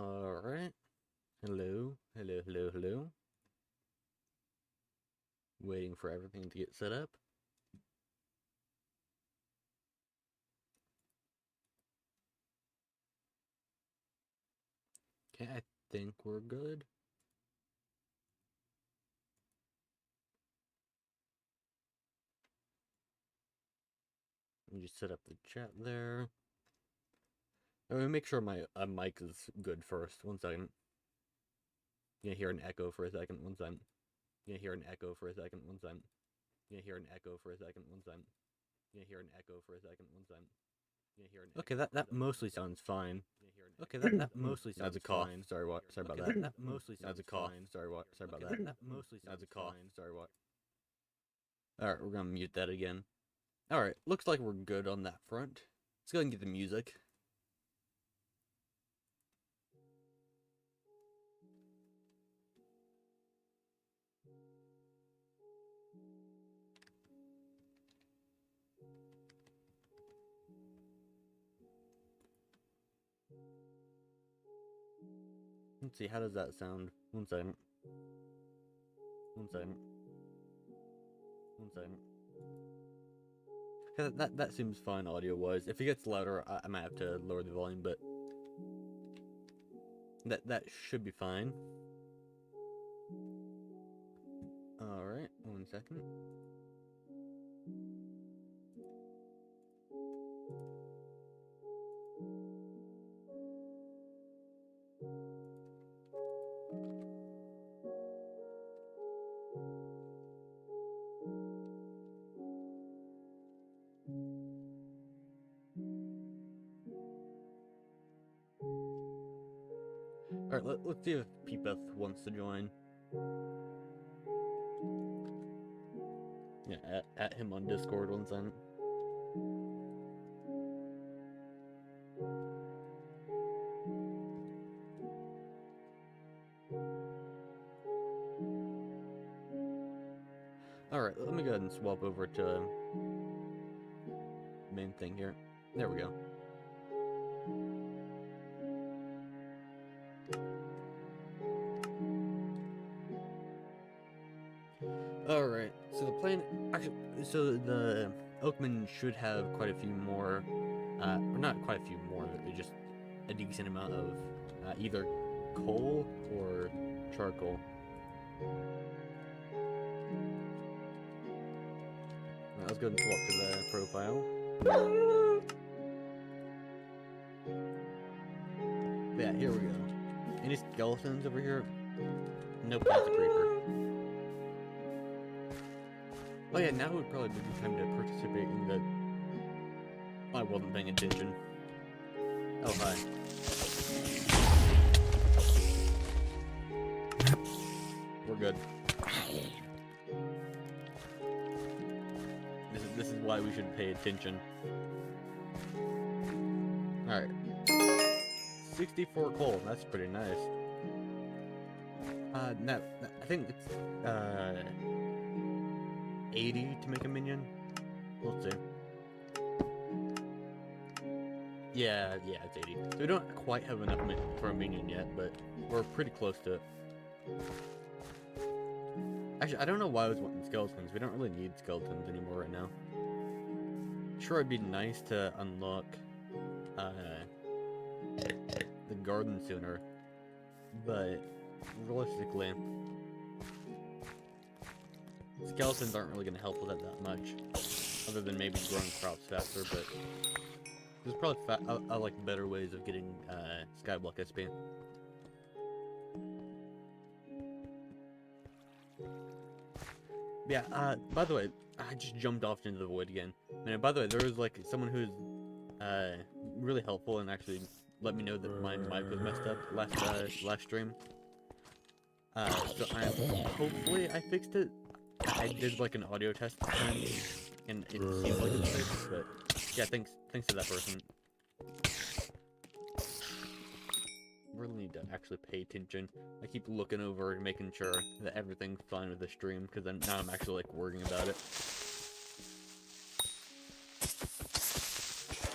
Alright. Hello, hello, hello, hello. Waiting for everything to get set up. Okay, I think we're good. Let me just set up the chat there. I'm gonna make sure my mic is good first. 1 second. You hear an echo for a second. 1 second. You hear an echo for a second. 1 second. You hear an echo for a second. 1 second. You hear an echo for a second. 1 second. Okay, that mostly sounds fine. Okay, that mostly sounds That's a cough. fine. Sorry, what? Sorry about Okay, that. that mostly sounds That's a cough. fine. Sorry, what? Sorry about Okay, that. that mostly sounds That's a cough. fine. Sorry, what? Alright, we're gonna mute that again. Alright, looks like we're good on that front. Let's go ahead and get the music. Let's see, how does that sound? 1 second. 1 second. 1 second. Okay, that seems fine audio-wise. If it gets louder, I might have to lower the volume, but that should be fine. Alright, 1 second. Alright, let's see if Peepeth wants to join. Yeah, at him on Discord 1 second. Alright, let me go ahead and swap over to main thing here. There we go. Alright, so the plan, actually, so the Oakman should have quite a few more, or not quite a few more, but just a decent amount of either coal or charcoal. Right, let's go ahead and swap to the profile. Yeah, here we go. Any skeletons over here? Nope, that's a creeper. Oh yeah, now would probably be the time to participate in the... I wasn't paying attention. Oh, hi. We're good. This is why we should pay attention. Alright. 64 coal, that's pretty nice. Now, I think it's, 80 to make a minion? We'll see. Yeah, it's 80. So we don't quite have enough for a minion yet, but we're pretty close to it. Actually, I don't know why I was wanting skeletons. We don't really need skeletons anymore right now. Sure, it'd be nice to unlock the garden sooner, but realistically, skeletons aren't really going to help with it that much, other than maybe growing crops faster, but there's probably I like better ways of getting Skyblock SP. Yeah, by the way, I just jumped off into the void again. And by the way, there was like someone who's really helpful and actually let me know that my mic was messed up last stream. So hopefully I fixed it. I did like an audio test and it seemed like it's fixed, but yeah, thanks to that person. Really need to actually pay attention. I keep looking over and making sure that everything's fine with the stream, because now I'm actually like worrying about it.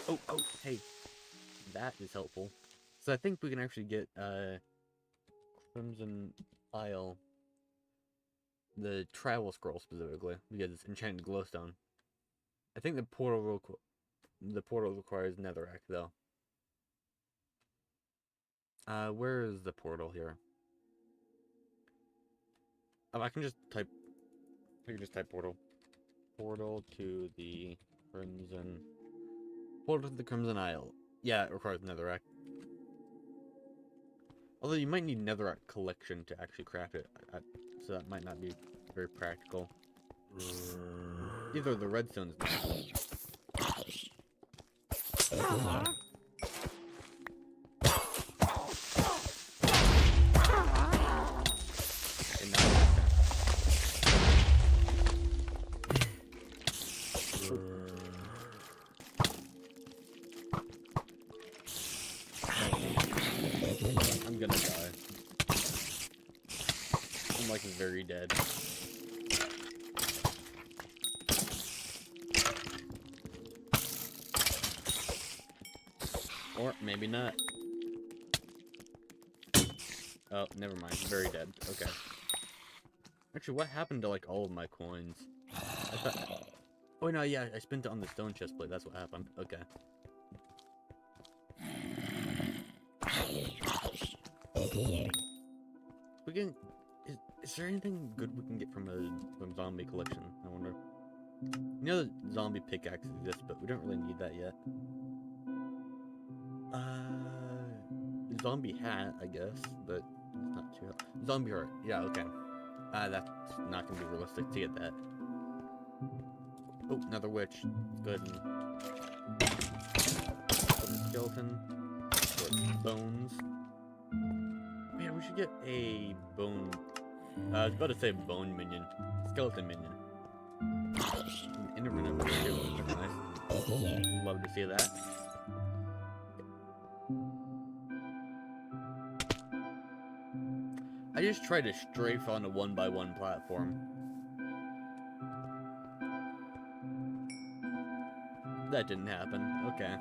Oh, hey, that is helpful. So I think we can actually get Crimson Isle, the travel scroll specifically, because it's enchanted glowstone. I think the portal requires netherrack though. Where is the portal here? Oh, I can just type portal. Portal to the Crimson Isle. Yeah, it requires netherrack. Although you might need netherrack collection to actually craft it, so that might not be very practical. Either the redstone's not. I'm gonna die. I'm like very dead. Or maybe not. Oh, never mind. Very dead. Okay. Actually, what happened to like all of my coins? I thought. Oh no, yeah, I spent it on the stone chest plate. That's what happened. Okay. We can. Is there anything good we can get from zombie collection? I wonder. You know that zombie pickaxe exists, but we don't really need that yet. Zombie hat, I guess, but it's not too. Zombie heart. Yeah. Okay. That's not gonna be realistic to get that. Oh, another witch. Let's go ahead and put the skeleton. Put bones. Man, we should get a bone. I was about to say bone minion. Skeleton minion. Internet video. That's nice. Love to see that. I just tried to strafe on a 1x1 platform. That didn't happen. Okay.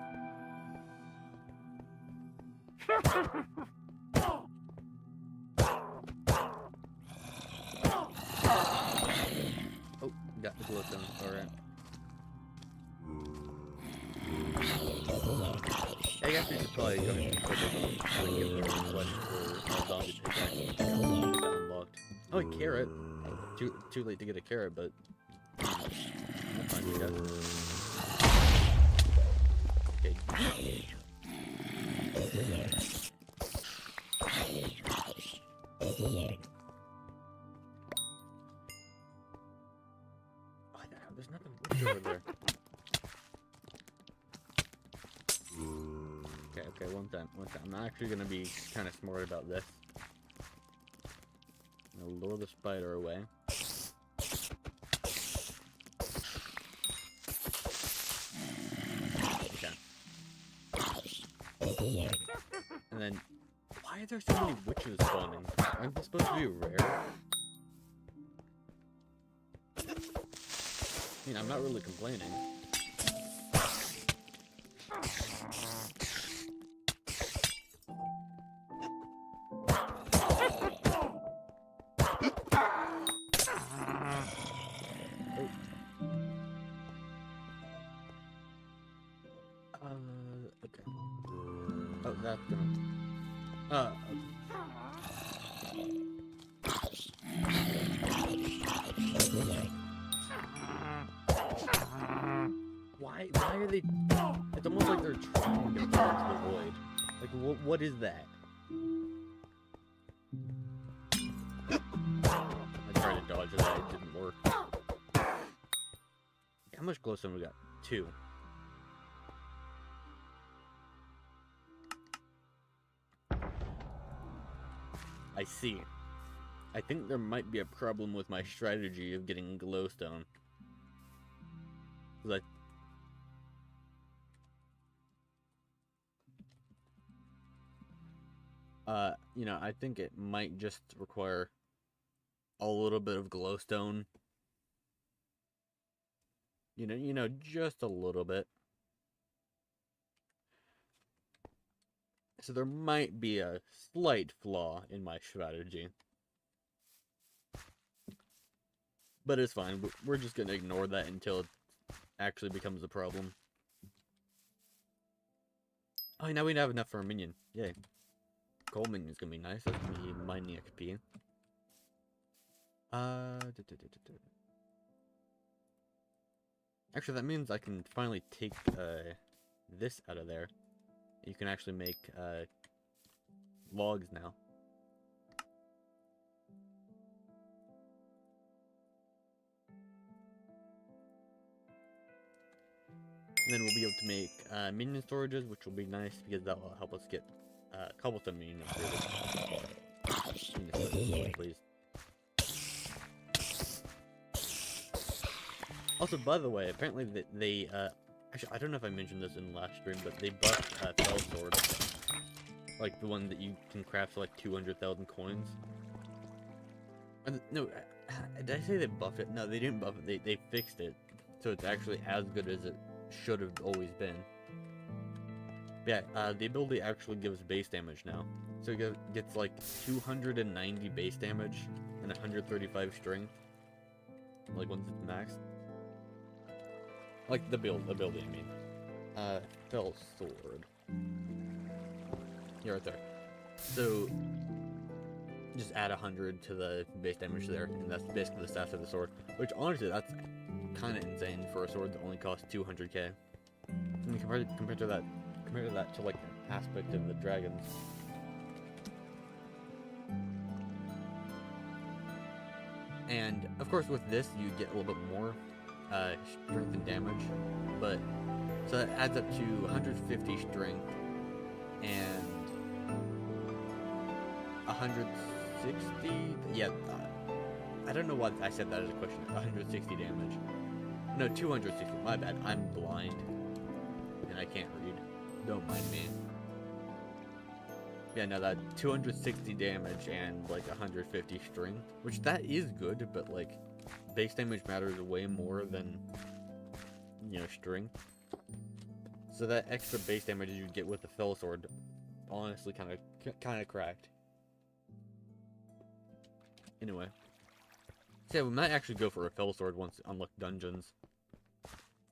Oh, got the glowstone. Alright. I guess we should probably go and put it give the request for zombie pickaxe. Unlocked. Oh, a carrot. Too late to get a carrot, but that's fine, I guess. Okay. Oh, there's nothing good over there. Okay, one time. I'm actually gonna be kind of smart about this. I'm gonna lure the spider away. Okay. And then, why are there so many witches spawning? Aren't they supposed to be rare? I mean, I'm not really complaining. Okay. Oh, that's gonna... Why are they... It's almost like they're trying to fall into the void. Like, what is that? I tried to dodge it, it didn't work. How much glowstone we got? 2. I see. I think there might be a problem with my strategy of getting glowstone. Like, you know, I think it might just require a little bit of glowstone. You know, just a little bit. So there might be a slight flaw in my strategy. But it's fine. We're just going to ignore that until it actually becomes a problem. Oh, now we have enough for a minion. Yay. Gold minion's going to be nice. That's going to be mining XP. Actually, that means I can finally take this out of there. You can actually make logs now. And then we'll be able to make minion storages, which will be nice because that will help us get cobblestone minion upgraded. Please. Also, by the way, apparently they actually, I don't know if I mentioned this in the last stream, but they buffed Fell Sword. Like the one that you can craft for like 200,000 coins. No, did I say they buffed it? No, they didn't buff it. They fixed it. So it's actually as good as it should have always been. But yeah, the ability actually gives base damage now. So it gets like 290 base damage and 135 strength. Like once it's maxed. Like the ability, I mean. Fell Sword. Yeah, right there. So, just add 100 to the base damage there, and that's basically the stats of the sword. Which, honestly, that's kind of insane for a sword that only costs 200k. I mean, compared to that to like an aspect of the dragons. And of course, with this, you get a little bit more strength and damage, but so that adds up to 150 strength and 160. Yeah, I don't know why I said that as a question. 160 damage. No, 260. My bad. I'm blind and I can't read. Don't mind me. Yeah, no, that 260 damage and like 150 strength, which that is good, but like base damage matters way more than, you know, strength. So that extra base damage you get with the Fell Sword, honestly, kind of cracked. Anyway, so yeah, we might actually go for a Fell Sword once unlock dungeons,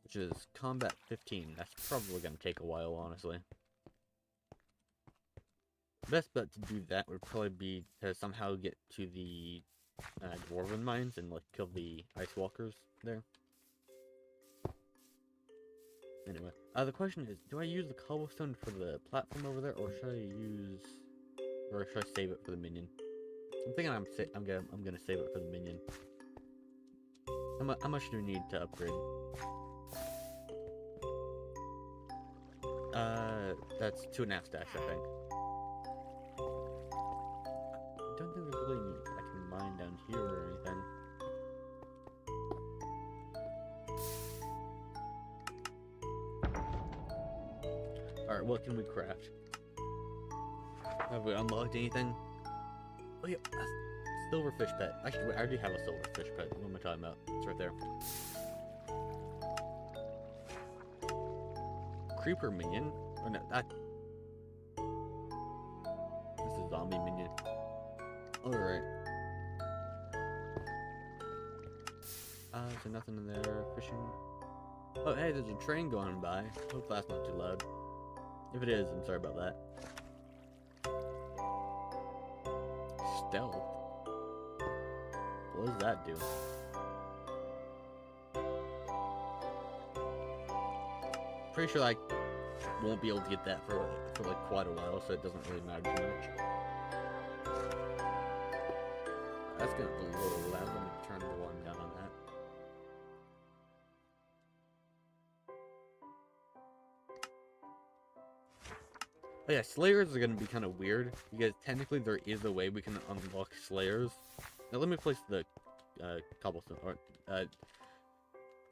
which is combat 15. That's probably gonna take a while, honestly. Best bet to do that would probably be to somehow get to the dwarven mines and like kill the ice walkers there. Anyway, the question is, do I use the cobblestone for the platform over there, or should I save it for the minion? I'm thinking I'm gonna save it for the minion. How much do we need to upgrade? That's 2.5 stacks, I think. I don't think there's really I can mine down here or anything. Alright, what can we craft? Have we unlocked anything? Oh yeah, silverfish pet. Actually, wait, I already have a silverfish pet. What am I talking about? It's right there. Creeper minion? Or no, that's a zombie minion. Alright. So nothing in there. Fishing. Oh, hey, there's a train going by. Hope that's not too loud. If it is, I'm sorry about that. Stealth? What does that do? Pretty sure I won't be able to get that for like quite a while, so it doesn't really matter too much. That's gonna be a little loud. Let me turn the volume down on that. Oh yeah, Slayers are gonna be kind of weird, because technically there is a way we can unlock Slayers. Now let me place the cobblestone, or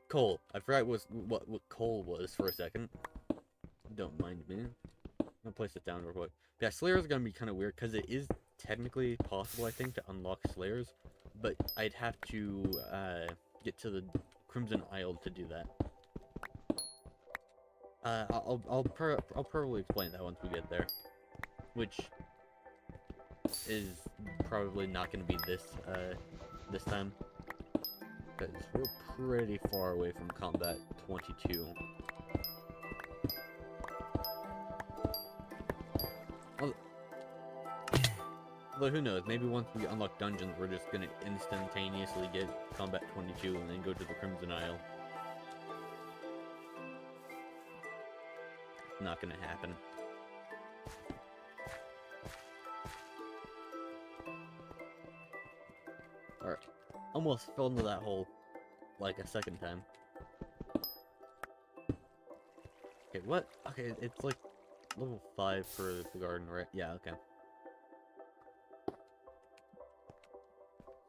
coal. I forgot what coal was for a second. Don't mind me. I'm gonna place it down real quick. But yeah, Slayers are gonna be kind of weird, because it is technically possible, I think, to unlock Slayers, but I'd have to get to the Crimson Isle to do that. I'll probably explain that once we get there. which is probably not going to be this time, because we're pretty far away from combat 22. Although who knows, maybe once we unlock dungeons, we're just going to instantaneously get combat 22 and then go to the Crimson Isle. Not going to happen. Alright, almost fell into that hole like a second time. Okay, what? Okay, it's like level 5 for the garden, right? Yeah, okay.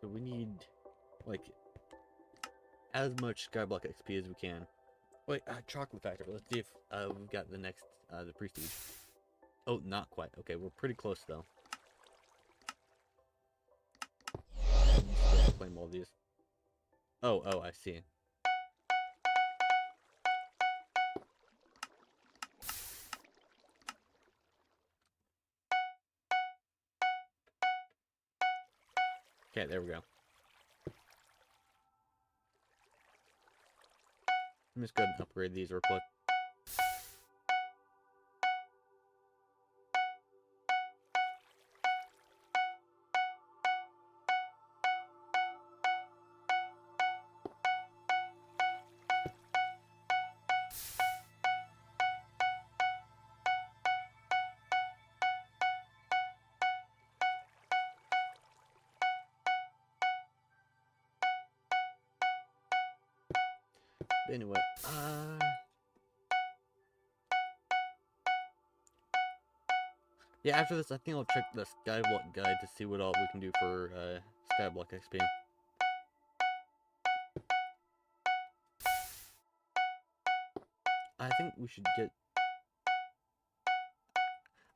So we need, like, as much Skyblock XP as we can. Wait, Chocolate Factory. Let's see if we've got the next, the Prestige. Oh, not quite. Okay, we're pretty close, though. Claim all these. Oh, I see. Okay, there we go. I'm just going to upgrade these real quick. Anyway, yeah, after this, I think I'll check the Skyblock guide to see what all we can do for, Skyblock XP. I think we should get...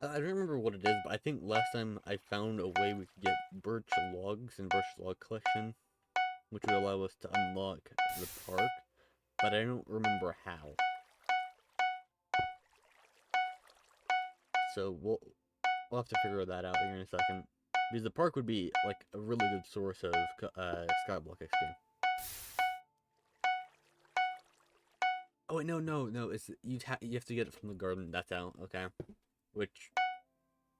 I don't remember what it is, but I think last time I found a way we could get birch logs and birch log collection, which would allow us to unlock the park, but I don't remember how. So we'll have to figure that out here in a second, because the park would be like a really good source of Skyblock XP. Oh wait, no, it's you have to get it from the garden. That's out, okay. Which,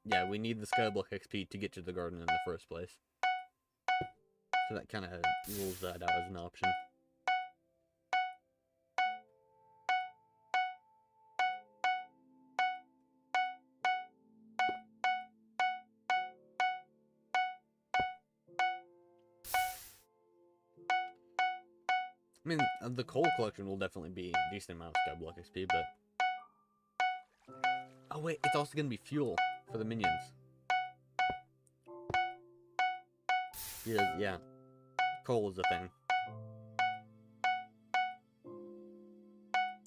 yeah, we need the Skyblock XP to get to the garden in the first place. So that kind of rules that out as an option. I mean, the coal collection will definitely be a decent amount of Skyblock XP, but... Oh wait, it's also going to be fuel for the minions. Yeah, coal is a thing.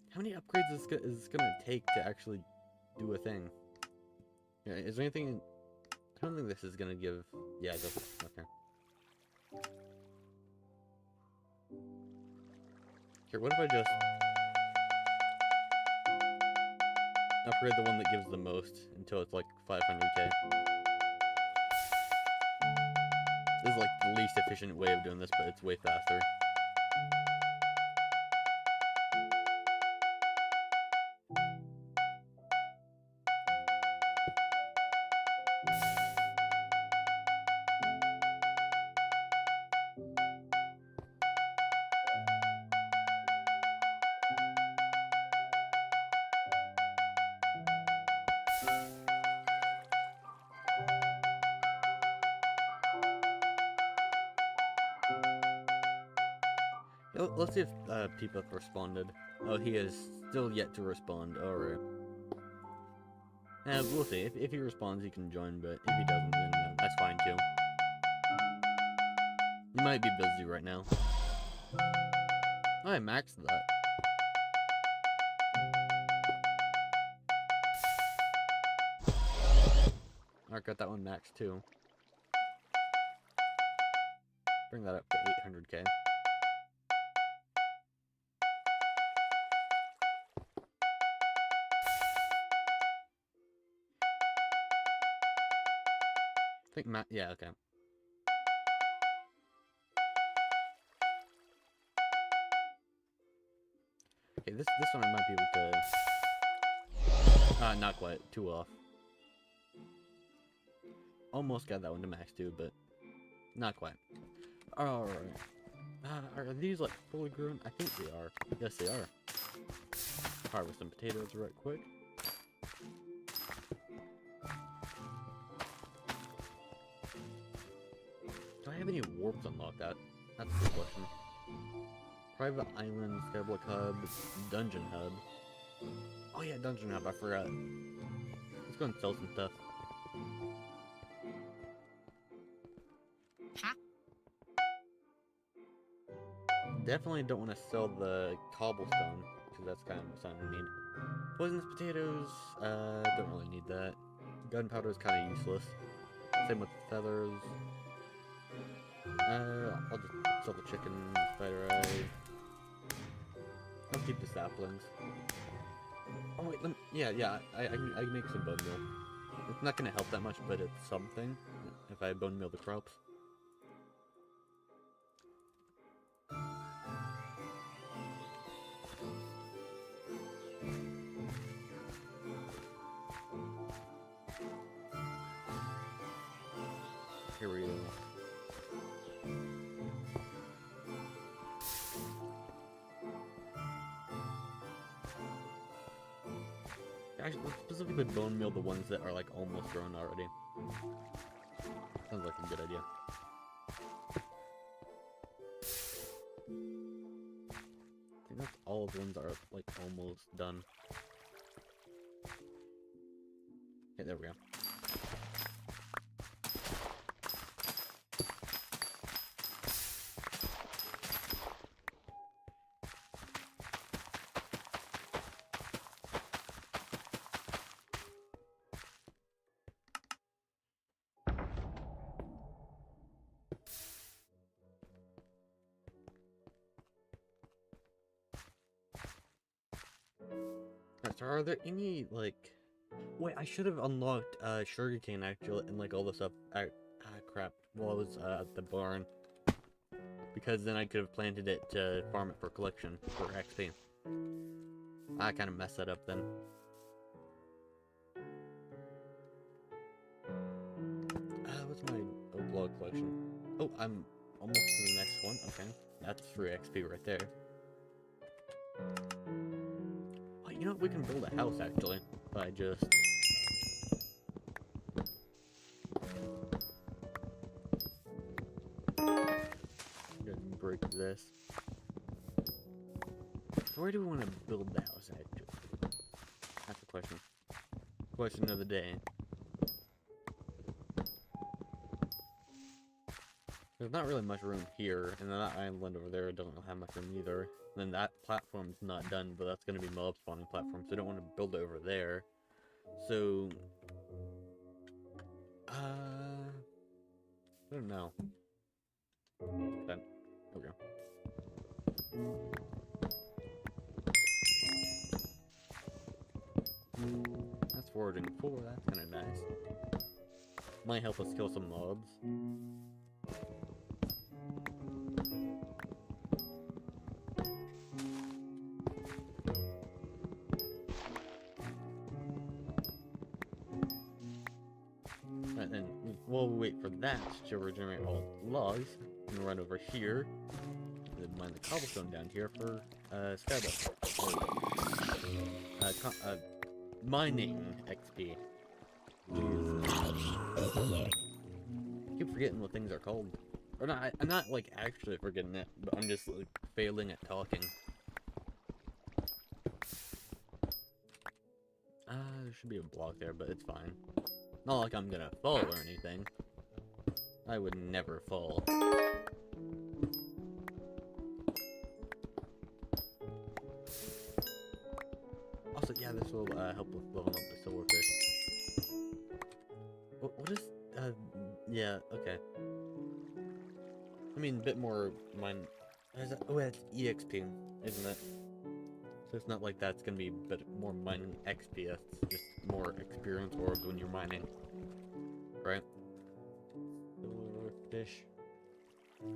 How many upgrades is this going to take to actually do a thing? Yeah, is there anything... I don't think this is going to give... Yeah, it doesn't. Okay. Here, what if I just... upgrade the one that gives the most until it's like 500k. This is like the least efficient way of doing this, but it's way faster. Let's see if people have responded. Oh, he has still yet to respond. Alright. We'll see. If he responds, he can join, but if he doesn't, then that's fine too. He might be busy right now. Oh, I maxed that. I got that one maxed too. Bring that up to 800k. I think yeah, okay. Okay, this one I might be able to... not quite. 2 off. Almost got that one to max too, but not quite. Alright. Are these like fully grown? I think they are. Yes, they are. Harvest some potatoes right quick. Do I have any warps unlocked? That's a good question. Private Island, Skyblock Hub, Dungeon Hub. Oh yeah, Dungeon Hub, I forgot. Let's go and sell some stuff. Definitely don't want to sell the cobblestone, because that's kind of something we need. Poisonous potatoes, don't really need that. Gunpowder is kind of useless. Same with feathers. I'll just sell the chicken, spider eye. I'll keep the saplings. Oh wait, I can make some bone meal. It's not gonna help that much, but it's something if I bone meal the crops. Here we go. Actually, let's specifically bone meal the ones that are like almost grown already. Sounds like a good idea. I think that's all of the ones that are like almost done. Okay, there we go. So are there any, like... Wait, I should have unlocked sugarcane, actually, and, like, all this stuff. Crap. While I was at the barn. Because then I could have planted it to farm it for collection, for XP. I kind of messed that up then. What's my oak log collection? Oh, I'm almost to the next one. Okay. That's free XP right there. You know what, we can build a house, actually, by just... Go ahead and break this. Where do we want to build the house, actually? That's the question. Question of the day. There's not really much room here, and then that island over there doesn't have much room either. And then that platform's not done, but that's going to be mob spawning platform, so I don't want to build it over there. So... I don't know. There we go. That's foraging 4, that's kind of nice. Might help us kill some mobs. And then we'll wait for that to regenerate all logs, and run over here, and then mine the cobblestone down here for Skyblock. Mining XP. I keep forgetting what things are called. Or not, I'm not like actually forgetting it, but I'm just like failing at talking. There should be a block there, but it's fine. Not like I'm gonna fall or anything. I would never fall. Also, yeah, this will help with leveling up the silverfish. What is... yeah, okay. I mean, a bit more mine... Oh, that's EXP, isn't it? So it's not like that's gonna be a bit more mining XP, that's just more experience orbs when you're mining. Right? fish.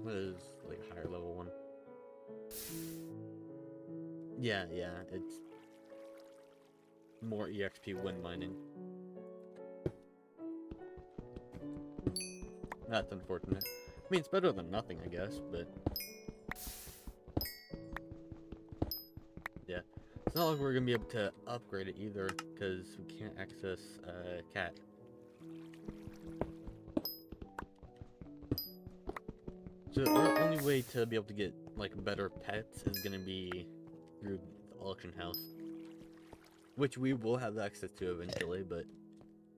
What is like a higher level one? Yeah, it's more EXP when mining. That's unfortunate. I mean, it's better than nothing, I guess, but yeah. It's not like we're gonna be able to upgrade it either, because we can't access cat. So our only way to be able to get like better pets is gonna be through the auction house, which we will have access to eventually, but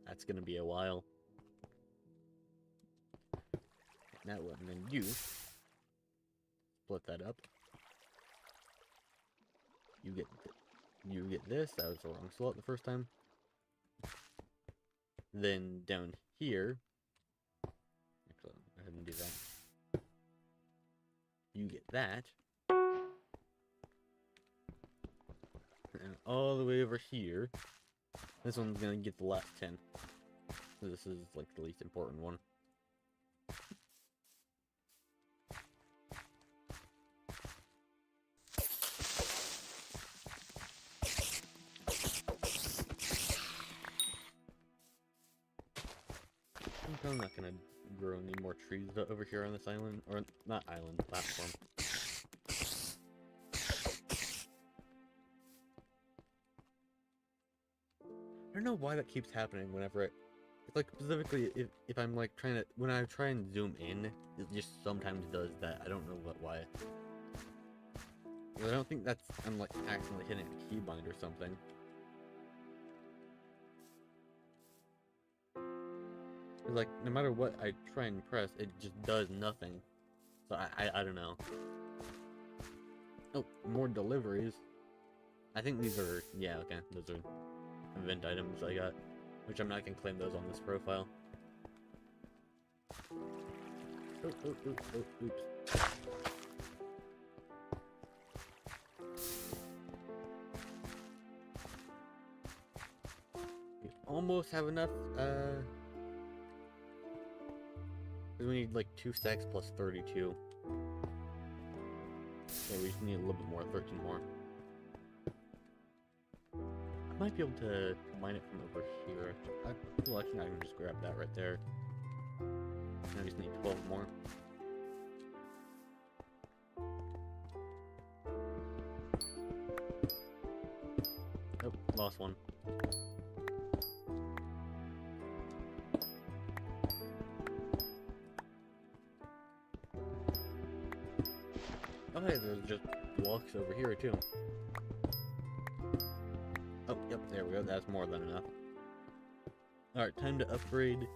that's gonna be a while. Now what? And then you split that up. You get this. That was the wrong slot the first time. Then down here, actually, go ahead and do that. You get that. And all the way over here, this one's gonna get the last 10. So this is like the least important one. I'm not gonna grow any more trees over here on this island, or not island, platform. I don't know why that keeps happening whenever it's like specifically if I'm like trying to, when I try and zoom in, it just sometimes does that. I don't know why. I don't think that's, I'm like accidentally hitting a keybind or something. Like, no matter what I try and press, it just does nothing. So I don't know. Oh, more deliveries. I think these are, yeah, okay, those are event items I got, which I'm not gonna claim those on this profile. Oh, oops. We almost have enough, we need like 2 stacks plus 32. Yeah, we just need a little bit more, 13 more. I might be able to mine it from over here. Well, actually, I can just grab that right there. I just need 12 more. Oh, lost one. Oh hey, there's just blocks over here too. Oh, yep, there we go. That's more than enough. Alright, time to upgrade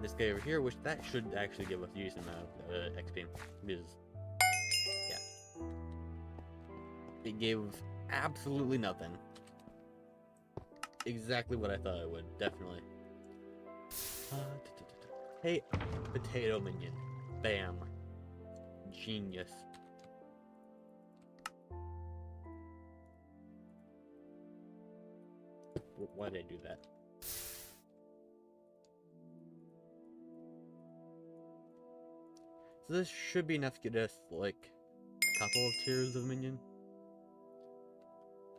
this guy over here, which that should actually give us a decent amount of XP. Because, yeah. It gave absolutely nothing. Exactly what I thought it would, definitely. Hey, potato minion. Bam. Genius. Why did I do that? So this should be enough to get us, like, a couple of tiers of minion.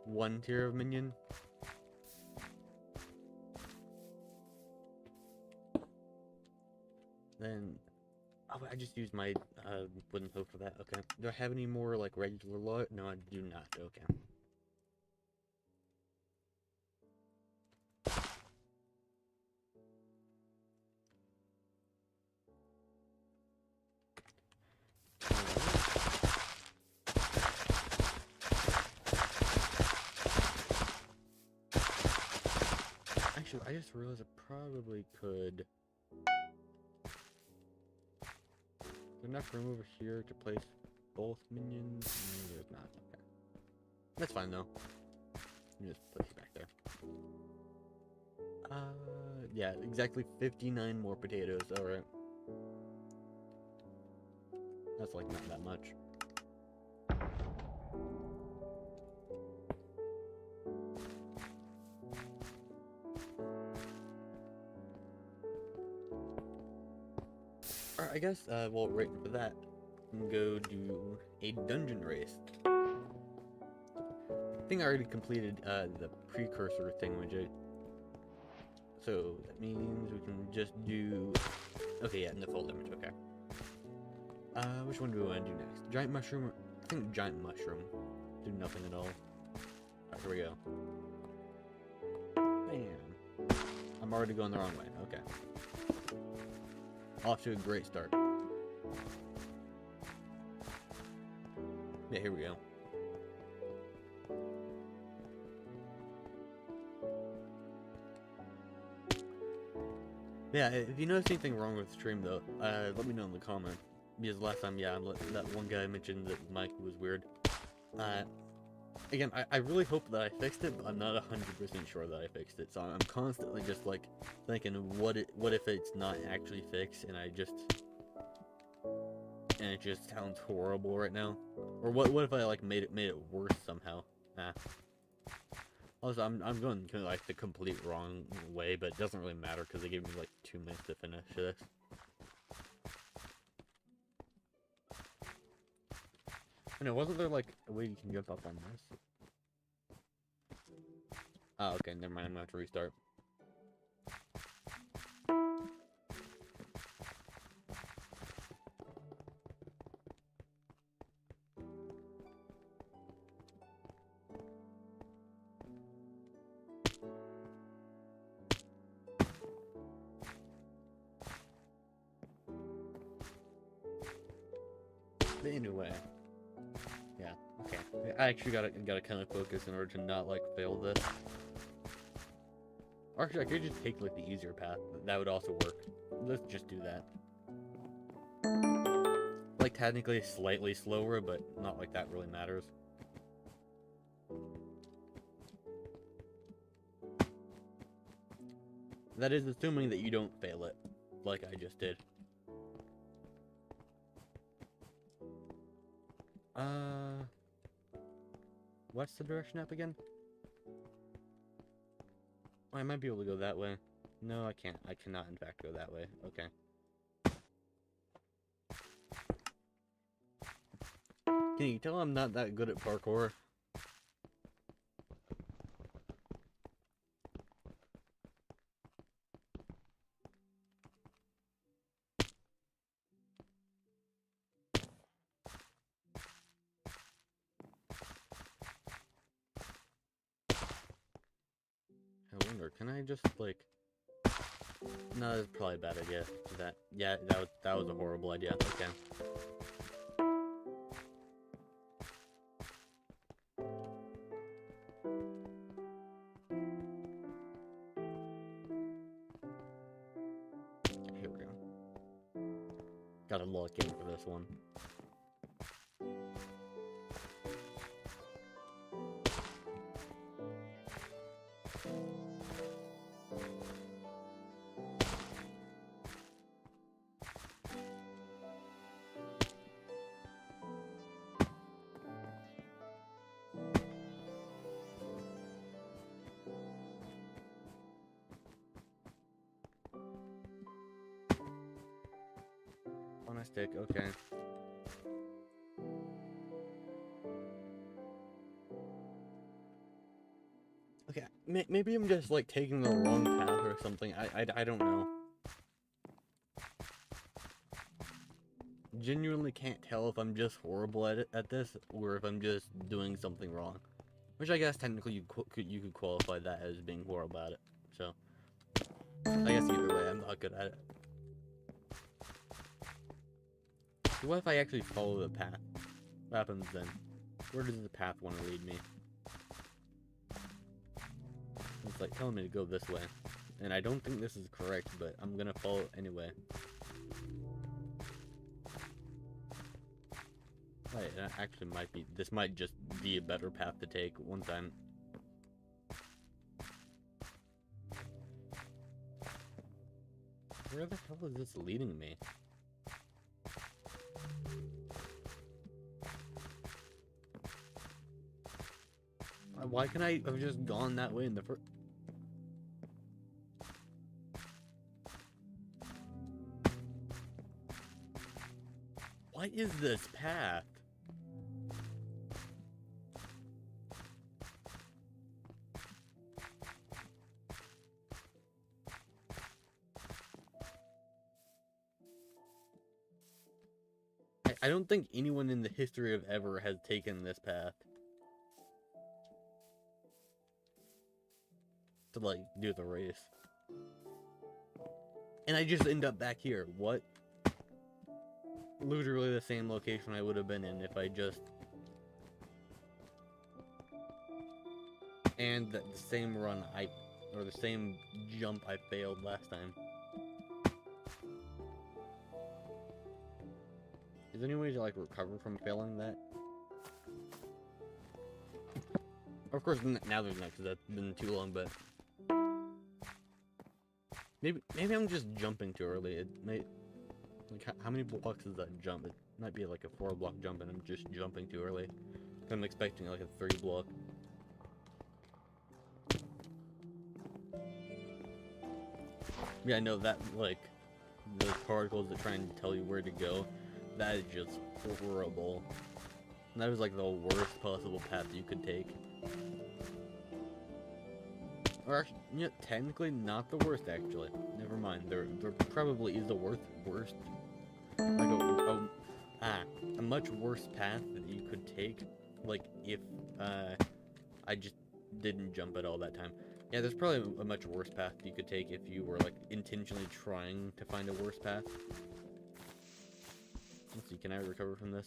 1 tier of minion. Then, oh, I just used my wooden hoe for that. Okay. Do I have any more, like, regular log? No, I do not. Okay. Actually, I just realized I probably could. There's enough room over here to place both minions? No, there's not. Okay. That's fine though. You just place it back there. Yeah, exactly 59 more potatoes. Alright. That's like not that much. Alright, I guess, well, right for that, we can go do a dungeon race. I think I already completed, the precursor thingamajig. So, that means we can just do... Okay, yeah, in the full damage, okay. Which one do we want to do next? Giant mushroom? I think giant mushroom. Do nothing at all. Alright, here we go. Bam. I'm already going the wrong way, okay. Off to a great start. Yeah, here we go. Yeah, if you notice anything wrong with the stream though, let me know in the comment. Because last time, yeah, that one guy mentioned that mic was weird. Again, I really hope that I fixed it, but I'm not 100% sure that I fixed it. So I'm constantly just like thinking, what if it's not actually fixed and it just sounds horrible right now? Or what if I like made it worse somehow? Nah. Also, I'm going like the complete wrong way, but it doesn't really matter because they gave me like 2 minutes to finish this. I know, wasn't there like a way you can jump up on this? Oh, okay, never mind, I'm gonna have to restart. But anyway. Yeah, okay. I actually gotta kind of focus in order to not like fail this. Or actually, I could just take like the easier path. That would also work. Let's just do that. Like technically slightly slower, but not like that really matters. That is assuming that you don't fail it, like I just did. What's the direction up again? Oh, I might be able to go that way. No, I can't. I cannot, in fact, go that way. Okay. Can you tell I'm not that good at parkour? I wonder, can I just, like... No, that's probably a bad idea. Yeah, that was a horrible idea. Okay. Here we go. Gotta look in for this one. On a stick, okay. Okay, maybe I'm just like taking the wrong path or something. I don't know. Genuinely can't tell if I'm just horrible at this or if I'm just doing something wrong. Which I guess technically you could qualify that as being horrible at it. So I guess either way, I'm not good at it. So what if I actually follow the path? What happens then? Where does the path want to lead me? It's like telling me to go this way. And I don't think this is correct, but I'm gonna follow it anyway. Right, that actually might be, this might just be a better path to take once I'm... Where the hell is this leading me? Why can I have just gone that way in the first... What is this path? I don't think anyone in the history of ever has taken this path to, like, do the race. And I just end up back here. What? Literally the same location I would have been in if I just... And the same run or the same jump I failed last time. Is there any way to, like, recover from failing that? Of course, now there's not, because that's been too long, but... Maybe I'm just jumping too early. It may... Like, how many blocks is that jump? It might be like a 4-block jump, and I'm just jumping too early. I'm expecting, like, a 3-block. Yeah, I know that, like, those particles that try and tell you where to go, that is just horrible. That was, like, the worst possible path you could take. Or actually, yeah, technically not the worst, actually. Never mind. There probably is a worst, like a much worse path that you could take, like, if, I just didn't jump at all that time. Yeah, there's probably a much worse path you could take if you were, like, intentionally trying to find a worse path. Let's see, can I recover from this?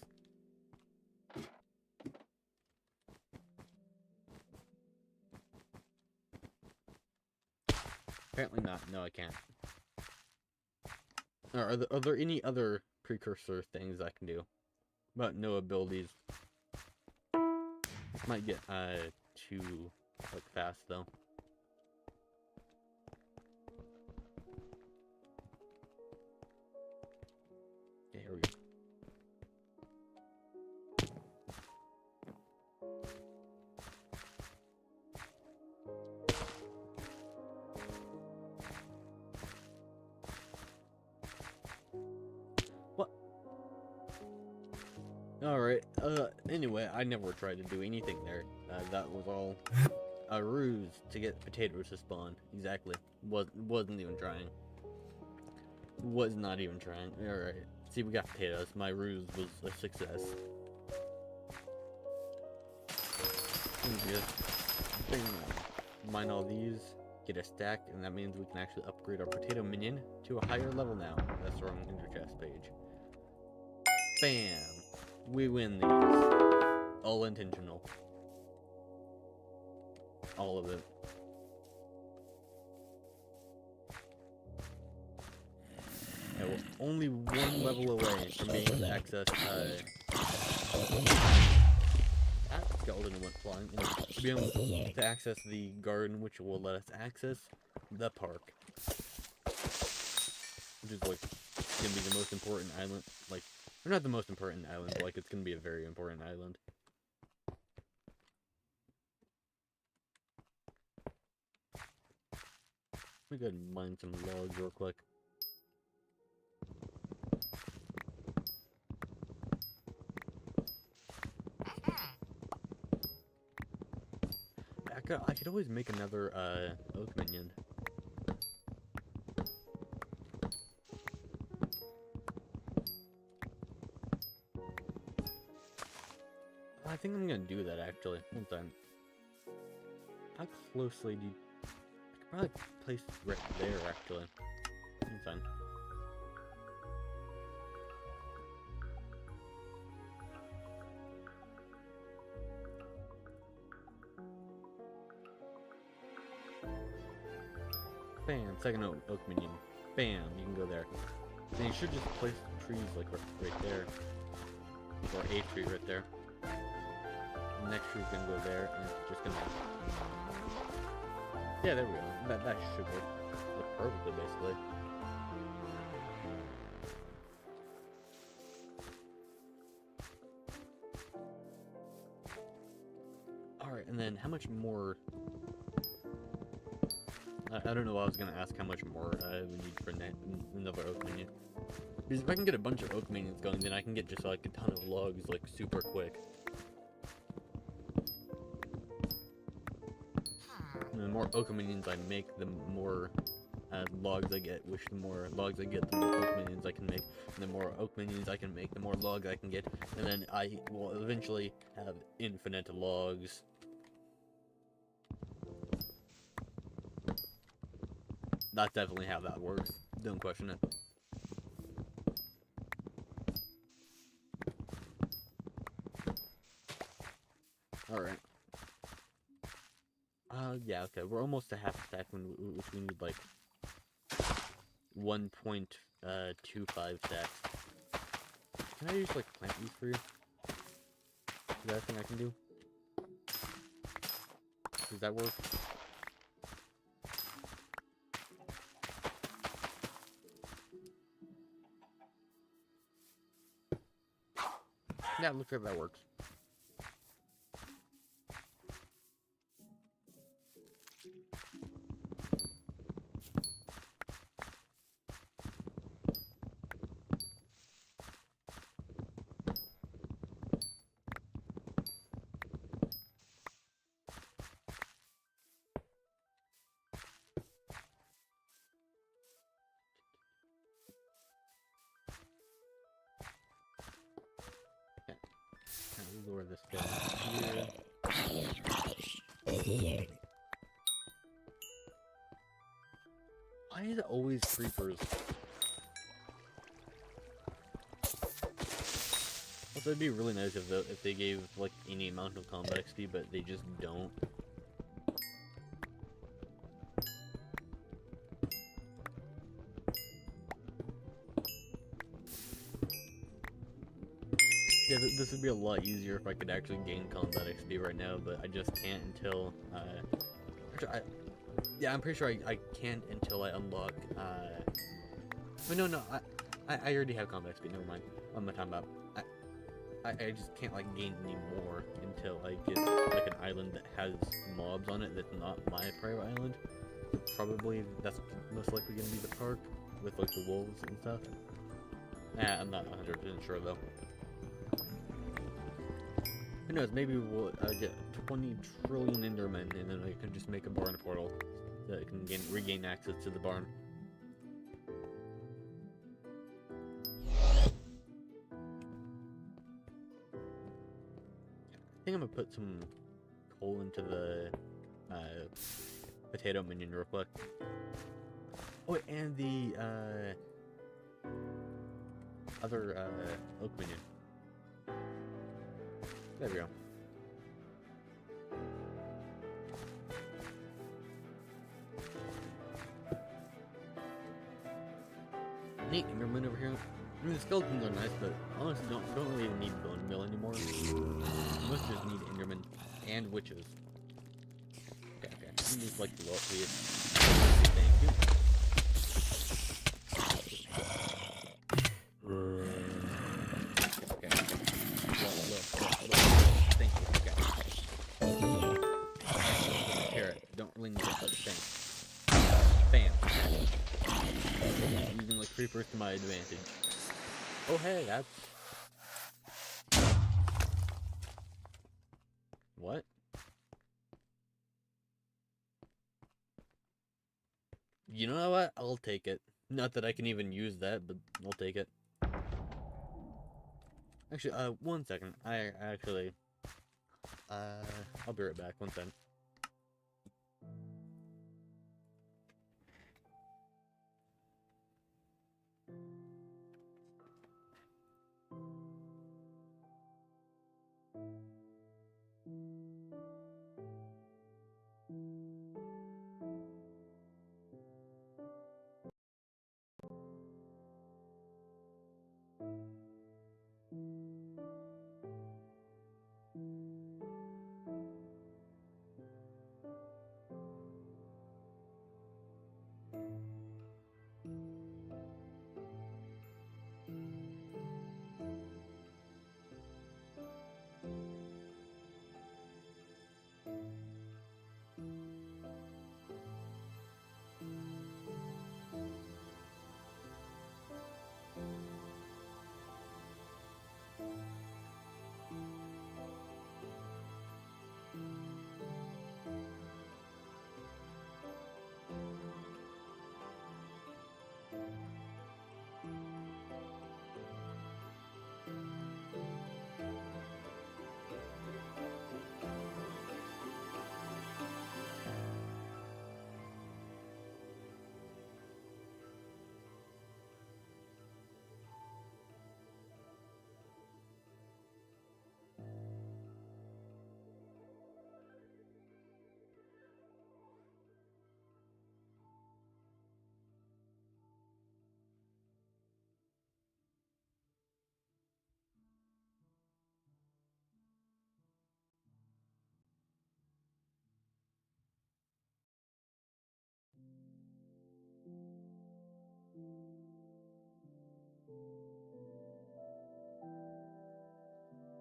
Apparently not. No, I can't. Are there any other precursor things I can do? But no abilities. Might get too, like, fast though. Okay, here we go. Alright, anyway, I never tried to do anything there. That was all a ruse to get potatoes to spawn. Exactly. Wasn't even trying. Was not even trying. Alright. See, we got potatoes. My ruse was a success. Just mine all these, get a stack, and that means we can actually upgrade our potato minion to a higher level now. That's the wrong interchest page. Bam! We win these. All intentional. All of it. Yeah, we're only one level away from being able to access, that skeleton went flying. And to be able to access the garden, which will let us access the park. Which is, like, gonna be the most important island, like, or not the most important island, but, like, it's gonna be a very important island. Let me go ahead and mine some logs real quick. I could always make another, oak minion. I think I'm gonna do that, actually. One time. How closely do you... I could probably place it right there, actually. One time. Bam, second oak minion. Bam, you can go there. And you should just place trees, like, right there. Or a tree right there. The next tree's gonna go there, and it's just gonna... Yeah, there we go. That should look perfectly, basically. Alright, and then how much more... I don't know what I was gonna ask how much more we need for another oak minion. Because if I can get a bunch of oak minions going, then I can get just like a ton of logs like super quick. And the more oak minions I make, the more logs I get, which the more logs I get, the more oak minions I can make. And the more oak minions I can make, the more logs I can get. And then I will eventually have infinite logs. That's definitely how that works. Don't question it. Alright. Yeah, okay. We're almost to half stack, which we need like 1.25 stacks. Can I use like plant these for you? Is that a thing I can do? Does that work? Yeah, looks like that works. Lower this down here. Why is it always creepers? Also, it'd be really nice if they gave like any amount of combat XP, but they just don't. Yeah, this would be a lot easier if I could actually gain combat XP right now, but I just can't until, yeah, I'm pretty sure I can't until I unlock, but no, I already have combat XP, never mind. What am I talking about? I just can't, like, gain any more until I get, like, an island that has mobs on it that's not my private island. So probably that's most likely gonna be the park, with, like, the wolves and stuff. I'm not 100% sure, though. Who knows, maybe we'll get 20 trillion Endermen, and then I can just make a barn portal so I can regain access to the barn. I think I'm gonna put some coal into the potato minion real quick. Oh, and the other oak minion. There we go. Neat Enderman over here. I mean, the skeletons are nice, but honestly, don't really need bone meal anymore. Most just need Enderman and witches. Okay. Let me just like blow up, please. Thank you. Creepers to my advantage. Oh hey, that's... What? You know what? I'll take it. Not that I can even use that, but I'll take it. Actually, 1 second. I'll be right back. 1 second.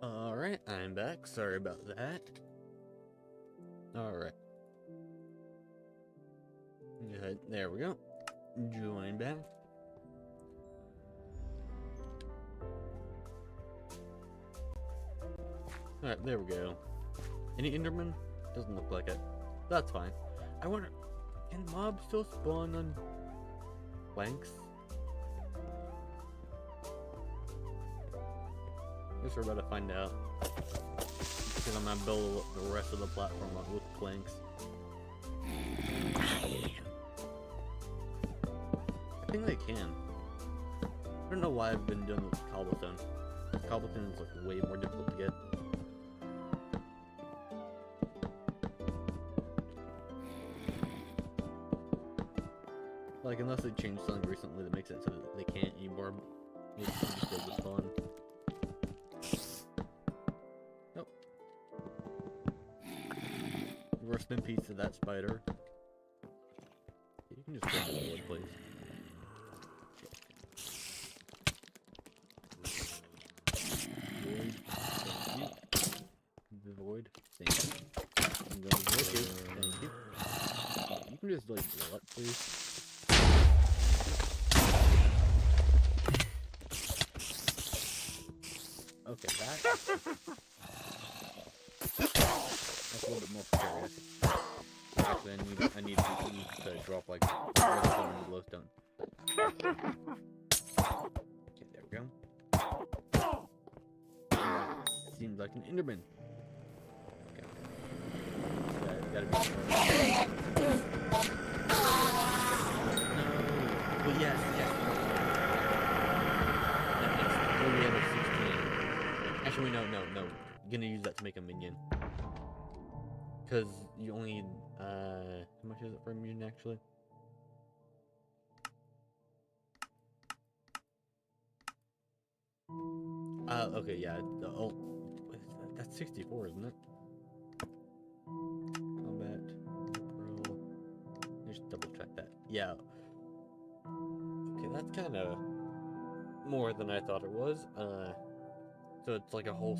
Alright, I'm back. Sorry about that. Alright. Good. There we go. Join back. Alright, there we go. Any Enderman? Doesn't look like it. That's fine. I wonder, can mobs still spawn on planks? Guess we're about to find out. Because I'm gonna build the rest of the platform up with planks. I think they can. I don't know why I've been doing this with cobblestone. Cobblestone is like way more difficult to get. Like, unless they changed something recently that makes it so that they can't anymore. Maybe just build the spawn. Nope. Rest in peace to that spider. You can just go to the wood, please. Void, thank you. I'm going to void you, thank you. You can just, like, blow up, please. Okay, that's a little bit more precarious. Actually, I need to drop like redstone and glowstone. Okay, there we go. Seems like an Enderman. Okay. Gotta be sure. No. Well, yes. We have a 16. Actually, no. I'm gonna use that to make a minion. Because you only need, how much is it for a minion, actually? Okay, yeah, that's 64, isn't it? Combat, Pro, just double check that. Yeah. Okay, that's kind of more than I thought it was. So it's like a whole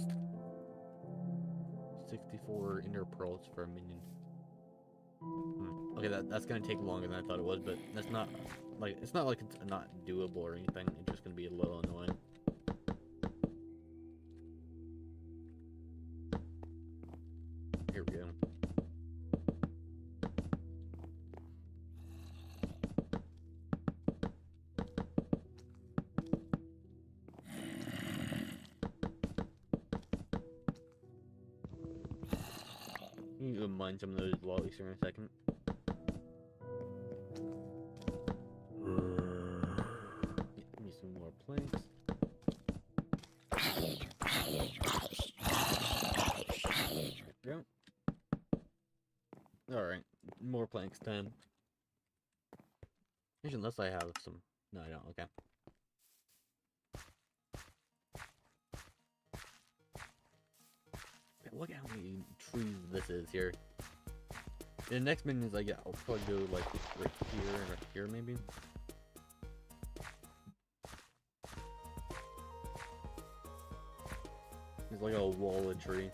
64 ender pearls for a minion. Okay, that's gonna take longer than I thought it was, but that's not like it's not like it's not doable or anything. It's just gonna be a little annoying. Here we go. You can go mine some of those lollies here in a second. Give me some more planks. There we go. Alright, more planks time. Actually, unless I have some. No, I don't. Okay. Look at how many trees this is here. The next minion is like, yeah, I'll probably go like right here and right here maybe. There's like a wall of tree.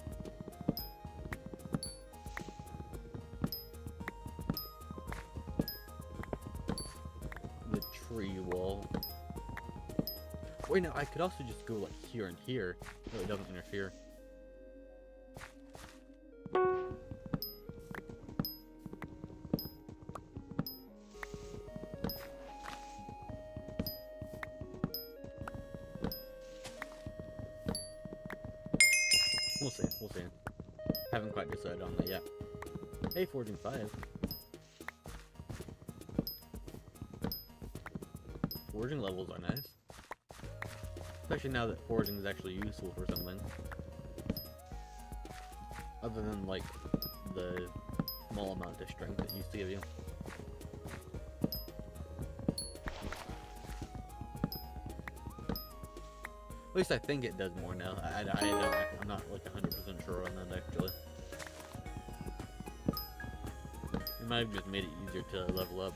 The tree wall. Wait, no, I could also just go like here and here. No, it doesn't interfere. haven't quite decided on that yet. Hey, Forging 5. Forging levels are nice. Especially now that forging is actually useful for something. Other than, like, the small amount of strength it used to give you. At least I think it does more now. I'm not like 100% sure on that actually. It might have just made it easier to level up.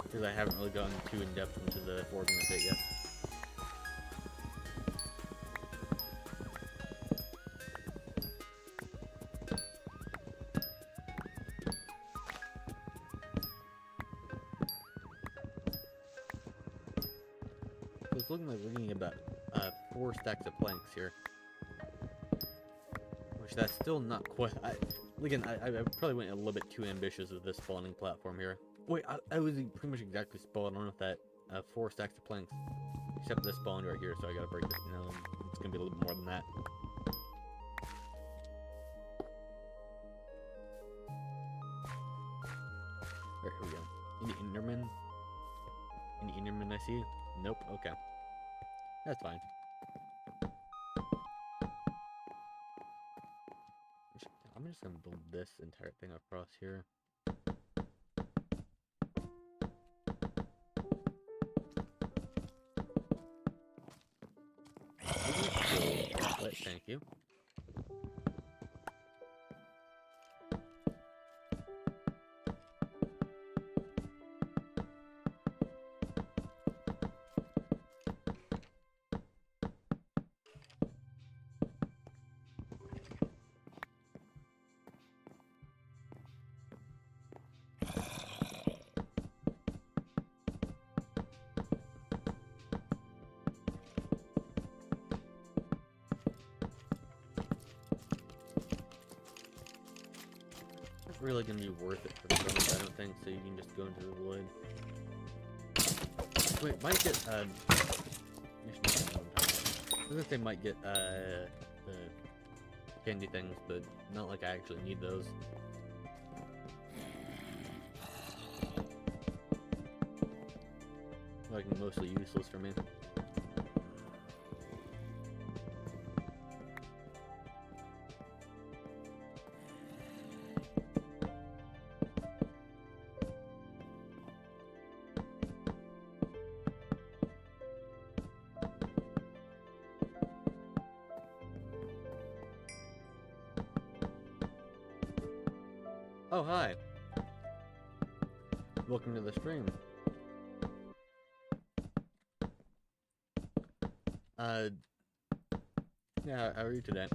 Because I haven't really gotten too in depth into the forging update yet. It's looking like we're getting about 4 stacks of planks here. Which that's still not quite... Again, I probably went a little bit too ambitious with this spawning platform here. Wait, I was pretty much exactly spot on with that 4 stacks of planks. Except this spawn right here, so I gotta break this down. It's gonna be a little bit more than that. Alright, here we go. Any Enderman? Any Enderman I see? Nope, okay. That's fine. I'm just gonna build this entire thing across here. Thank you. Really gonna be worth it for the bonus, I don't think, so you can just go into the void. Wait, might get, I was gonna say might get, the candy things, but not like I actually need those. Like, mostly useless for me. Oh, hi. Welcome to the stream. Yeah, how are you today?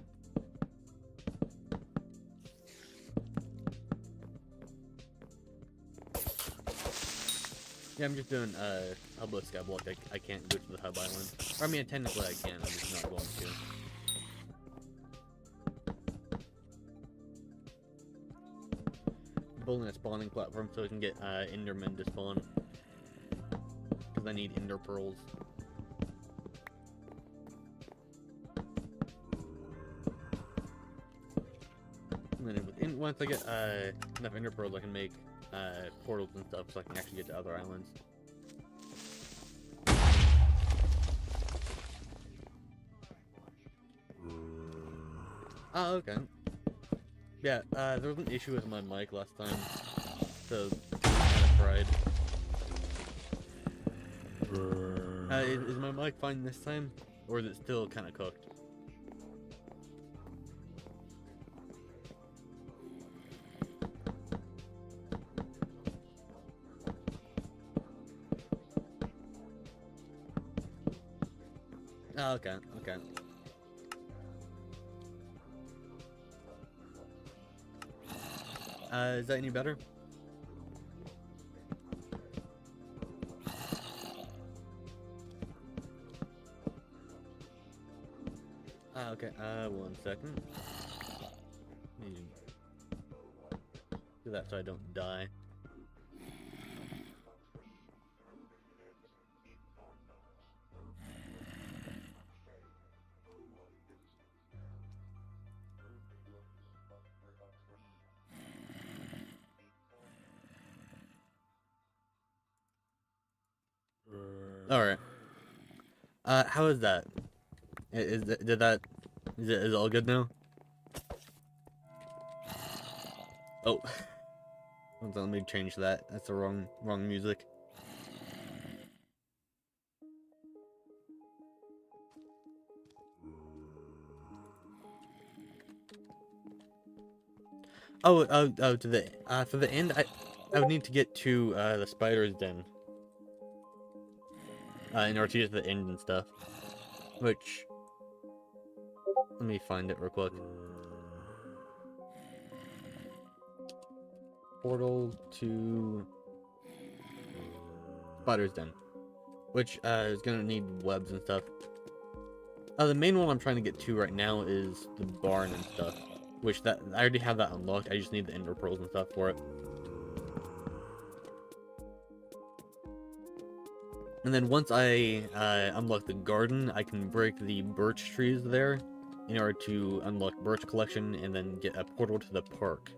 Yeah, I'm just doing, Hubless Skyblock. I can't go to the hub island. Or, I mean, technically I can, I'm just not going to. Building a spawning platform so I can get Endermen to spawn. Because I need Ender Pearls. And then once I get enough Ender Pearls, I can make portals and stuff so I can actually get to other islands. Oh, okay. Yeah, there was an issue with my mic last time, so I kind of fried. Is my mic fine this time, or is it still kind of cooked? Oh, okay, okay. Is that any better? Okay, 1 second. Do that so I don't die. Alright. How is that? Is it all good now? Oh. Hold on, let me change that. That's the wrong music. To the for the end, I would need to get to the spider's den in order to get to the end and stuff. Which, let me find it real quick. Portal to spider's den, which is gonna need webs and stuff. The main one I'm trying to get to right now is the barn and stuff. Which I already have that unlocked. I just need the ender pearls and stuff for it. And then once I unlock the garden, I can break the birch trees there in order to unlock birch collection and then get a portal to the park.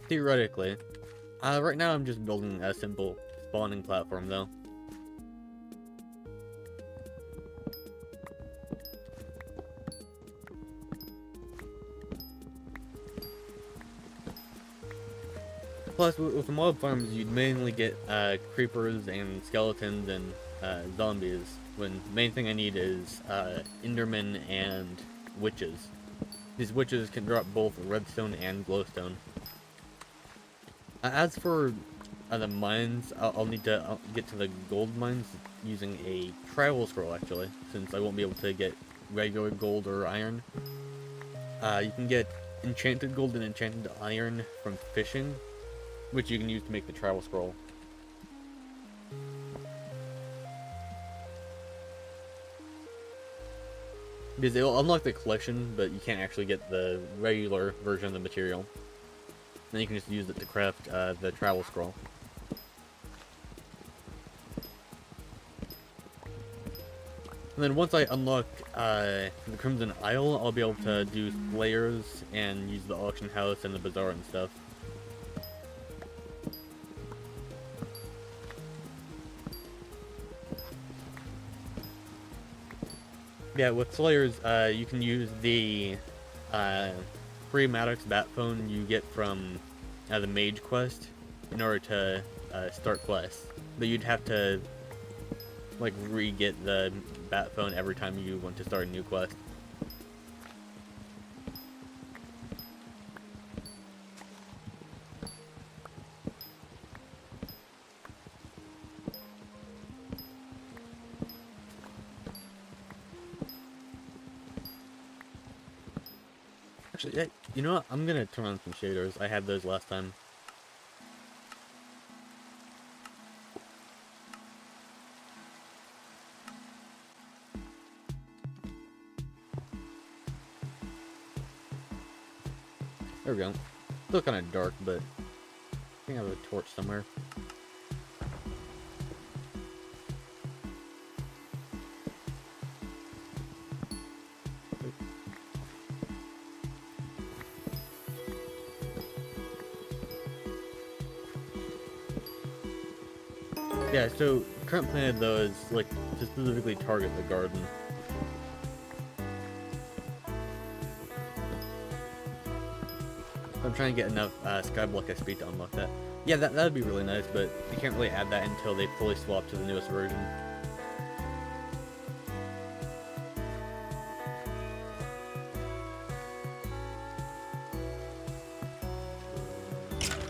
Theoretically. Right now I'm just building a simple spawning platform, though. Plus, with mob farms, you'd mainly get creepers and skeletons and zombies, when the main thing I need is endermen and witches. These witches can drop both redstone and glowstone. As for the mines, I'll need to get to the gold mines using a travel scroll, actually, since I won't be able to get regular gold or iron. You can get enchanted gold and enchanted iron from fishing, which you can use to make the travel scroll. Because it will unlock the collection, but you can't actually get the regular version of the material. Then you can just use it to craft the travel scroll. And then once I unlock the Crimson Isle, I'll be able to do layers and use the auction house and the bazaar and stuff. Yeah, with Slayers, you can use the free Maddox bat phone you get from the Mage quest in order to start quests. But you'd have to like re-get the bat phone every time you want to start a new quest. Actually, yeah, you know what? I'm gonna turn on some shaders. I had those last time. There we go. Still kind of dark, but I think I have a torch somewhere. Yeah, so current plan though is like to specifically target the garden. I'm trying to get enough Skyblock XP to unlock that. Yeah, that'd be really nice, but you can't really add that until they fully swap to the newest version.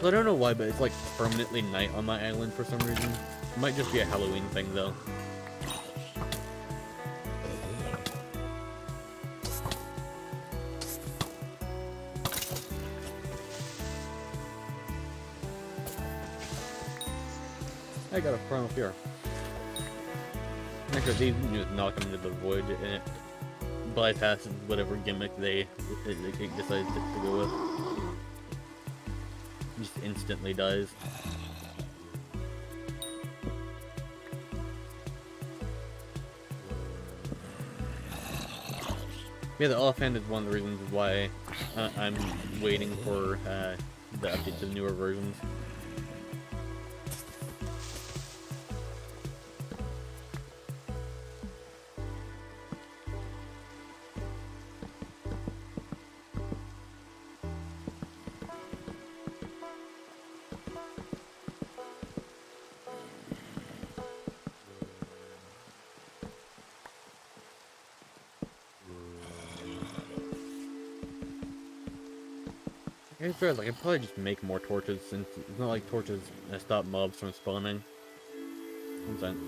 I don't know why, but it's like permanently night on my island for some reason. It might just be a Halloween thing though. I got a primal fear. Actually, these can just knock them into the void and it bypasses whatever gimmick they decide to go with. Just instantly dies. Yeah, the elephant is one of the reasons why I'm waiting for the update to the newer versions. I guess like, I'd probably just make more torches, since it's not like torches stop mobs from spawning. One second.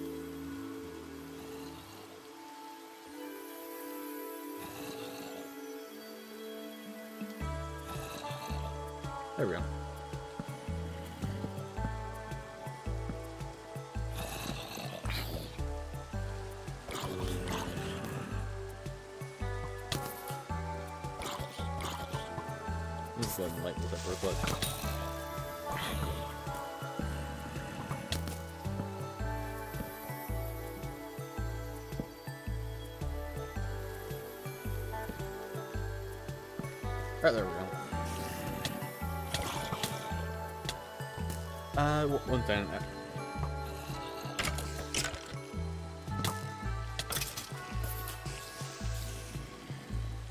There we go. Let's go ahead and light this up real quick. Right, there we go. One second.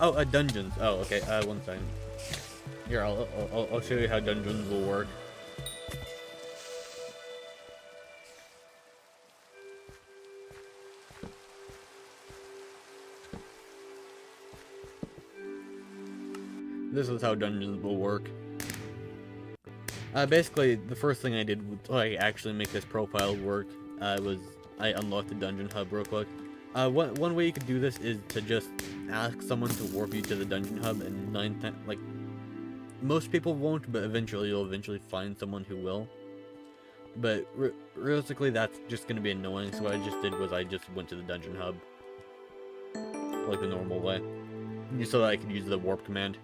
Oh, dungeons. Oh, okay. One second. Here, I'll show you how dungeons will work. This is how dungeons will work. Basically, the first thing I did to like actually make this profile work was I unlocked the dungeon hub real quick. One way you could do this is to just ask someone to warp you to the dungeon hub, and like most people won't, but eventually you'll find someone who will. But realistically, that's just gonna be annoying. So what I just did was I just went to the dungeon hub like the normal way, just so that I could use the warp command.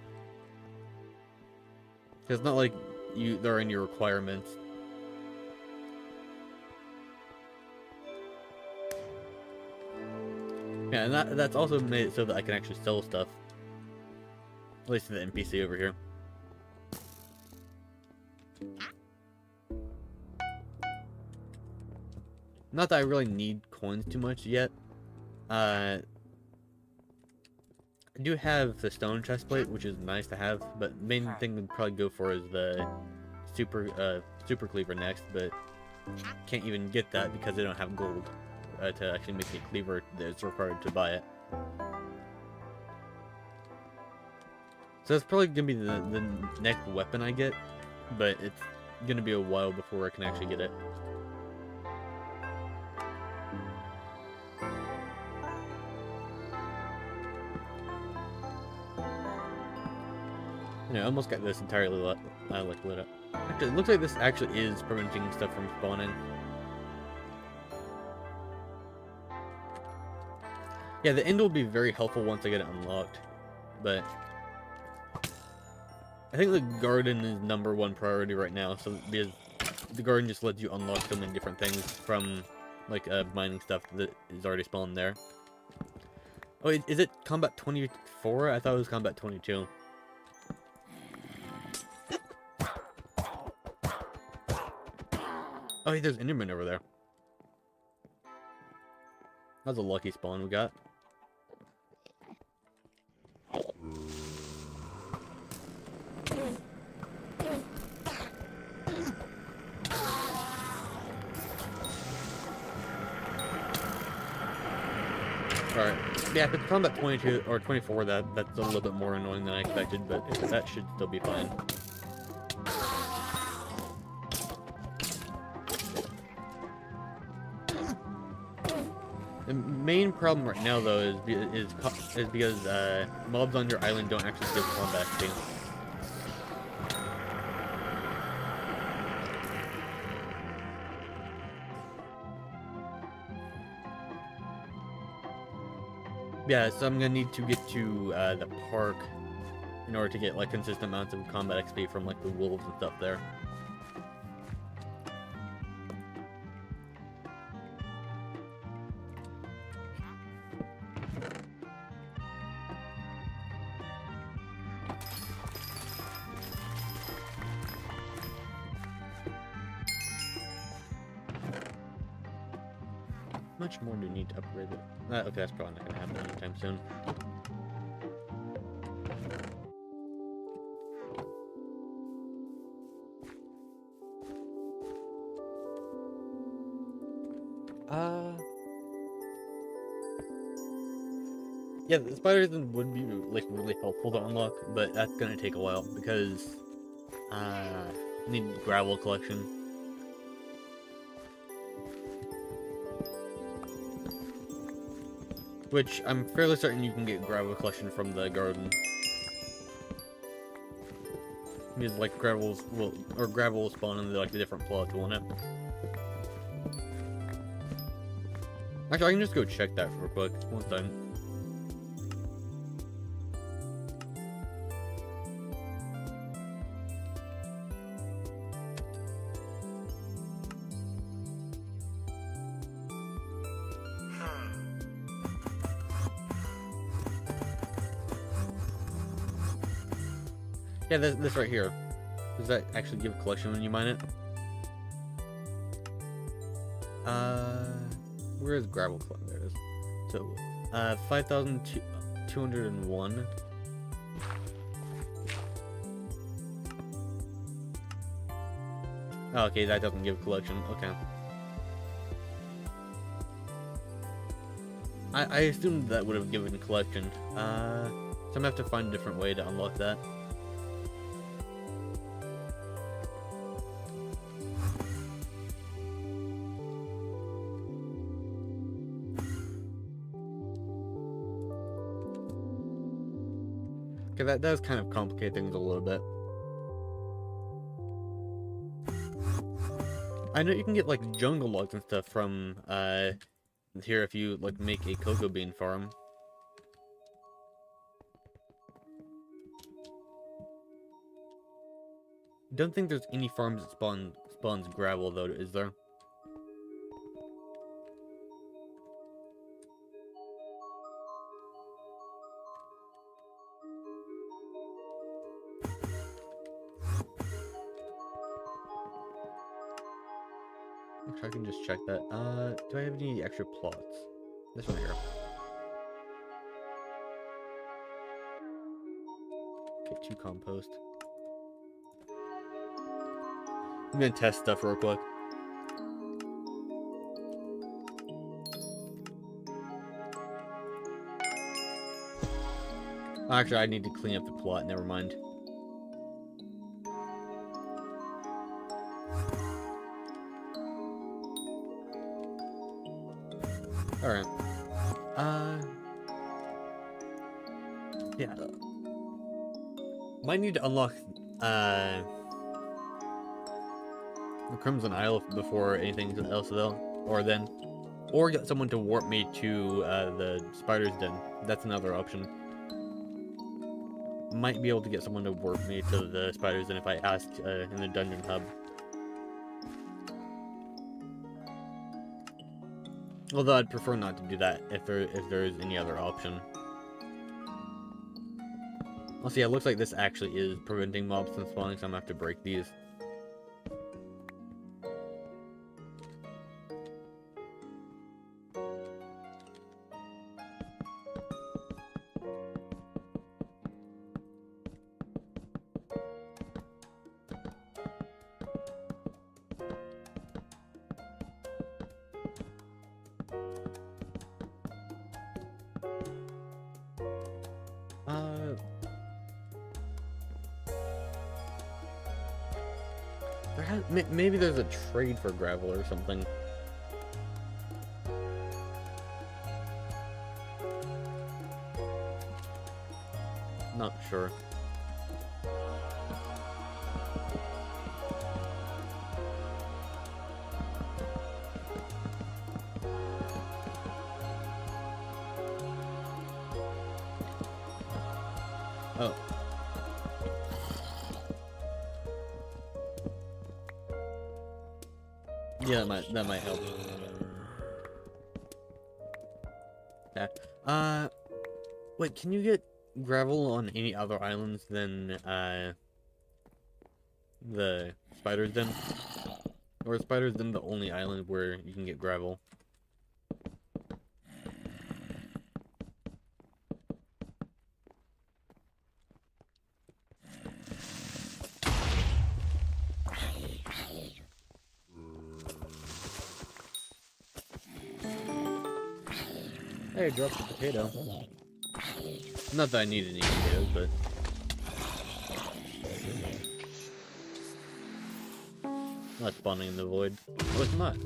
It's not like they're in your requirements. Yeah, and that's also made it so that I can actually sell stuff. At least to the NPC over here. Not that I really need coins too much yet. I do have the stone chestplate, which is nice to have, but the main thing I'd probably go for is the super cleaver next, but can't even get that because they don't have gold to actually make a cleaver that's required to buy it. So that's probably gonna be the next weapon I get, but it's gonna be a while before I can actually get it. Yeah, I almost got this entirely lit up. Actually, it looks like this actually is preventing stuff from spawning. Yeah, the end will be very helpful once I get it unlocked, but I think the garden is #1 priority right now, so because the garden just lets you unlock so many different things from like mining stuff that is already spawned there. Oh, is it combat 24? I thought it was combat 22. Oh, hey, there's Enderman over there. That's a lucky spawn we got. Alright. Yeah, if it's combat 22 or 24, that's a little bit more annoying than I expected, but that should still be fine. The main problem right now, though, is because mobs on your island don't actually give combat XP. Yeah, so I'm gonna need to get to the park in order to get like consistent amounts of combat XP from like the wolves and stuff there. much more do you need to upgrade it? Okay, that's probably not gonna happen anytime soon. Yeah, the spiders would be like really helpful to unlock, but that's gonna take a while because you need gravel collection. Which I'm fairly certain you can get gravel collection from the garden. Because like gravel will spawn in like the different plots, won't it? Actually, I can just go check that real quick. One time. Yeah, this right here. Does that actually give collection when you mine it? Where is gravel? There it is. So, 5,201. Oh, okay, that doesn't give collection. Okay. I assumed that would have given collection. So I'm gonna have to find a different way to unlock that. Okay, that does kind of complicate things a little bit. I know you can get like jungle logs and stuff from here if you like make a cocoa bean farm. Don't think there's any farms that spawns gravel though, is there? Actually, I can just check that. Do I have any extra plots? This one here. Okay, 2 compost. I'm gonna test stuff real quick. Actually, I need to clean up the plot. Never mind. Alright. Yeah. Might need to unlock, the Crimson Isle before anything else, though. Or get someone to warp me to, the Spider's Den. That's another option. Might be able to get someone to warp me to the Spider's Den if I ask, in the Dungeon Hub. Although I'd prefer not to do that if there is any other option. Well, see, it looks like this actually is preventing mobs from spawning, so I'm gonna have to break these. Maybe there's a trade for gravel or something. Not sure. Oh. Yeah, that might help. Yeah. Wait, can you get gravel on any other islands than the Spider's Den? Or is Spider's Den the only island where you can get gravel? Hey, I dropped a potato. Not that I need any potatoes, but... Not spawning in the void. Oh, it's not.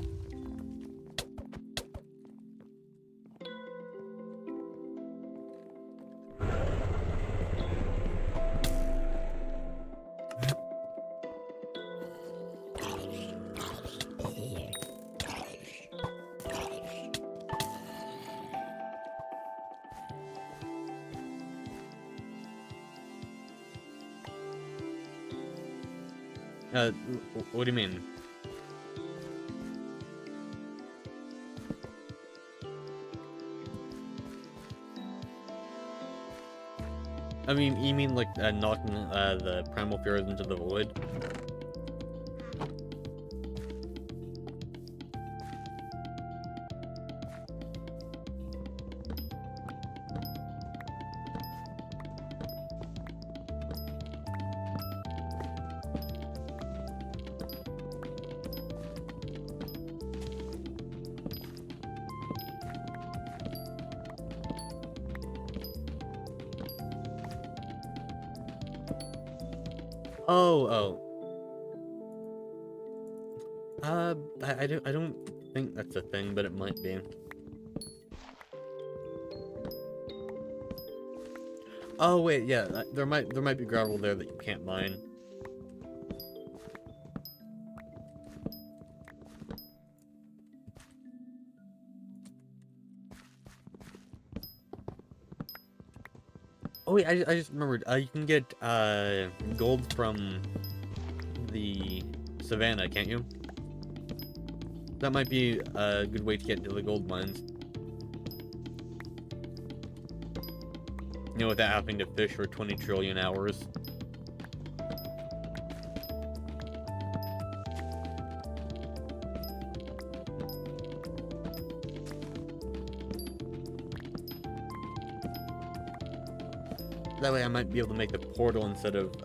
What do you mean? I mean, you mean like knocking the primal fears into the void? Oh. I don't think that's a thing, but it might be. Oh wait, yeah, there might be gravel there that you can't mine. Oh wait, I just remembered. You can get gold from the savannah, can't you? That might be a good way to get to the gold mines. You know, without having to fish for 20 trillion hours. That way I might be able to make the portal instead of,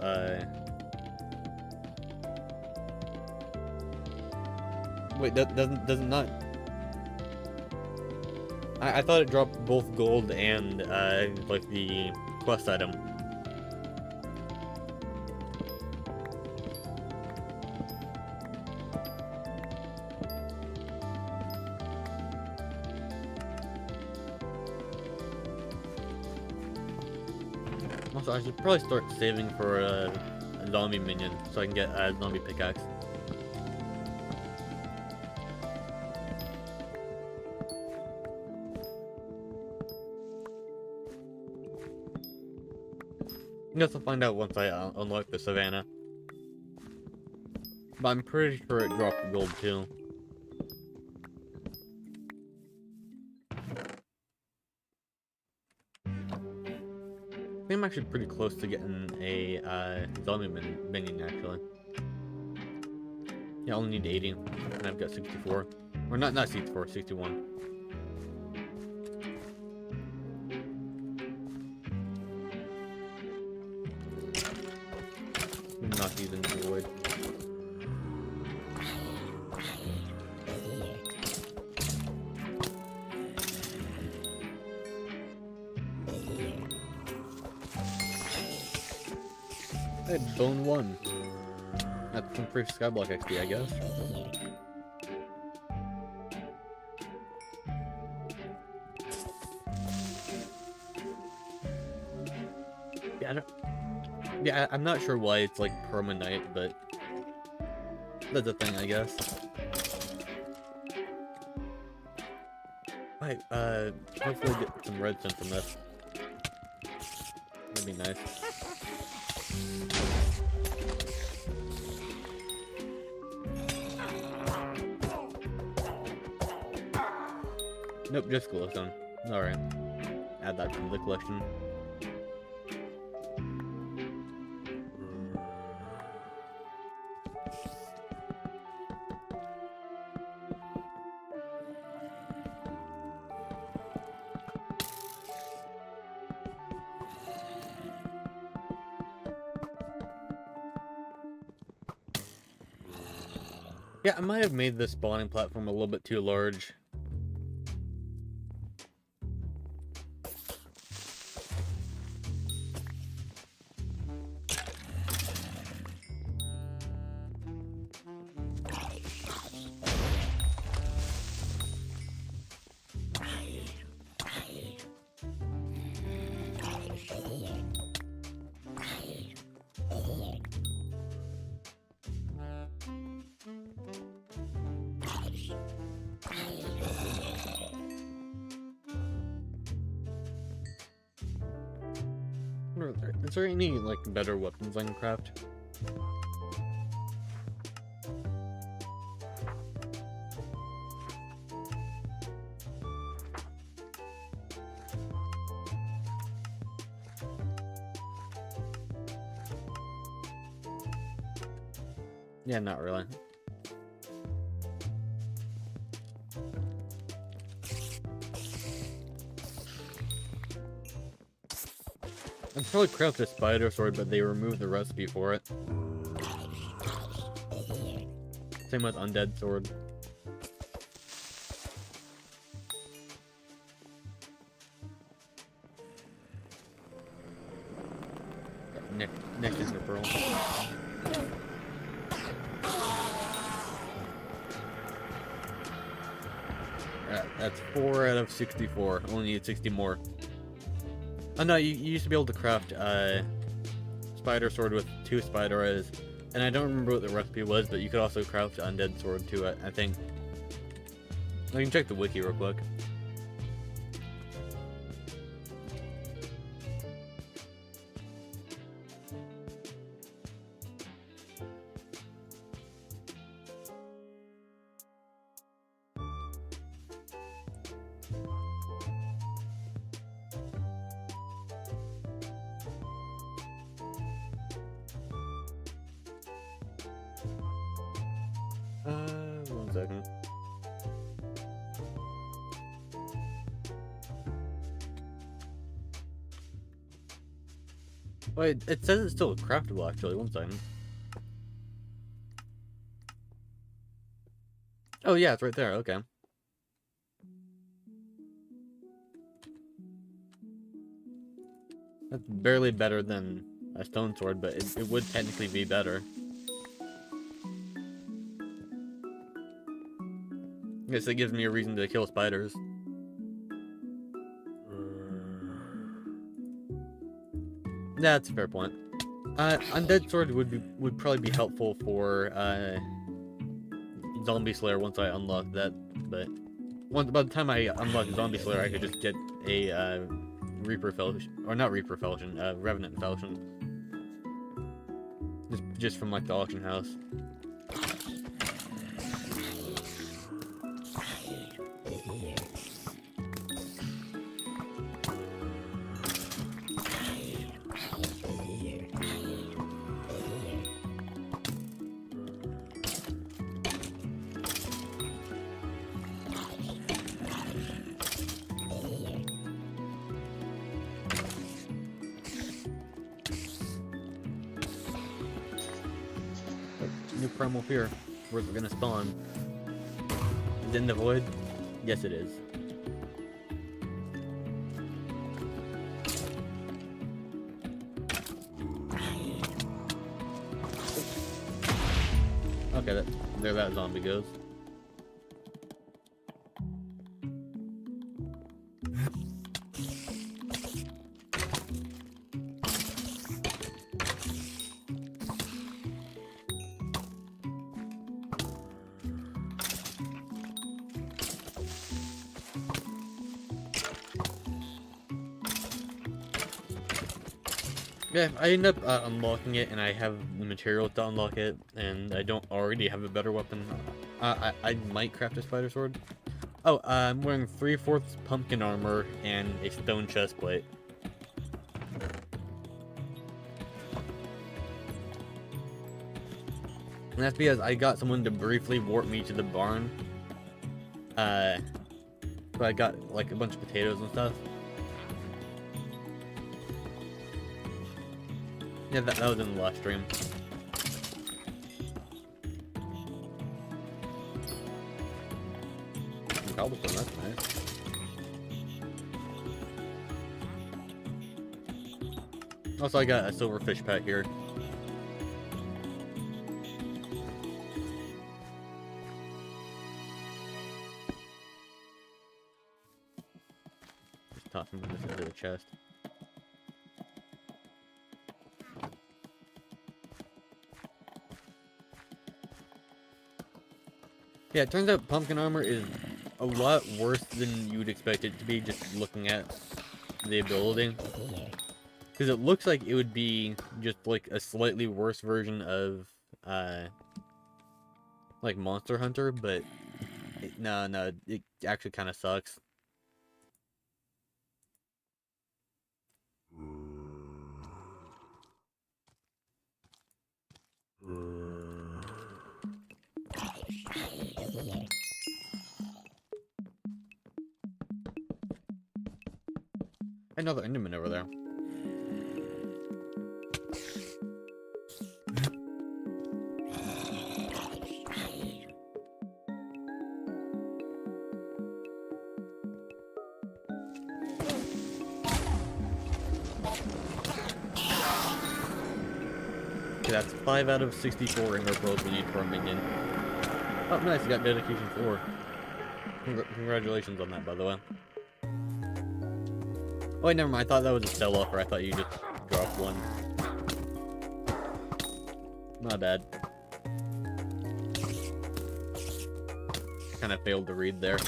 Wait, that doesn't not... I thought it dropped both gold and, like the quest item. Also, I should probably start saving for a zombie minion so I can get a zombie pickaxe. I guess I'll find out once I unlock the savannah. But I'm pretty sure it dropped gold too. I think I'm actually pretty close to getting a zombie minion actually. Yeah, I only need 80, and I've got 64. Or not 64, 61. Knock these into the void. Hey, bone 1. That's some free Skyblock XP, I guess. Yeah, I'm not sure why it's like permanite, but that's a thing, I guess. Right, hopefully get some redstone from this. That'd be nice. Nope, just glowstone. Alright. Add that to the collection. Yeah, I might have made this spawning platform a little bit too large. Is there any, like, better weapons I can craft? Yeah, not really. I'd probably craft a spider sword, but they removed the recipe for it. Same with undead sword. Next is the pearl. That's 4 out of 64. Only need 60 more. Oh no, you used to be able to craft spider sword with 2 spider eyes, and I don't remember what the recipe was, but you could also craft undead sword too. I think. I can check the wiki real quick. One second. Wait, it says it's still craftable actually. One second. Oh yeah, it's right there. Okay. That's barely better than a stone sword, but it would technically be better. I guess it gives me a reason to kill spiders. That's a fair point. Undead sword would probably be helpful for Zombie Slayer once I unlock that, but by the time I unlock Zombie Slayer, I could just get a Reaper Fellowship, or not Reaper Fellowship, Revenant Fellowship, just from like the auction house. New primal fear. Where's it gonna spawn? Is it in the void? Yes, it is. Okay, there that zombie goes. Yeah, I end up unlocking it, and I have the materials to unlock it, and I don't already have a better weapon. I might craft a spider sword. Oh, I'm wearing 3/4 pumpkin armor and a stone chest plate. And that's because I got someone to briefly warp me to the barn. But I got like a bunch of potatoes and stuff. Yeah, that was in the last stream. Cobblestone, that's nice. Also, I got a silverfish pet here. Just tossing this into the chest. Yeah, it turns out pumpkin armor is a lot worse than you would expect it to be just looking at the ability. Because it looks like it would be just like a slightly worse version of like Monster Hunter, but no, it actually kind of sucks. Another Enderman over there. Okay, that's 5 out of 64 Ender Pearls we need for a minion. Oh, nice, you got dedication 4. Congratulations on that, by the way. Oh, wait, never mind. I thought that was a sell offer. I thought you just dropped one. My bad. Kind of failed to read there.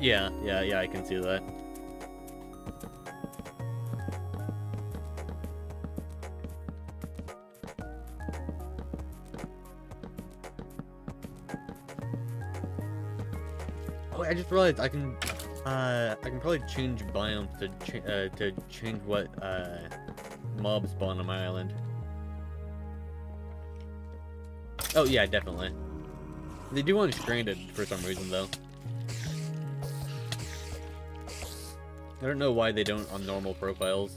Yeah, I can see that. Oh, I just realized I can probably change biomes to change what mobs spawn on my island. Oh yeah, definitely. They do want stranded for some reason though. I don't know why they don't on normal profiles,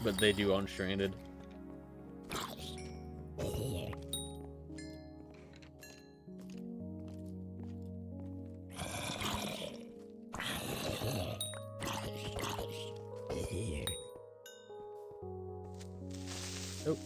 but they do on stranded. Oh.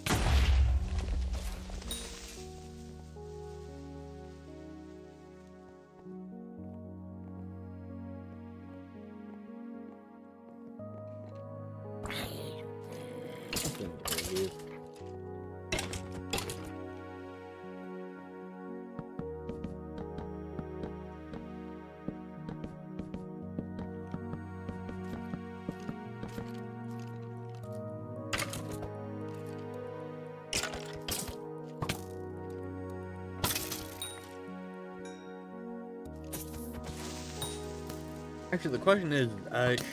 Actually, the question is,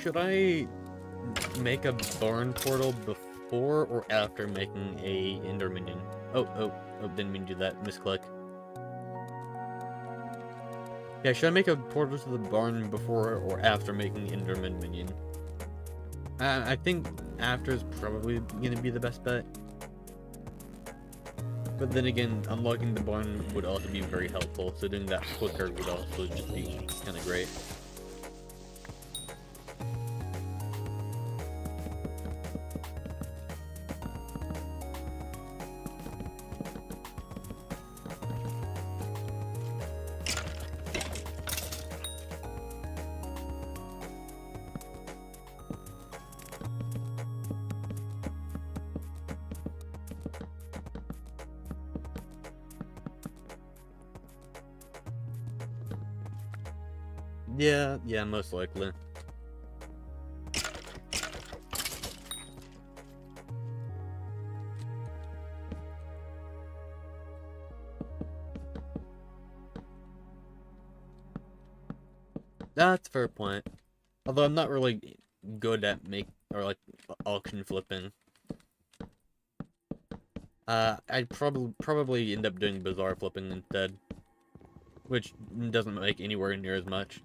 should I make a barn portal before or after making a Ender Minion? Oh, didn't mean to do that. Misclick. Yeah, should I make a portal to the barn before or after making Enderman Minion? I think after is probably gonna be the best bet. But then again, unlocking the barn would also be very helpful, so doing that quicker would also just be kind of great. Yeah, most likely. That's a fair point. Although I'm not really good at auction flipping. I'd probably end up doing bazaar flipping instead, which doesn't make anywhere near as much.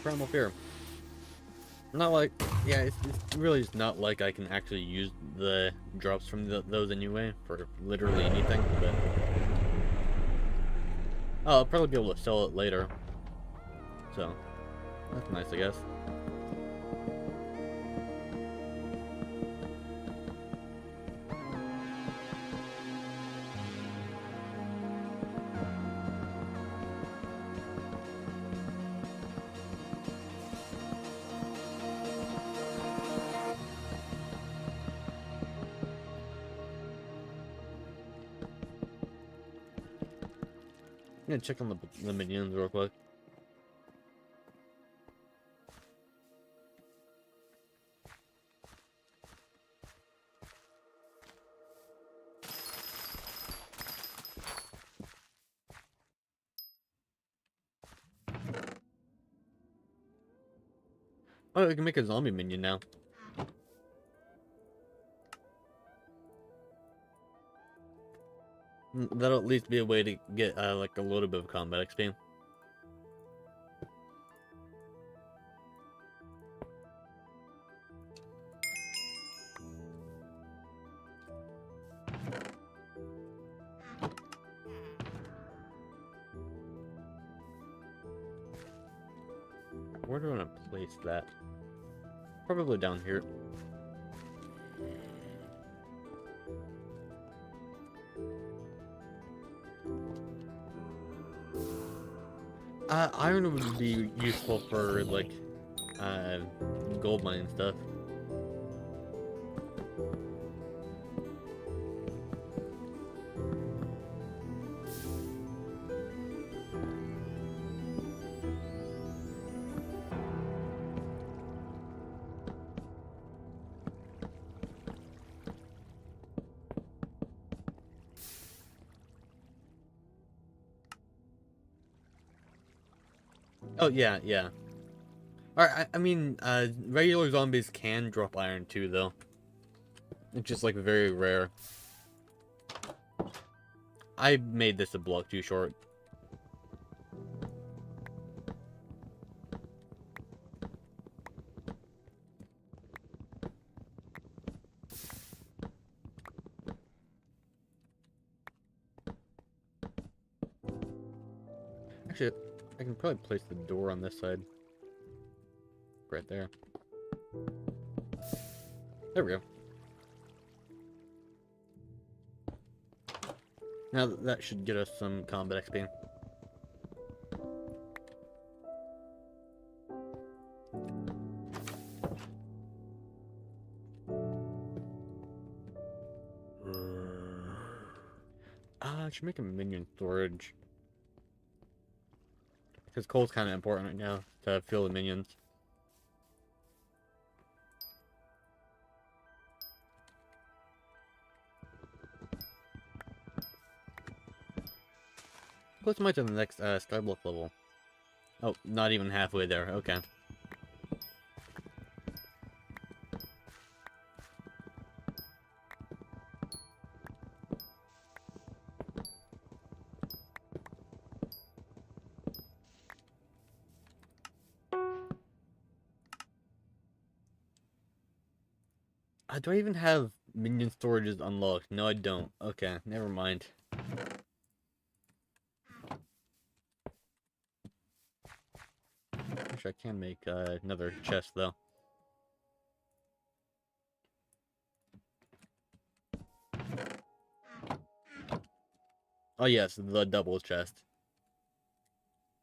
Primal Fear. Not like, yeah, it's really just not like I can actually use the drops from those anyway for literally anything, but oh, I'll probably be able to sell it later, so that's nice, I guess. I'm gonna check on the minions real quick. Oh, I can make a zombie minion now. That'll at least be a way to get like a little bit of combat XP. Where do I want to place that? Probably down here. Iron would be useful for like gold mining stuff. Oh yeah, yeah. Alright, I mean, regular zombies can drop iron too, though. It's just like very rare. I made this a block too short. Actually, I can probably place the door on this side. Right there. There we go. Now that should get us some combat XP. I should make a minion storage. Because coal's kind of important right now to fill the minions. Close to the next Skyblock level. Oh, not even halfway there. Okay. Do I even have minion storages unlocked? No, I don't. Okay, never mind. Wish I can make another chest though. Oh yes, the double chest.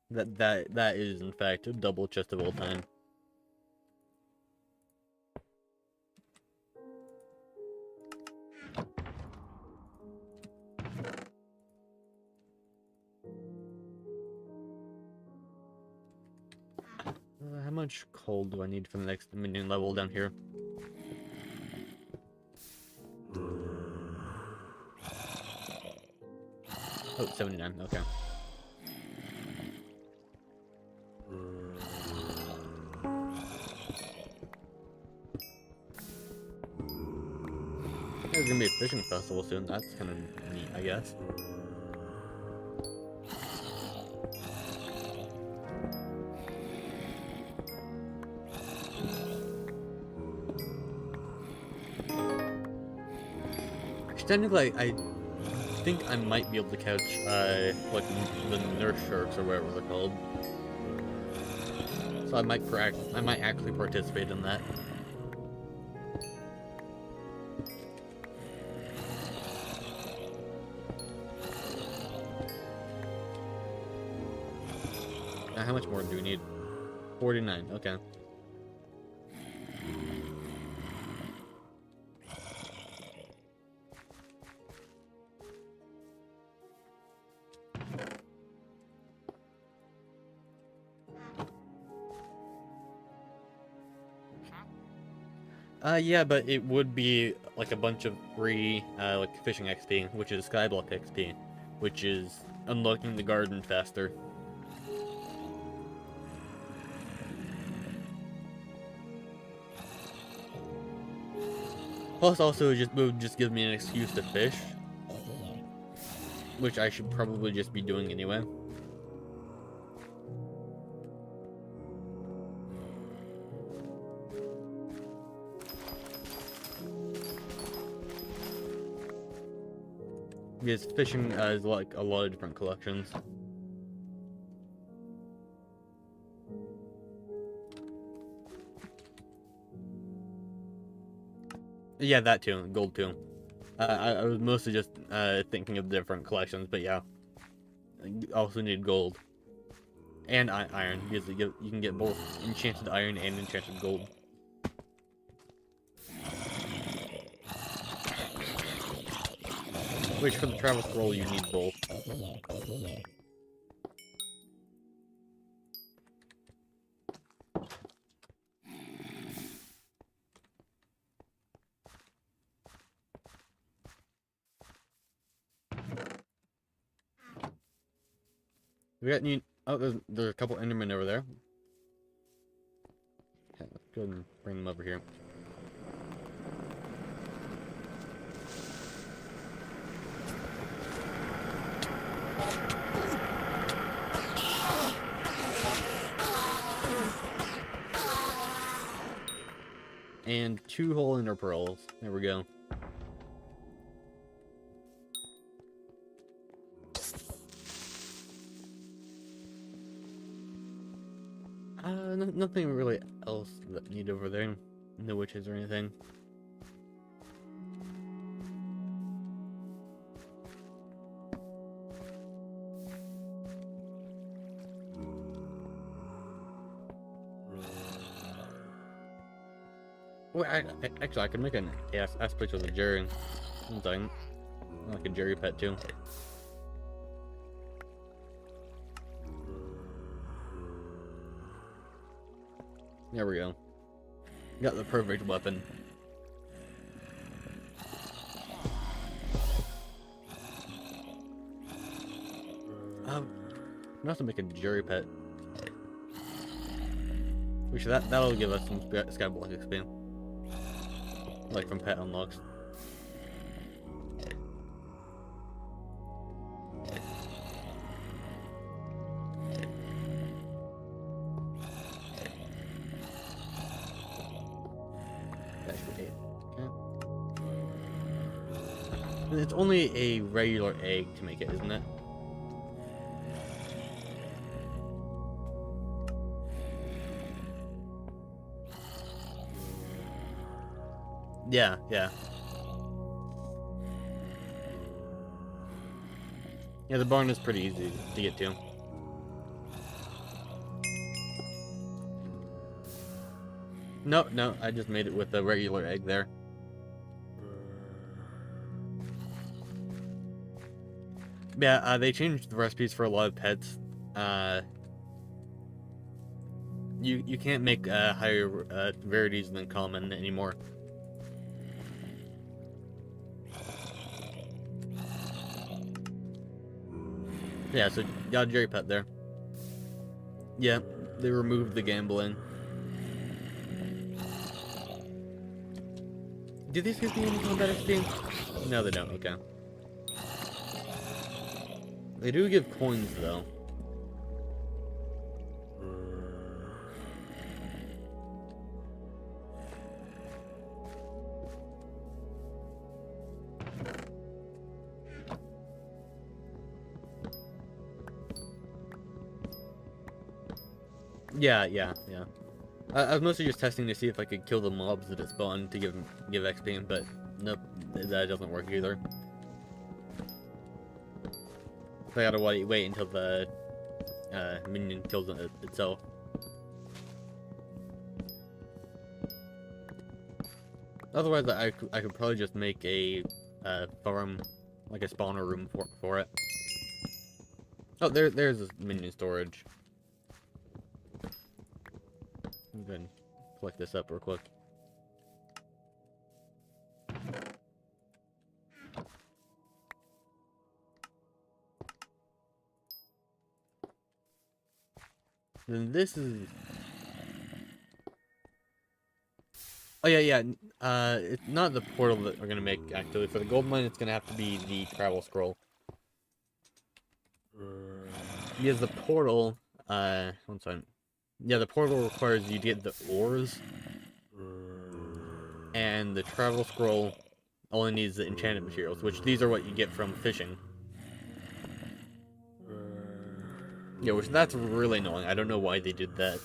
That is in fact a double chest of all time. How much coal do I need for the next minion level down here? Oh, 79, okay. There's gonna be a fishing festival soon, that's kind of neat, I guess. Which technically, I think I might be able to catch, like, the nurse sharks or whatever they're called. So I might actually participate in that. Now, how much more do we need? 49, okay. Yeah, but it would be like a bunch of free, like fishing XP, which is Skyblock XP, which is unlocking the garden faster. Plus, also, it would just give me an excuse to fish, which I should probably just be doing anyway. Because fishing is like a lot of different collections. Yeah, that too. Gold too. I was mostly just thinking of different collections, but yeah. You also need gold. And iron, because you can get both enchanted iron and enchanted gold. Which, for the travel scroll, you need both. We got new. Oh, there's a couple Endermen over there. Okay, let's go ahead and bring them over here. And 2 whole ender pearls. There we go. Nothing really else that need over there. No witches or anything. Well, actually, I could make an aspect of a Jerry. Something. Like a Jerry pet, too. There we go. Got the perfect weapon. I'm gonna have to make a Jerry pet. Which that'll give us some Skyblock XP. Like from pet unlocks. That should be 8. Okay. And it's only a regular egg to make it, isn't it? Yeah, yeah. Yeah, the barn is pretty easy to get to. No, I just made it with a regular egg there. Yeah, they changed the recipes for a lot of pets. You can't make higher rarities than common anymore. Yeah, so got a Jerry pet there. Yeah, they removed the gambling. Do these give me any combat XP? No, they don't. Okay. They do give coins, though. Yeah. I was mostly just testing to see if I could kill the mobs that it spawned to give XP, but nope, that doesn't work either. So I gotta wait until the minion kills itself. Otherwise, I could probably just make a farm, like a spawner room for it. Oh, there's this minion storage. I'm gonna collect this up real quick. Then this is... Oh yeah. It's not the portal that we're gonna make actually. For the gold mine, it's gonna have to be the travel scroll. Because the portal, one second. Yeah, the portal requires you to get the ores, and the travel scroll only needs the enchanted materials, which these are what you get from fishing. Yeah, which that's really annoying. I don't know why they did that.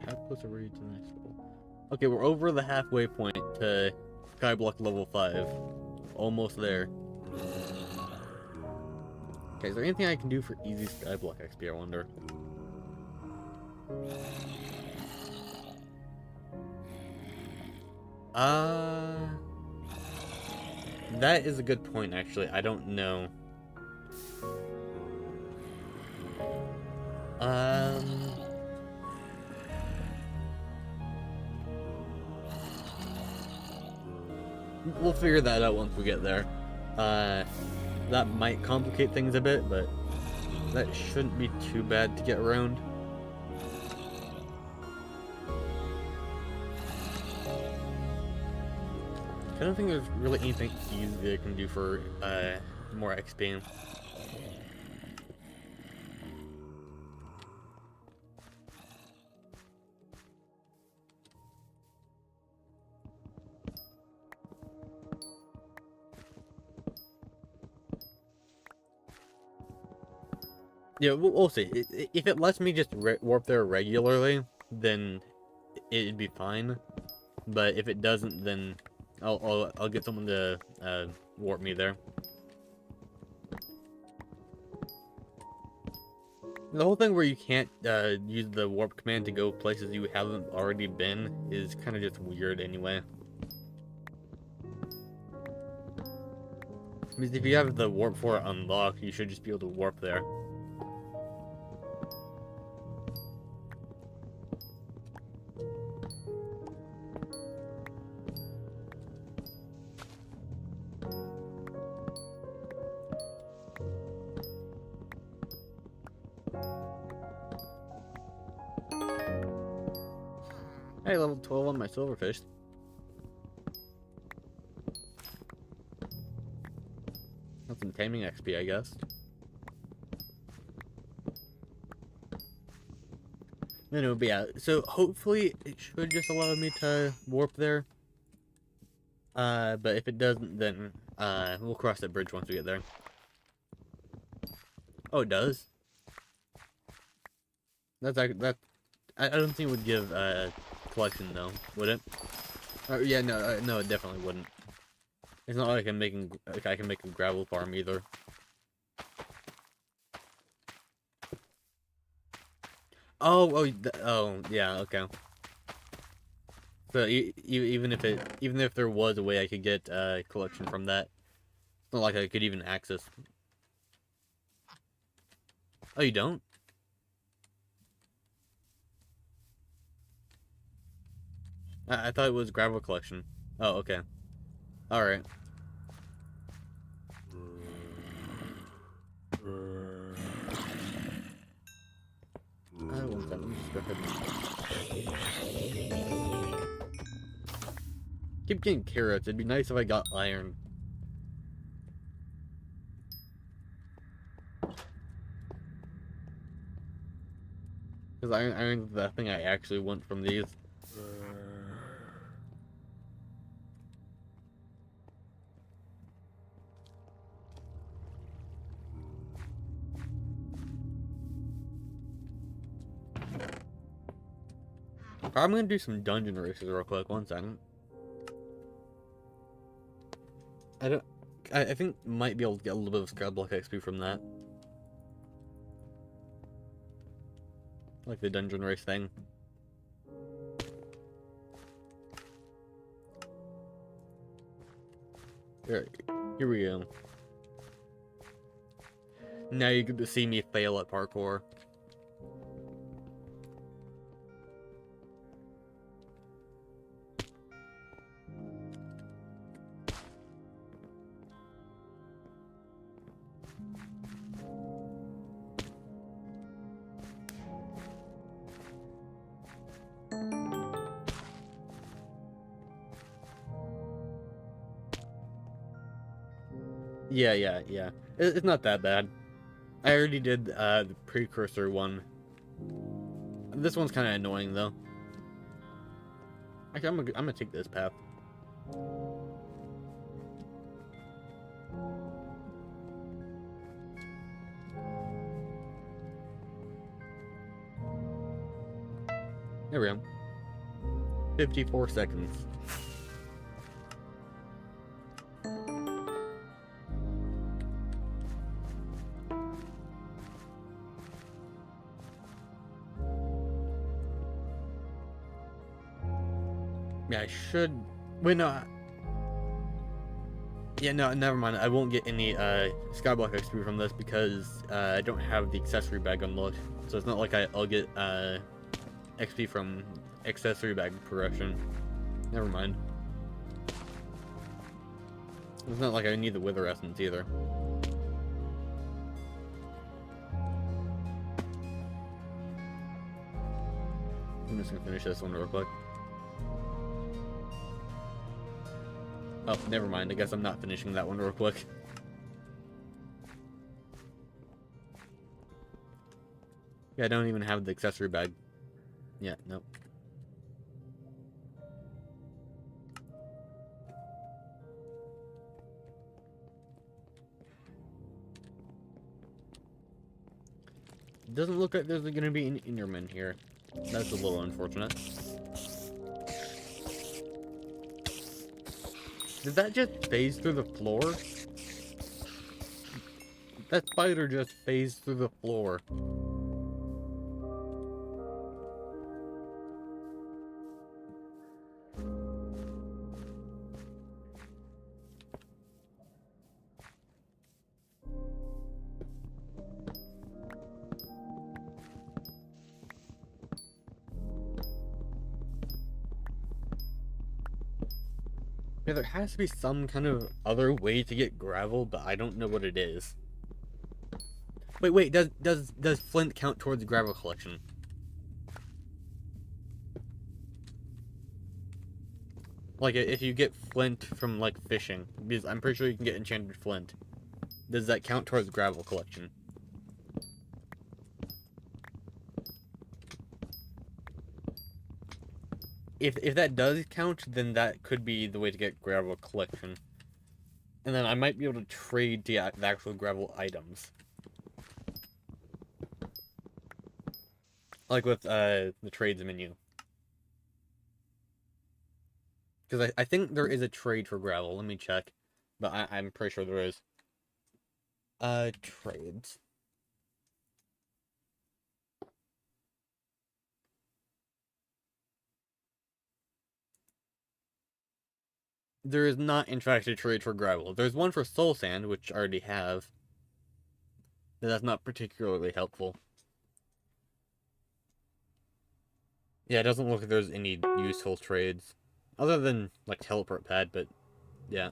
How close are we to the next level? Okay, we're over the halfway point to Skyblock level 5. Almost there. Okay, is there anything I can do for easy Skyblock XP, I wonder? That is a good point, actually. I don't know. We'll figure that out once we get there. That might complicate things a bit, but that shouldn't be too bad to get around. I don't think there's really anything easy I can do for more XP. Yeah, we'll see. If it lets me just warp there regularly, then it'd be fine. But if it doesn't, then I'll get someone to warp me there. The whole thing where you can't use the warp command to go places you haven't already been is kind of just weird anyway. Because if you have the warp for it unlocked, you should just be able to warp there. Hey, level 12 on my silverfish. That's some taming XP, I guess. No, but yeah, so hopefully it should just allow me to warp there. But if it doesn't, then we'll cross that bridge once we get there. Oh, it does? That's I don't think it would give collection though, would it? Yeah, no, no, it definitely wouldn't. It's not like I can make a gravel farm either. Oh, yeah, okay. So even if there was a way I could get collection from that, it's not like I could even access. Oh, you don't? I thought it was gravel collection. Oh, okay. Alright. One second, let me just go ahead and... Keep getting carrots. It'd be nice if I got iron. Because Because I think the thing I actually want from these. I'm gonna do some dungeon races real quick. 1 second. I think might be able to get a little bit of Skyblock XP from that. Like the dungeon race thing. Here we go. Now you get to see me fail at parkour. Yeah. It's not that bad. I already did the precursor one. This one's kind of annoying though. Actually, I'm gonna take this path. There we go. 54 seconds. Yeah, I should... Wait, no. Yeah, no, never mind. I won't get any Skyblock XP from this because I don't have the accessory bag unlocked. So it's not like I'll get XP from accessory bag progression. Never mind. It's not like I need the Wither Essence either. I'm just gonna finish this one real quick. Oh, never mind. I guess I'm not finishing that one real quick. Yeah, I don't even have the accessory bag. Yeah, nope. Doesn't look like there's gonna be an Enderman here. That's a little unfortunate. Did that just phase through the floor? That spider just phased through the floor. Yeah, there has to be some kind of other way to get gravel, but I don't know what it is. Wait, does flint count towards gravel collection? Like, if you get flint from, like, fishing, because I'm pretty sure you can get enchanted flint. Does that count towards gravel collection? If that does count, then that could be the way to get gravel collection. And then I might be able to trade the actual gravel items. Like with the trades menu. Because I think there is a trade for gravel. Let me check. But I'm pretty sure there is. Trades. There is not, in fact, a trade for gravel. There's one for soul sand, which I already have. But that's not particularly helpful. Yeah, it doesn't look like there's any useful trades. Other than, like, teleport pad, but, yeah.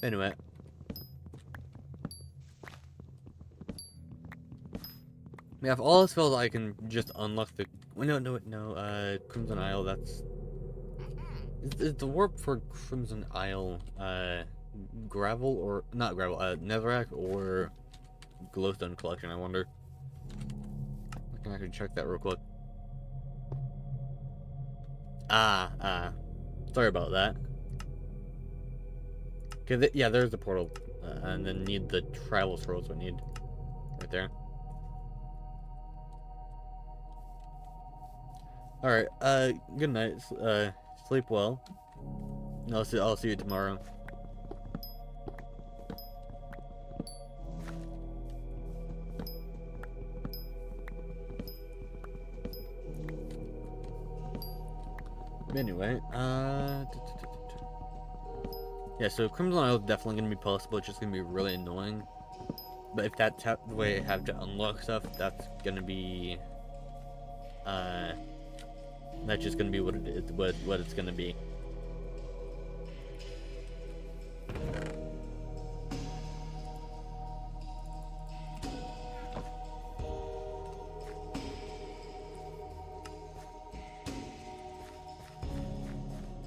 Anyway. Yeah, if all else fails, I can just unlock the... No, Crimson Isle, that's... Is the warp for Crimson Isle, gravel or... Not gravel, netherrack or glowstone collection, I wonder. I can actually check that real quick. Sorry about that. Okay, yeah, there's the portal. And then need the travel scrolls we need. Right there. Alright, good night. Sleep well. I'll see you tomorrow. Anyway, yeah, so Crimson Isle is definitely gonna be possible. It's just gonna be really annoying. But if that's the way I have to unlock stuff, that's gonna be, that's just gonna be what it is, what it's gonna be.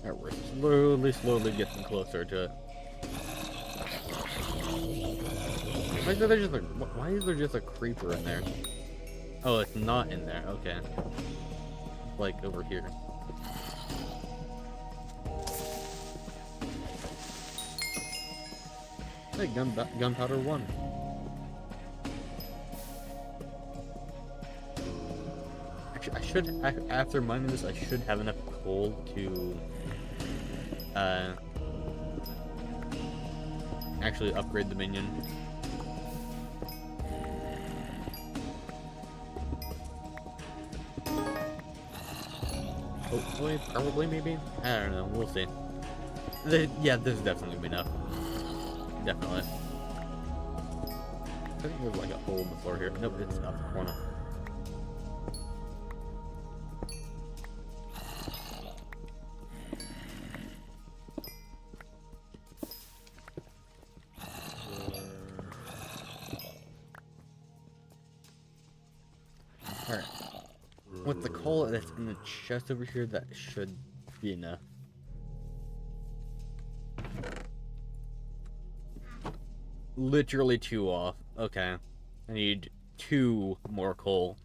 Alright, we're slowly getting closer to it. Why is there just a creeper in there? Oh, it's not in there. Okay. Like over here. Hey, gunpowder 1. Actually, I should, after mining this, I should have enough coal to, actually upgrade the minion. Hopefully, probably, maybe? I don't know, we'll see. Yeah, this is definitely gonna be enough. Definitely. I think there's like a hole in the floor here. Nope, it's up the corner. Alright. With the coal that's in the chest over here, that should be enough. Literally 2 off. Okay. I need 2 more coal.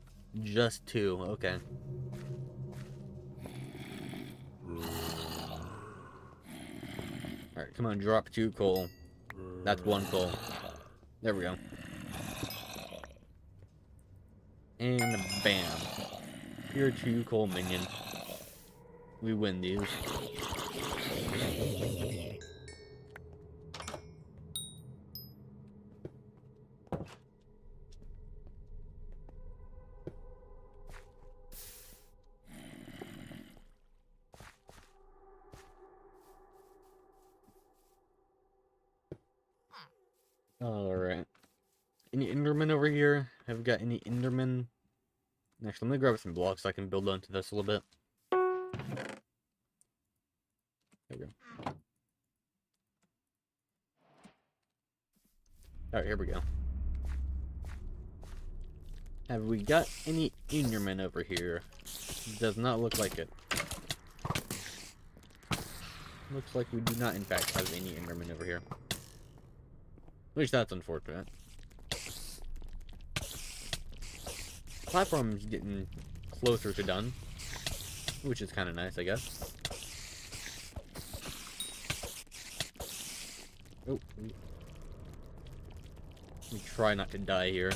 Just 2. Okay. Alright, come on, drop 2 coal. That's 1 coal. There we go. And bam. Pure 2 coal minion. We win these. Alright. Any Enderman over here? Have we got any Enderman? Actually, let me grab some blocks so I can build onto this a little bit. There we go. Alright, here we go. Have we got any Enderman over here? Does not look like it. Looks like we do not, in fact, have any Enderman over here. At least that's unfortunate. Platform's getting closer to done, which is kind of nice, I guess. Oh, let me try not to die here.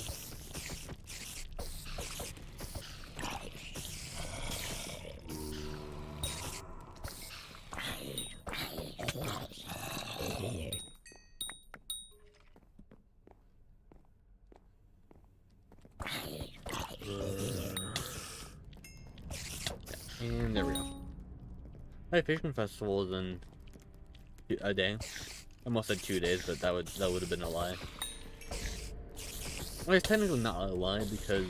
And there we go. Hey, Fishing Festival is in a day. I almost said 2 days, but that would have been a lie. Well, it's technically not a lie because,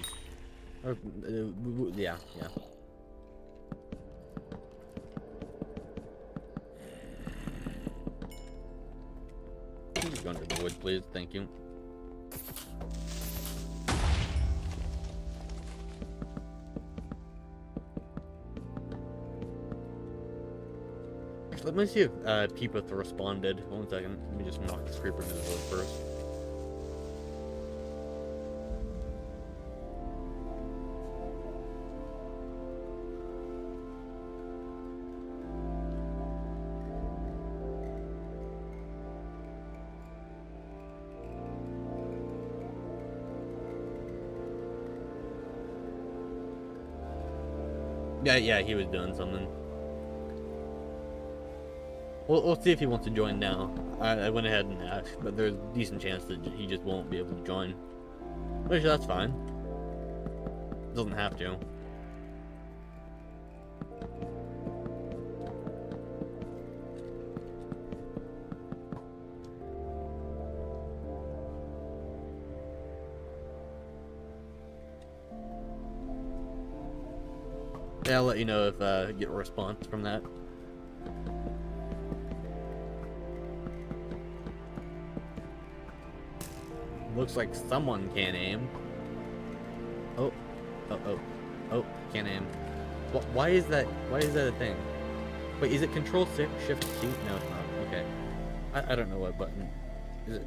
yeah. Please go under the wood, please. Thank you. Let me see if people responded. 1 second. Let me just knock this creeper into the road first. Yeah, he was doing something. We'll see if he wants to join now. I went ahead and asked, but there's a decent chance that he just won't be able to join. Which, that's fine. Doesn't have to. Yeah, I'll let you know if I get a response from that. Looks like someone can aim. Oh, can't aim. Why is that a thing? Wait, is it Control Shift C? No, it's not. Okay. I don't know what button. Is it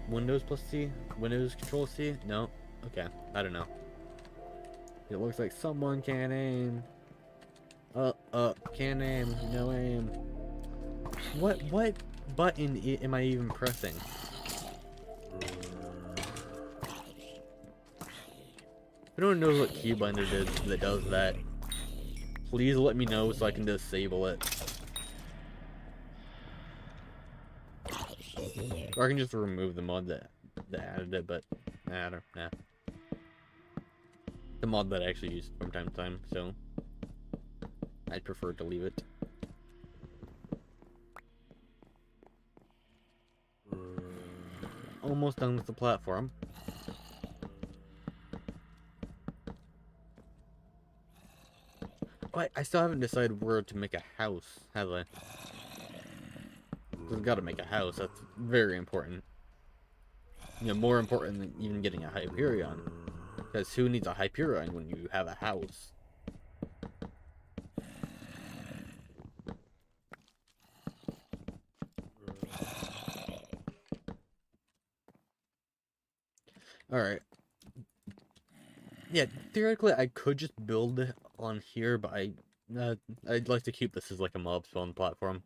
Windows plus C? Windows Control C? No. Okay. I don't know. It looks like someone can aim. Can't aim. No aim. What button am I even pressing? I don't know what keybind it is that does that. Please let me know so I can disable it. Or I can just remove the mod that added it, but I don't know. The mod that I actually use from time to time, so I'd prefer to leave it. Almost done with the platform. But I still haven't decided where to make a house, have I? We've got to make a house. That's very important. You know, more important than even getting a Hyperion. Because who needs a Hyperion when you have a house? Alright. Yeah, theoretically I could just build it on here, but I'd like to keep this as like a mob spawn platform.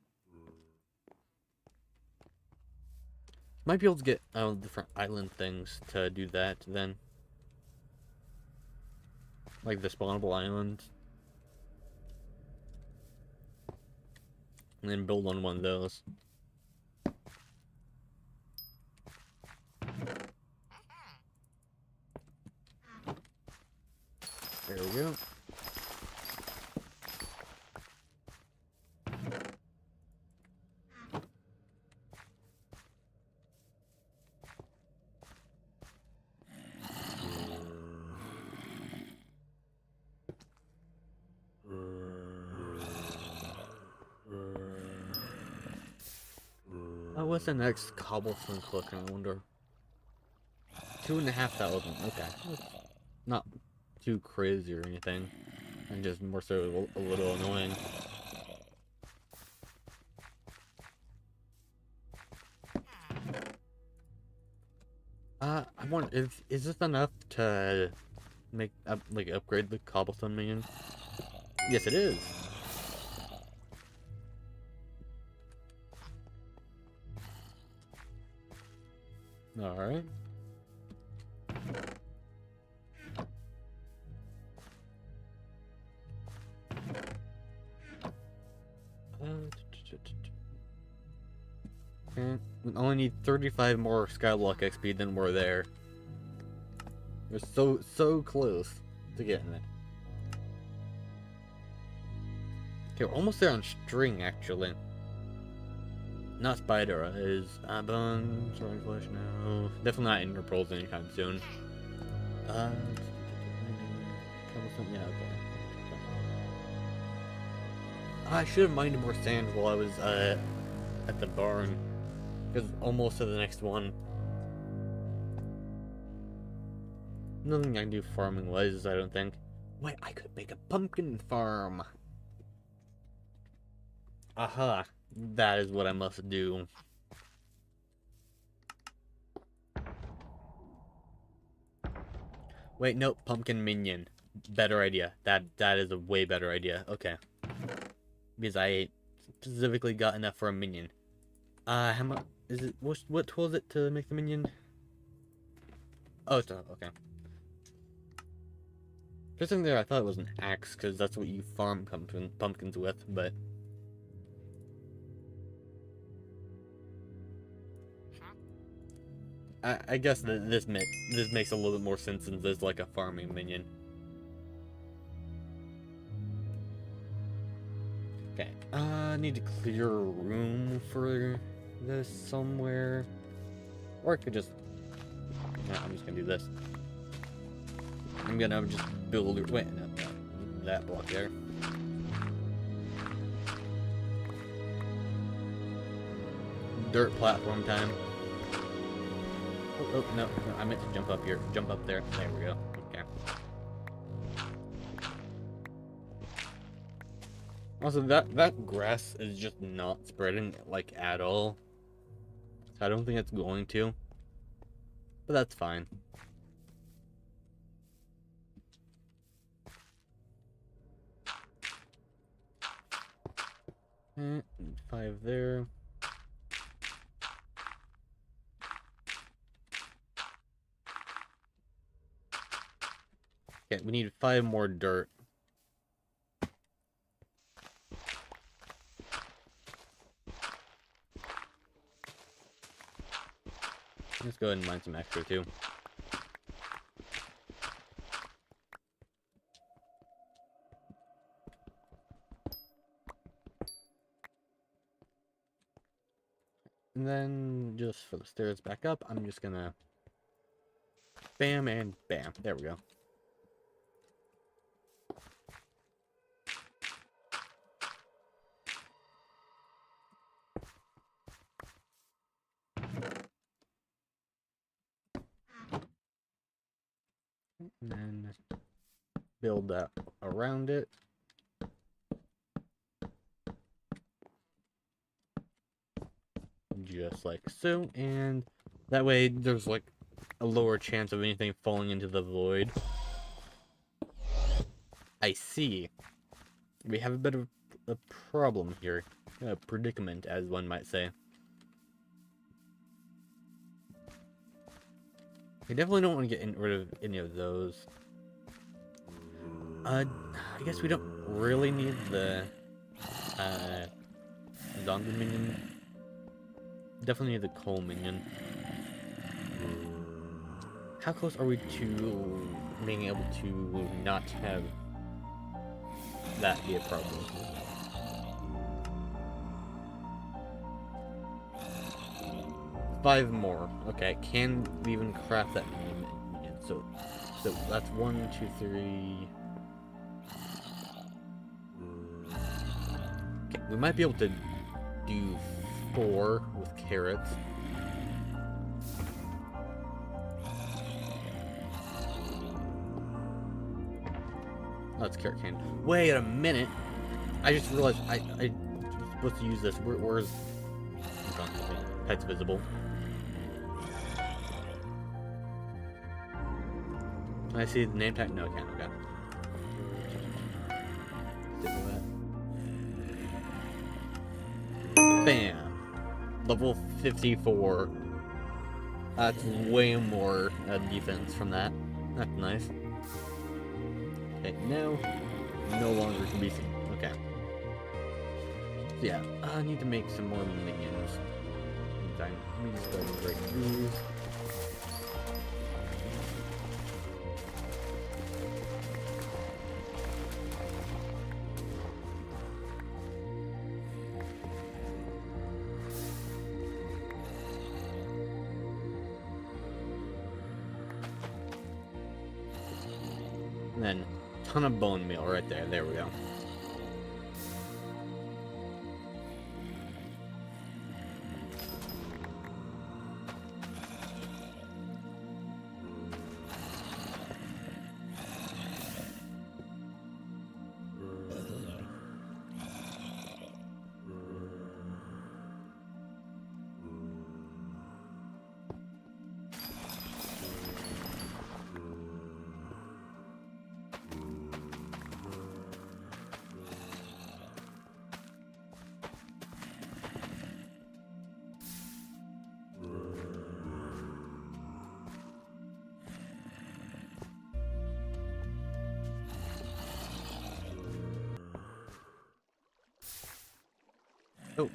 Might be able to get different island things to do that then. Like the spawnable island. And then build on one of those. There we go. What's the next cobblestone collection, I wonder? 2,500. Okay. Not too crazy or anything. And just more so a little annoying. I wonder is this enough to make like upgrade the cobblestone minion? Yes, it is. All right. We only need 35 more Skyblock XP, then we're there. We're so close to getting it. Okay, we're almost there on string, actually. Not spider, is bone, throwing flesh now. Definitely not interpoles anytime soon. Yeah, okay. I should have mined more sand while I was at the barn. Because almost to the next one. Nothing I can do farming wise, I don't think. Wait, I could make a pumpkin farm. Aha. That is what I must do. Wait, nope, pumpkin minion. Better idea. That is a way better idea. Okay. Because I specifically got enough for a minion. How much is it? What tool is it to make the minion? Oh, it's okay. Just in there, I thought it was an axe because that's what you farm pumpkins with, but I guess that this makes a little bit more sense since there's like a farming minion. Okay, I need to clear a room for this somewhere, or I could just. No, I'm just gonna do this. I'm gonna just build. Wait, no, that block there. Dirt platform time. Oh, no, I meant to jump up here. Jump up there. There we go. Okay. Also, that grass is just not spreading, like, at all. I don't think it's going to. But that's fine. And 5 there. Okay, we need 5 more dirt. Let's go ahead and mine some extra too. And then just for the stairs back up, I'm just gonna bam and bam. There we go. And then build that around it. Just like so, and that way there's like a lower chance of anything falling into the void. I see. We have a bit of a problem here. A predicament, as one might say. I definitely don't want to get rid of any of those. I guess we don't really need the zombie minion. Definitely need the coal minion. How close are we to being able to not have that be a problem? Five more. Okay, can we even craft that minion? So that's 1, 2, 3. Okay, we might be able to do 4 with carrots. Oh, it's carrot cane. Wait a minute! I just realized I'm supposed to use this. Where's pets visible? Can I see the name tag? No, I can't. Okay. Stick with that. Bam! Level 54. That's way more defense from that. That's nice. Okay, now, no longer can be seen. Okay. So yeah, I need to make some more minions. Let me just go and break these. And then, ton of bone meal right there. There we go. Oh,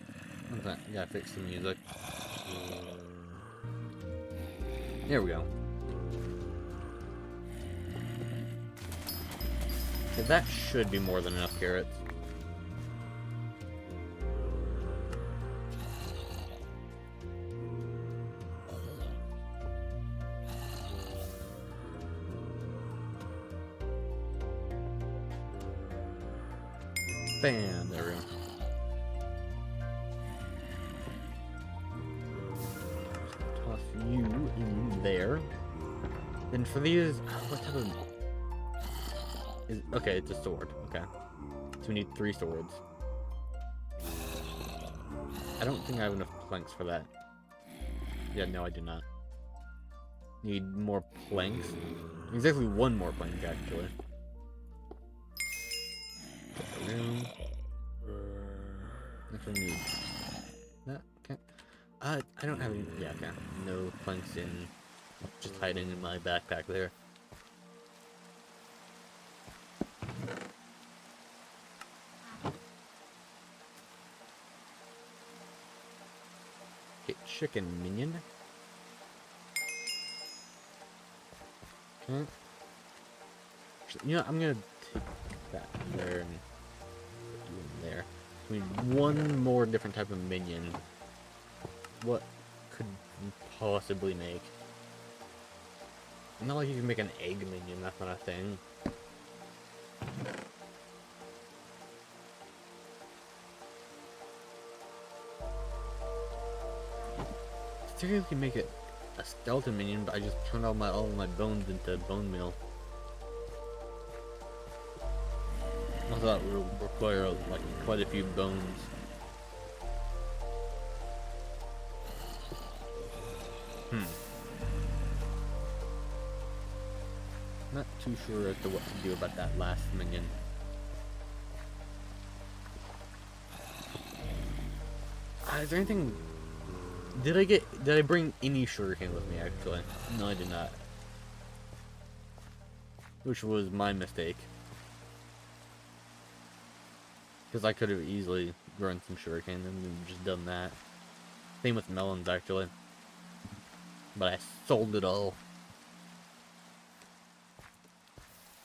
what's that? Gotta fix the music. There we go. Okay, that should be more than enough carrots. Bam, there we go. Toss you in there. Then for these, what type of... okay, it's a sword. Okay. So we need 3 swords. I don't think I have enough planks for that. Yeah, no, I do not. Need more planks. Exactly 1 more plank, actually. Next one needs that. Okay. I don't have any. Yeah, okay. No planks in. Just hiding in my backpack there. Okay, chicken minion. Okay. You know, I'm gonna take that there and put you in there. We need 1 more different type of minion. What could you possibly make? Not like you can make an egg minion, that's not a thing. Seriously, make it a skeleton minion, but I just turned all my bones into bone meal. I thought it would require like quite a few bones. Not too sure as to what to do about that last minion. Is there anything? Did I bring any sugarcane with me actually? No, I did not. Which was my mistake. Because I could have easily grown some sugarcane and just done that. Same with melons actually. But I sold it all.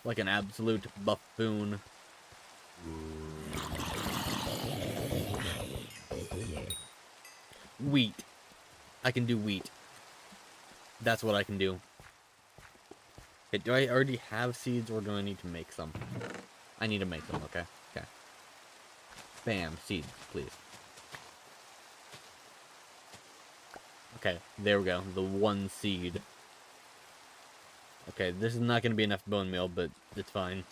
Like an absolute buffoon. Wheat. I can do wheat. That's what I can do. Okay, do I already have seeds or do I need to make some? I need to make them, okay? Okay. Bam, seeds, please. Okay, there we go. The 1 seed. Okay, this is not going to be enough bone meal, but it's fine.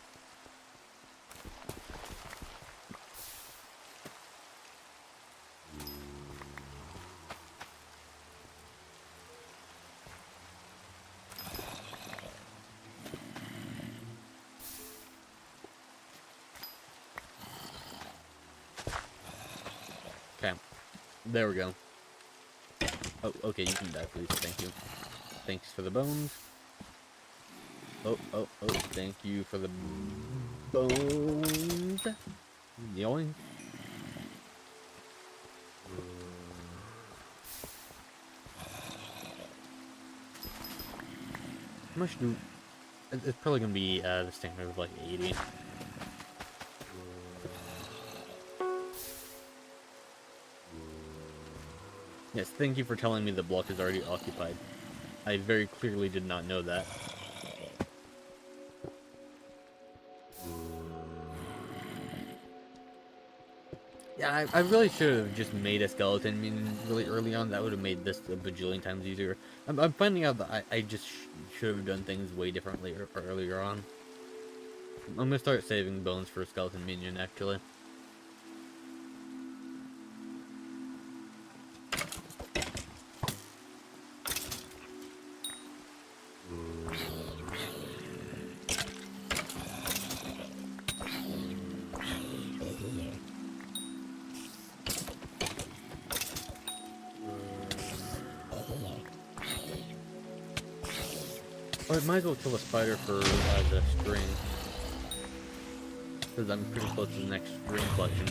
Okay, there we go. Oh, okay, you can die, please. Thank you. Thanks for the bones. Oh, thank you for the bones. Yoink. How much do... It's probably going to be the standard of like 80. Yes, thank you for telling me the block is already occupied. I very clearly did not know that. Yeah, I really should have just made a skeleton minion really early on. That would have made this a bajillion times easier. I'm finding out that I just should have done things way differently earlier on. I'm gonna start saving bones for a skeleton minion, actually. Oh, I might as well kill a spider for the string. Because I'm pretty close to the next string collection.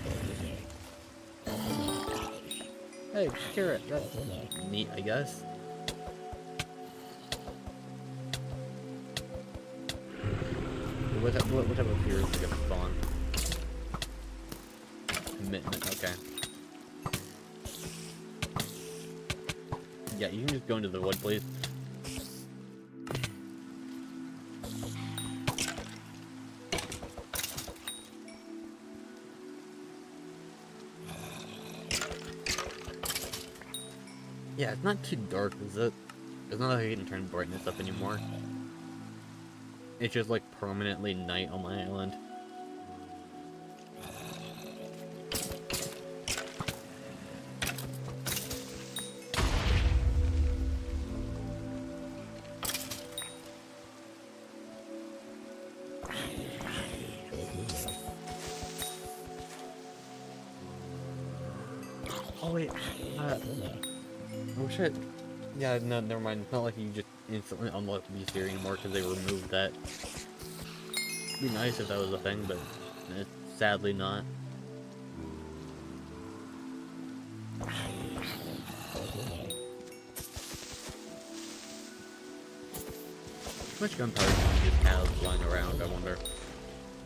Hey, carrot. That's neat, I guess. What type of fear is gonna spawn? Commitment. Okay. Yeah, you can just go into the wood, please. Yeah, it's not too dark, is it? It's not like I can turn brightness up anymore. It's just like permanently night on my island. Oh wait, oh shit. Yeah, no, never mind. It's not like you just instantly unlock these here anymore because they removed that. It'd be nice if that was a thing, but it's sadly not. How much gunpowder do you just have flying around, I wonder?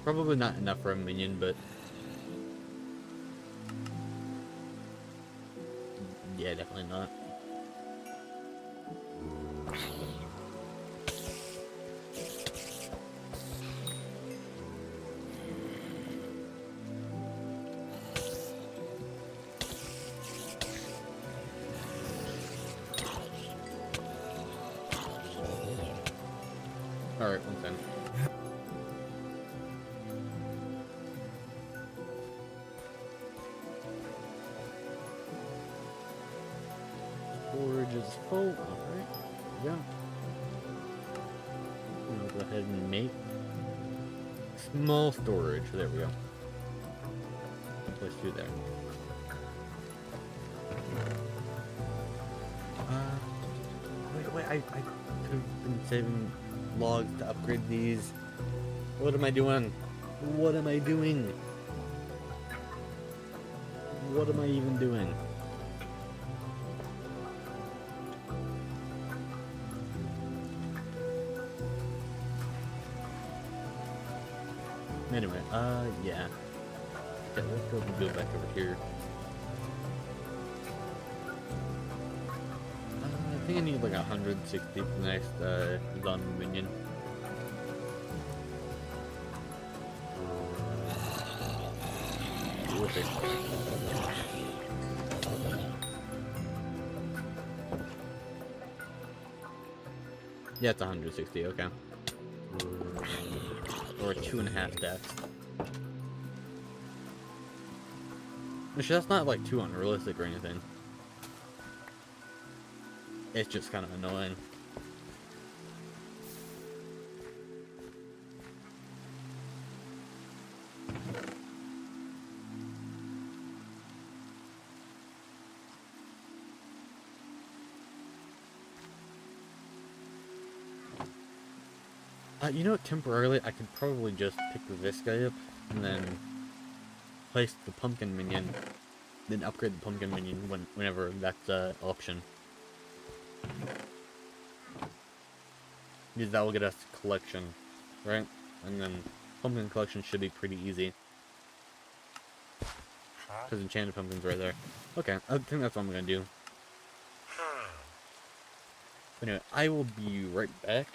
Probably not enough for a minion, but... yeah, definitely not. Alright, one second. Storage is full. Alright. Yeah. I'll go ahead and make small storage. There we go. Place two there. Wait, I could have been saving logs to upgrade these. What am I doing? What am I doing? What am I even doing? Anyway, yeah. Okay, let's go back over here. I think I need like 160 for the next zombie minion. Terrific. Yeah, it's 160, okay. Or 2.5 stacks. Which that's not like too unrealistic or anything. It's just kind of annoying. You know what, temporarily I could probably just pick this guy up and then place the pumpkin minion, then upgrade the pumpkin minion whenever that's an option. Because that will get us collection, right? And then pumpkin collection should be pretty easy. Because enchanted pumpkin's right there. Okay, I think that's what I'm gonna do. But anyway, I will be right back.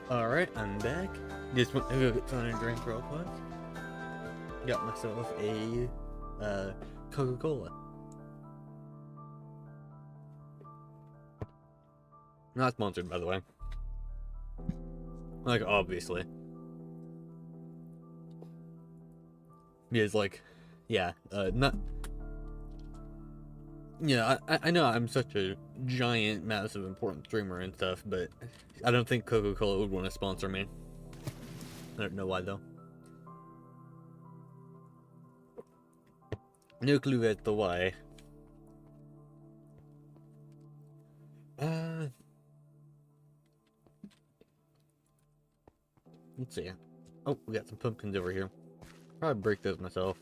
Alright, I'm back. Just went to go get something to drink real quick. Got myself a Coca-Cola. Not sponsored, by the way. Like, obviously. Because, like, yeah, not... Yeah, I know I'm such a giant, massive, important streamer and stuff, but I don't think Coca-Cola would want to sponsor me. I don't know why, though. No clue as to why. Let's see. Oh, we got some pumpkins over here. Probably break those myself.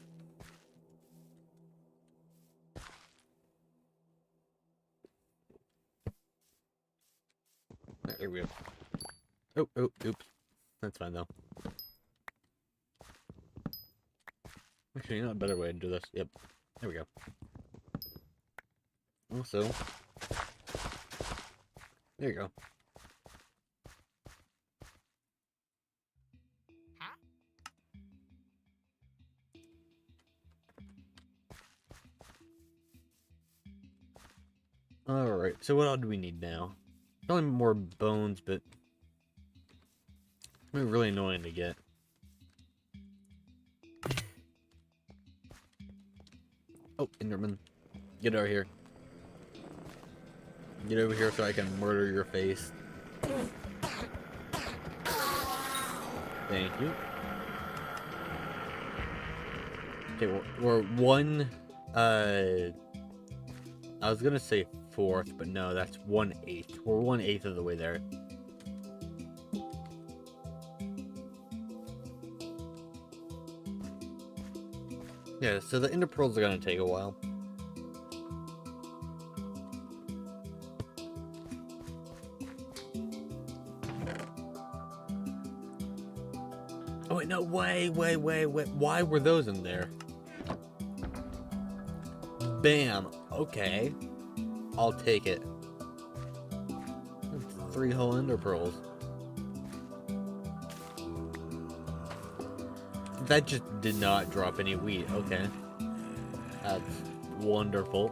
Here we go. Oh, oops. That's fine, though. Actually, you know a better way to do this. Yep. There we go. Also, there you go. Alright, so what all do we need now? Probably more bones, but they're really annoying to get. Oh, Enderman. Get over here. Get over here so I can murder your face. Thank you. Okay, we're one, I was gonna say fourth, but no, that's 1/8. We're 1/8 of the way there. Yeah, so the ender pearls are gonna take a while. Oh wait, no, wait. Why were those in there? Bam. Okay. I'll take it. That's 3 whole ender pearls. That just did not drop any wheat. Okay. That's wonderful.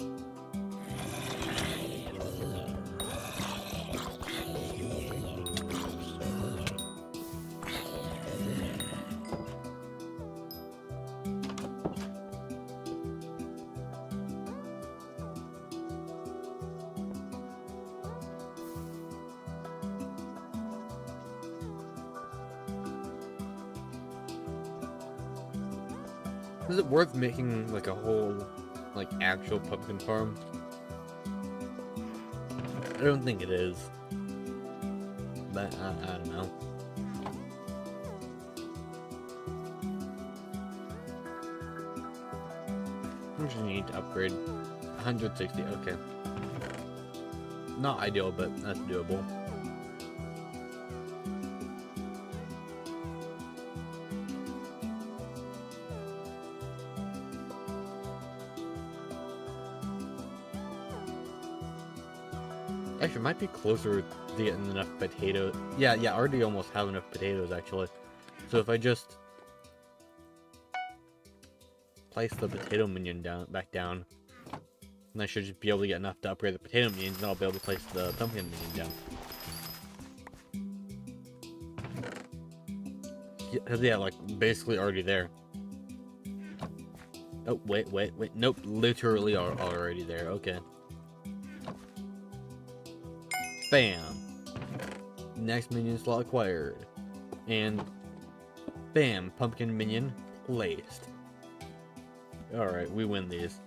Is it worth making like a whole, like, actual pumpkin farm? I don't think it is. But I don't know. How much do you need to upgrade? 160, okay. Not ideal, but that's doable. Actually, it might be closer to getting enough potatoes. Yeah, I already almost have enough potatoes, actually. So if I just place the potato minion back down, then I should just be able to get enough to upgrade the potato minions, and I'll be able to place the pumpkin minion down. Yeah, like, basically already there. Oh, wait. Nope, literally already there. Okay. Bam! Next minion slot acquired. And bam! Pumpkin minion placed. Alright, we win these.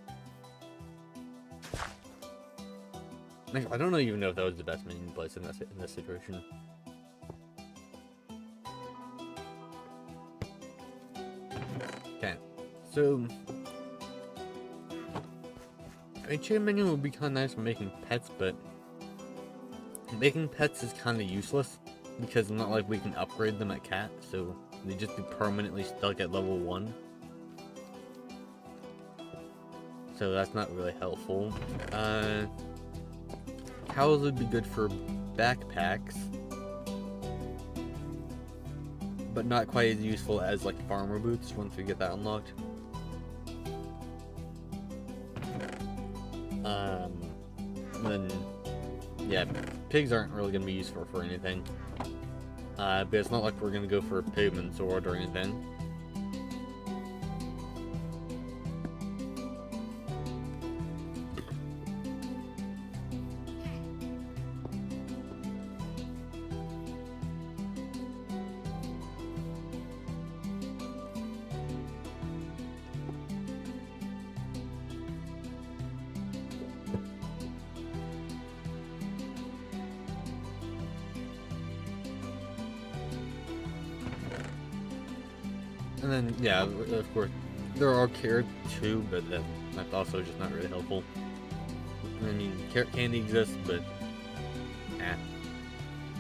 I don't even know if that was the best minion place in this situation. Okay, so I mean, chain minion would be kind of nice for making pets, but making pets is kind of useless because it's not like we can upgrade them at cat, so they just be permanently stuck at level 1. So that's not really helpful. Cows would be good for backpacks. but not quite as useful as like farmer boots once we get that unlocked. Then yeah, pigs aren't really gonna be useful for anything. But it's not like we're gonna go for a pigman sword or anything. And then, yeah, of course, there are carrots too, but that's also just not really helpful. I mean, carrot candy exists, but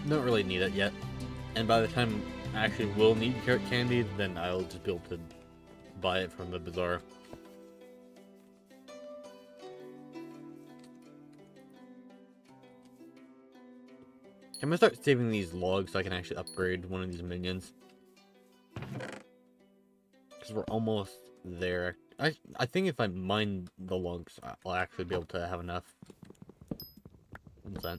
don't really need it yet. And by the time I actually will need carrot candy, then I'll just be able to buy it from the bazaar. I'm gonna start saving these logs so I can actually upgrade one of these minions. Because we're almost there. I think if I mine the logs, I'll actually be able to have enough. 1%.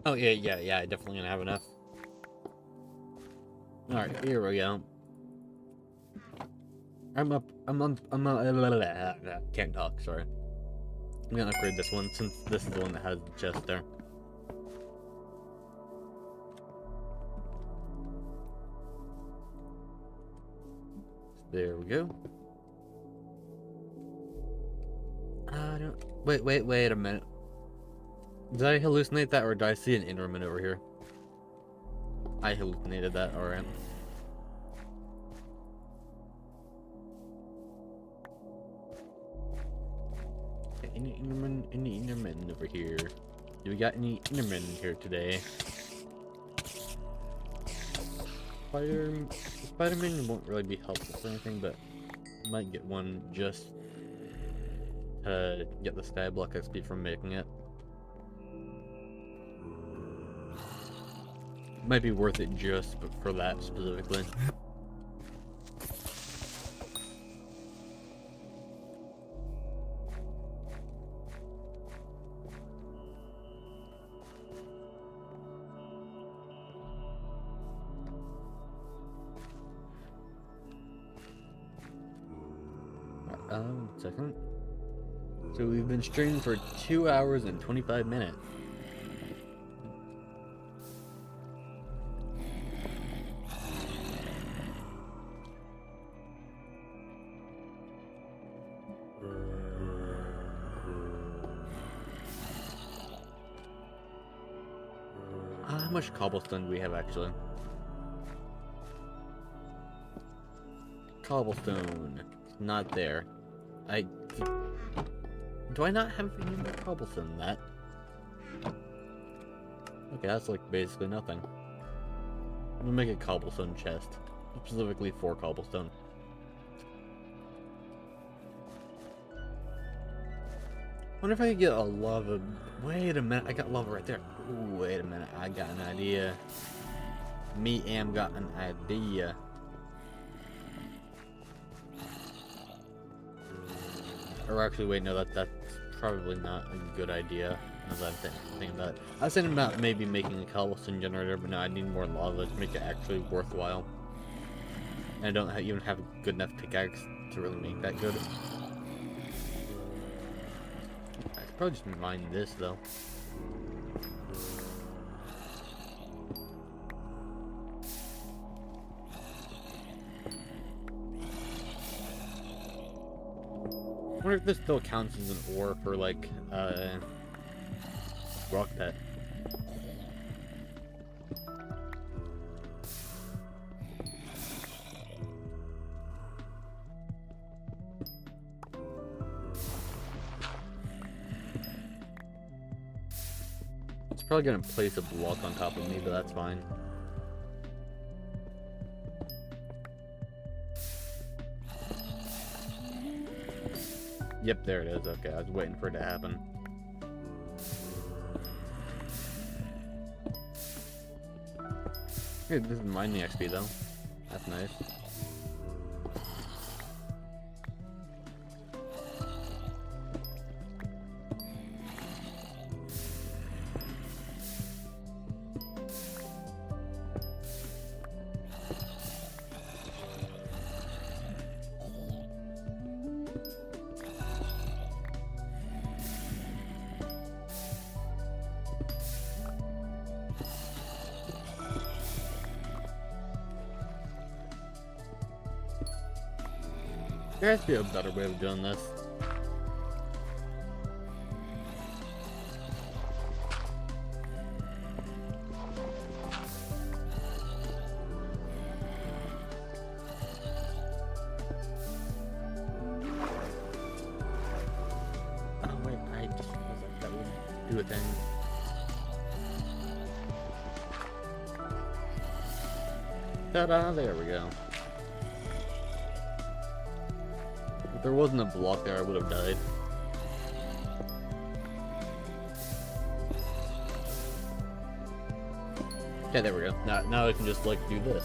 Oh yeah, I definitely gonna have enough. Alright, here we go. Can't talk, sorry. I'm gonna upgrade this one since this is the one that has the chest there. There we go. Wait a minute. Did I hallucinate that, or did I see an Enderman over here? I hallucinated that, alright. Any Enderman over here? Do we got any Endermen here today? Spider-Man won't really be helpful for anything, but might get one just to get the Skyblock XP from making it. Might be worth it just for that specifically. Second. So we've been streaming for 2 hours and 25 minutes. How much cobblestone do we have actually? Cobblestone. Not there. Do I not have any more cobblestone than that? Okay, that's like basically nothing. I'm gonna make a cobblestone chest. Specifically for cobblestone. Wonder if I could get a lava. Wait a minute, I got lava right there. Ooh, wait a minute, I got an idea. Got an idea. Or actually, wait, no, that's probably not a good idea. as I'm thinking about it. I was thinking about maybe making a cobblestone generator, but no, I need more lava to make it actually worthwhile. And I don't even have a good enough pickaxe to really make that good. I could probably just mine this, though. I wonder if this still counts as an ore for, like, rock pet. It's probably gonna place a block on top of me, but that's fine. Yep, there it is. Okay, I was waiting for it to happen. Hey, this is mining XP though. That's nice. There has to be a better way of doing this. Oh wait, I just realized that would do a thing. Ta-da, there we go. If there wasn't a block there, I would have died. Yeah, there we go. Now I can just, like, do this.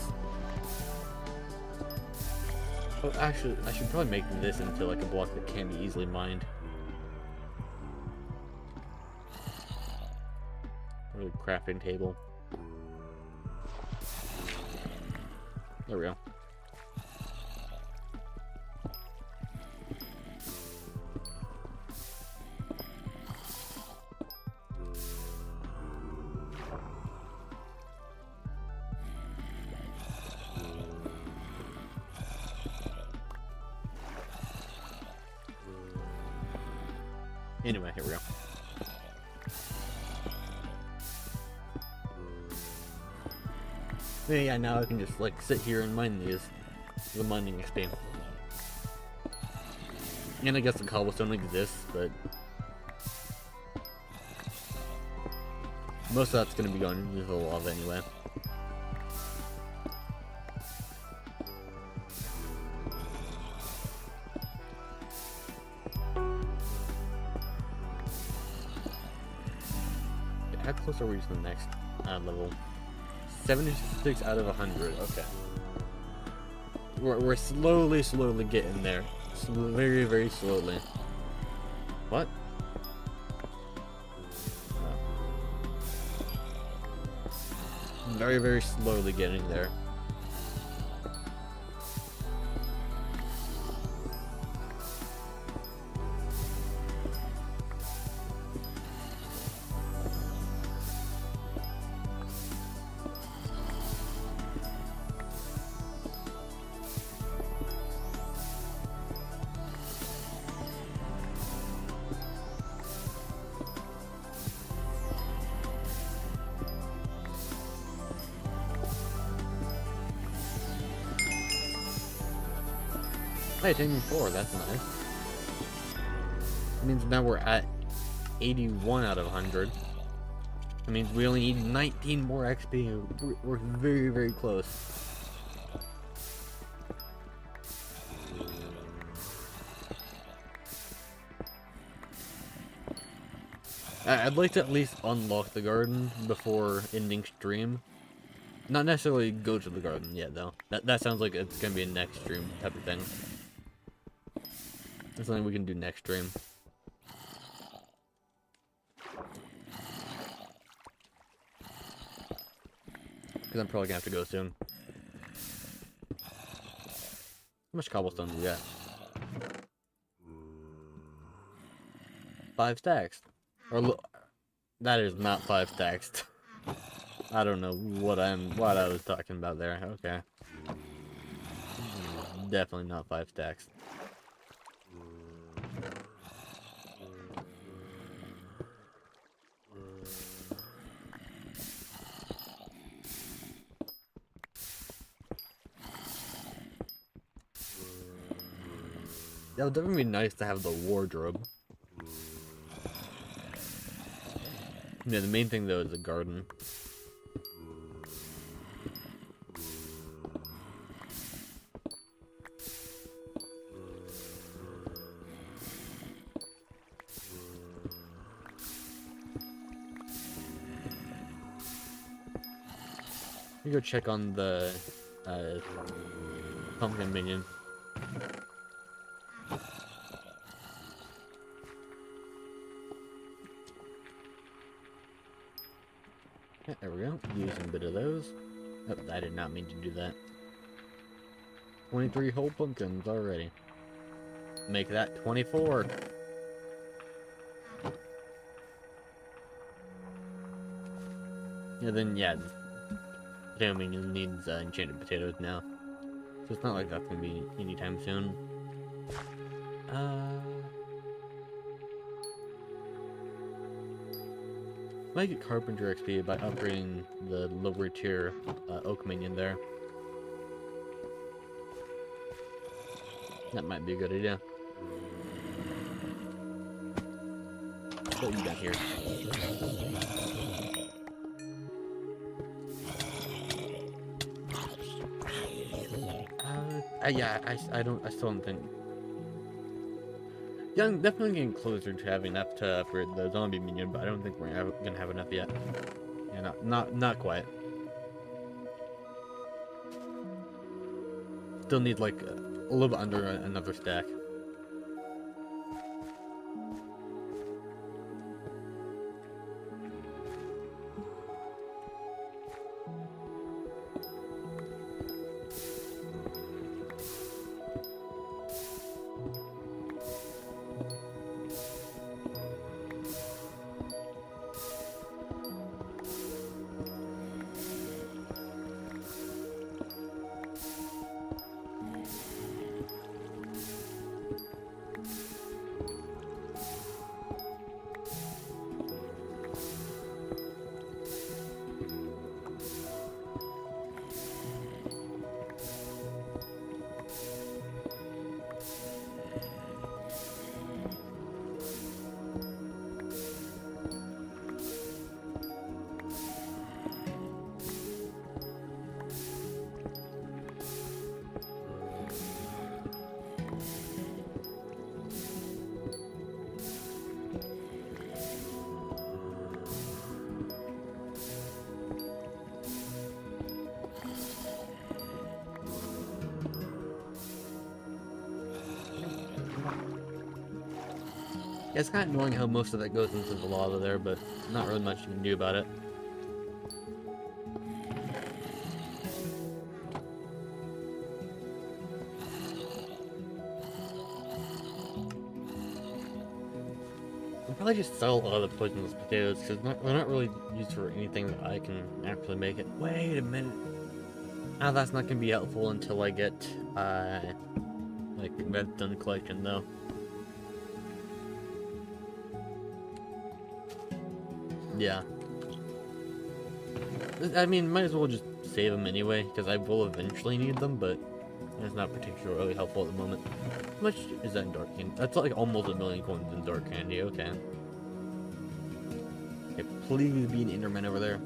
Oh, actually, I should probably make this into, like, a block that can be easily mined. Or a crafting table. There we go. Anyway, here we go. Yeah, now I can just like sit here and mine these. The mining XP. And I guess the cobblestone exists, but most of that's gonna be going into the lava anyway. How close are we to the next level? 76 out of 100. Okay. We're slowly getting there. Very, very slowly. What? Very, very slowly getting there. Hey, taking 4, that's nice. That means now we're at 81 out of 100. That means we only need 19 more XP. We're very, very close. I'd like to at least unlock the garden before ending stream. Not necessarily go to the garden yet, though. That sounds like it's gonna be a next stream type of thing. That's something we can do next stream. Because I'm probably gonna have to go soon. How much cobblestone do we got? 5 stacks. Or that is not 5 stacks. I don't know what I was talking about there. Okay. Definitely not 5 stacks. That would definitely be nice to have the wardrobe. Yeah, the main thing though is the garden. You go check on the pumpkin minion. Yeah, there we go. Use a bit of those. Oh, I did not mean to do that. 23 whole pumpkins already. Make that 24. Yeah, then yeah, potato minion needs enchanted potatoes now. So it's not like that's gonna be anytime soon. Might get carpenter XP by upgrading the lower tier oak minion there. That might be a good idea. What you got here? Yeah, I still don't think. Yeah, I'm definitely getting closer to having enough to upgrade the zombie minion, but I don't think we're gonna have enough yet. Yeah, not quite. Still need like a little bit under another stack. Yeah, it's kind of annoying how most of that goes into the lava there, but not really much you can do about it. I'll probably just sell all the poisonous potatoes, because they're not really used for anything that I can actually make it. Wait a minute. Now that's not going to be helpful until I get, like, redstone collection, though. Yeah. I mean, might as well just save them anyway, because I will eventually need them, but it's not particularly helpful at the moment. How much is that in dark candy? That's like almost 1,000,000 coins in dark candy, okay. Okay, please be an Enderman over there.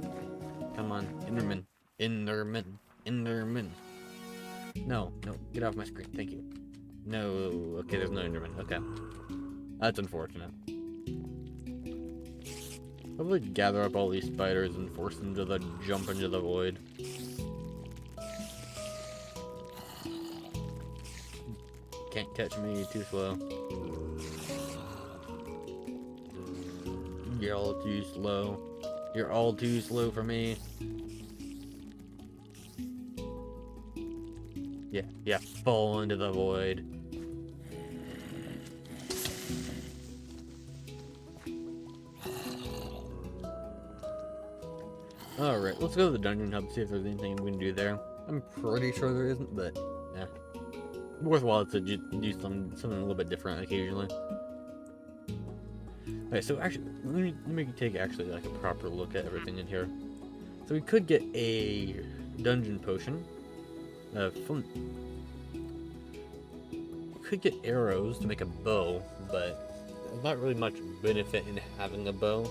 Come on, Enderman. Enderman. Enderman. No, get off my screen, thank you. No, okay, there's no Enderman, okay. That's unfortunate. I'll like gather up all these spiders and force them to jump into the void. Can't catch me, too slow. You're all too slow. You're all too slow for me. Yeah, fall into the void. Alright, let's go to the dungeon hub, see if there's anything we can do there. I'm pretty sure there isn't, but yeah. Worthwhile to do something a little bit different occasionally. Okay, so actually, let me take actually like a proper look at everything in here. So we could get a dungeon potion. We could get arrows to make a bow, but there's not really much benefit in having a bow.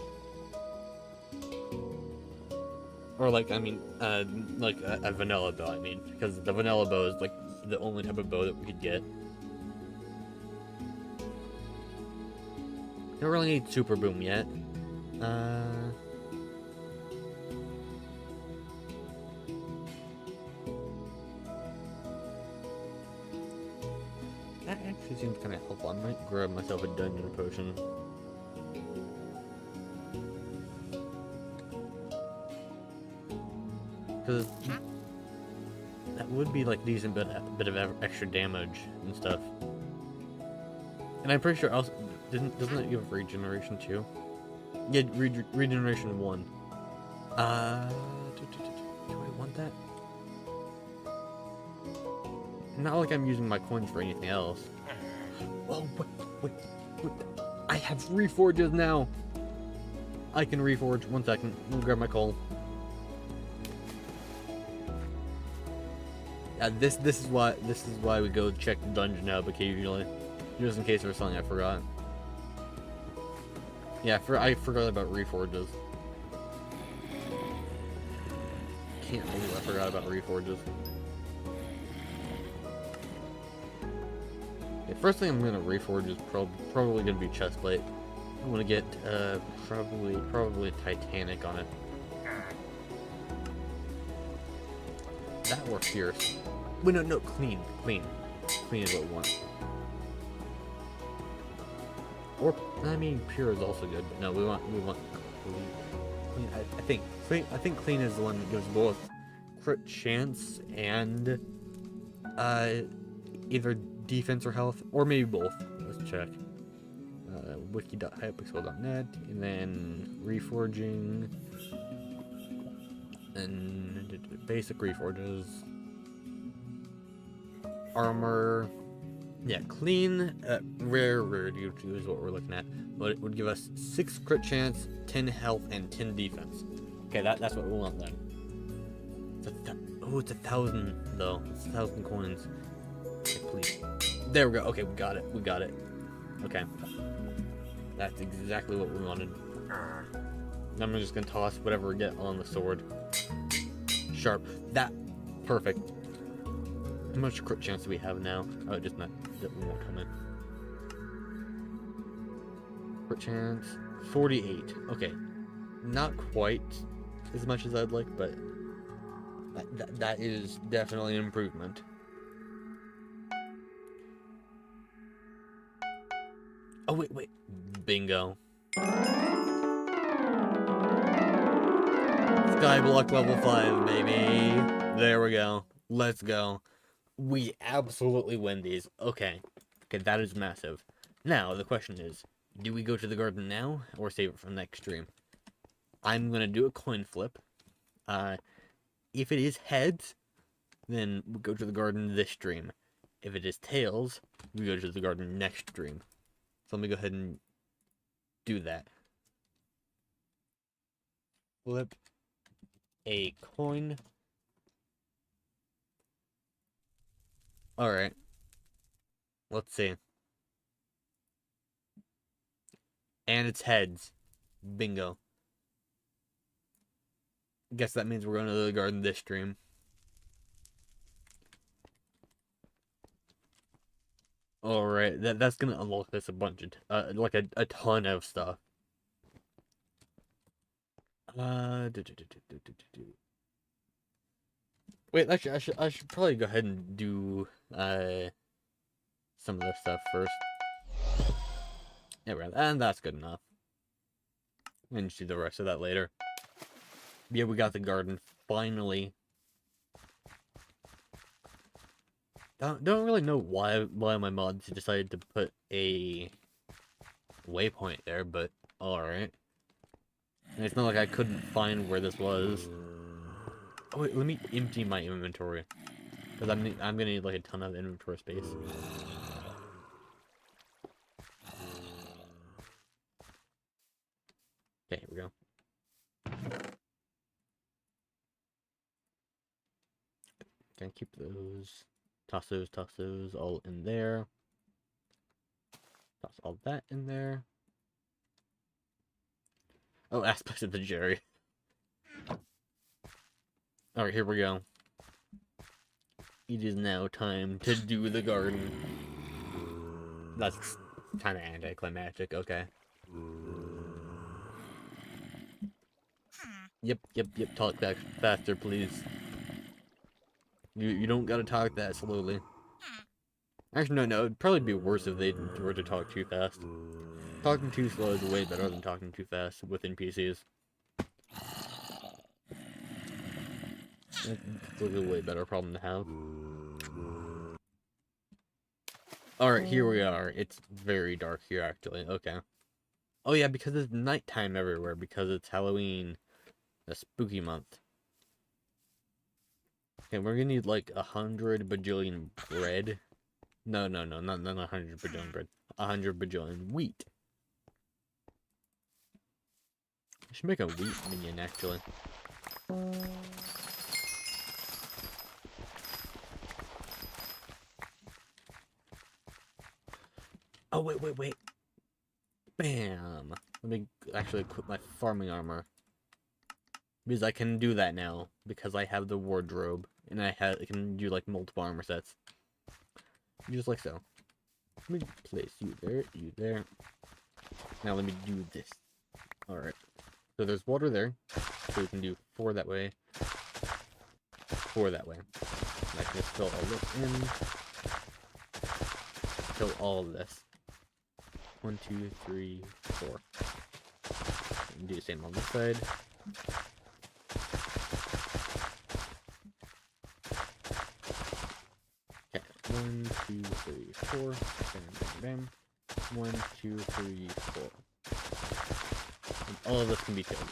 Or like, I mean, like a vanilla bow, I mean, because the vanilla bow is like the only type of bow that we could get. Don't really need super boom yet. That actually seems kind of helpful. I might grab myself a dungeon potion. Because that would be like decent bit of extra damage and stuff. And I'm pretty sure also doesn't it give regeneration too? Yeah, regeneration 1. Do I want that? Not like I'm using my coins for anything else. Oh, wait. I have reforges now. I can reforge. 1 second. Let me grab my coal. This is why we go check the dungeon hub occasionally, just in case there was something I forgot. Yeah, I forgot about reforges. Can't believe I forgot about reforges. Okay, first thing I'm gonna reforge is probably gonna be chestplate. I'm gonna get probably Titanic on it. That or fierce. Wait, no, clean. Clean is what we want. Or I mean, pure is also good, but no, we want clean. I think clean is the one that gives both crit chance and either defense or health, or maybe both. Let's check. Wiki.hypixel.net, and then reforging, and basic reforges, armor. Yeah, clean, rare duty is what we're looking at, but it would give us 6 crit chance, 10 health, and 10 defense. Okay, that's what we want then. It's 1,000 though. It's 1,000 coins. Okay, please. There we go. Okay, we got it. Okay, that's exactly what we wanted. I'm just gonna toss whatever we get on the sword. Sharp. That perfect. How much crit chance do we have now? Oh, just not that we won't come in. Crit chance 48. Okay, not quite as much as I'd like, but that is definitely an improvement. Oh wait, bingo. Skyblock level 5, baby. There we go. Let's go. We absolutely win these. Okay, that is massive. Now, the question is, do we go to the garden now, or save it for the next stream? I'm going to do a coin flip. If it is heads, then we go to the garden this stream. If it is tails, we go to the garden next stream. So let me go ahead and do that. Flip a coin. Alright. Let's see. And it's heads. Bingo. Guess that means we're going to the garden this stream. Alright, that's gonna unlock us a bunch of, like a ton of stuff. Wait, actually, I should probably go ahead and do, some of this stuff first. Yeah, and that's good enough. And just do the rest of that later. Yeah, we got the garden, finally. Don't really know why my mods decided to put a waypoint there, but alright. It's not like I couldn't find where this was. Oh wait, let me empty my inventory. Because I'm gonna need like a ton of inventory space. Okay, here we go. Gonna keep those. Toss those all in there. Toss all that in there. Oh, aspects of the Jerry. Alright, here we go. It is now time to do the garden. That's kind of anticlimactic, okay. Yep, talk back faster, please. You don't gotta talk that slowly. Actually, no, it'd probably be worse if they were to talk too fast. Talking too slow is way better than talking too fast with NPCs. It's a way better problem to have. Alright, here we are. It's very dark here, actually. Okay. Oh yeah, because it's nighttime everywhere, because it's Halloween. The spooky month. Okay, we're gonna need like 100 bajillion bread. No, not 100 bajillion bread. 100 bajillion wheat. I should make a wheat minion, actually. Oh, wait. Bam! Let me actually equip my farming armor. Because I can do that now. Because I have the wardrobe. And I can do like multiple armor sets. Just like so. Let me place you there. Now let me do this. Alright. So there's water there. So we can do 4 that way. 4 that way. And I can just fill all this in. Fill all of this. 1, 2, 3, 4. And do the same on this side. Okay, 1, 2, 3, 4. Bam. 1, 2, 3, 4. And all of this can be filled.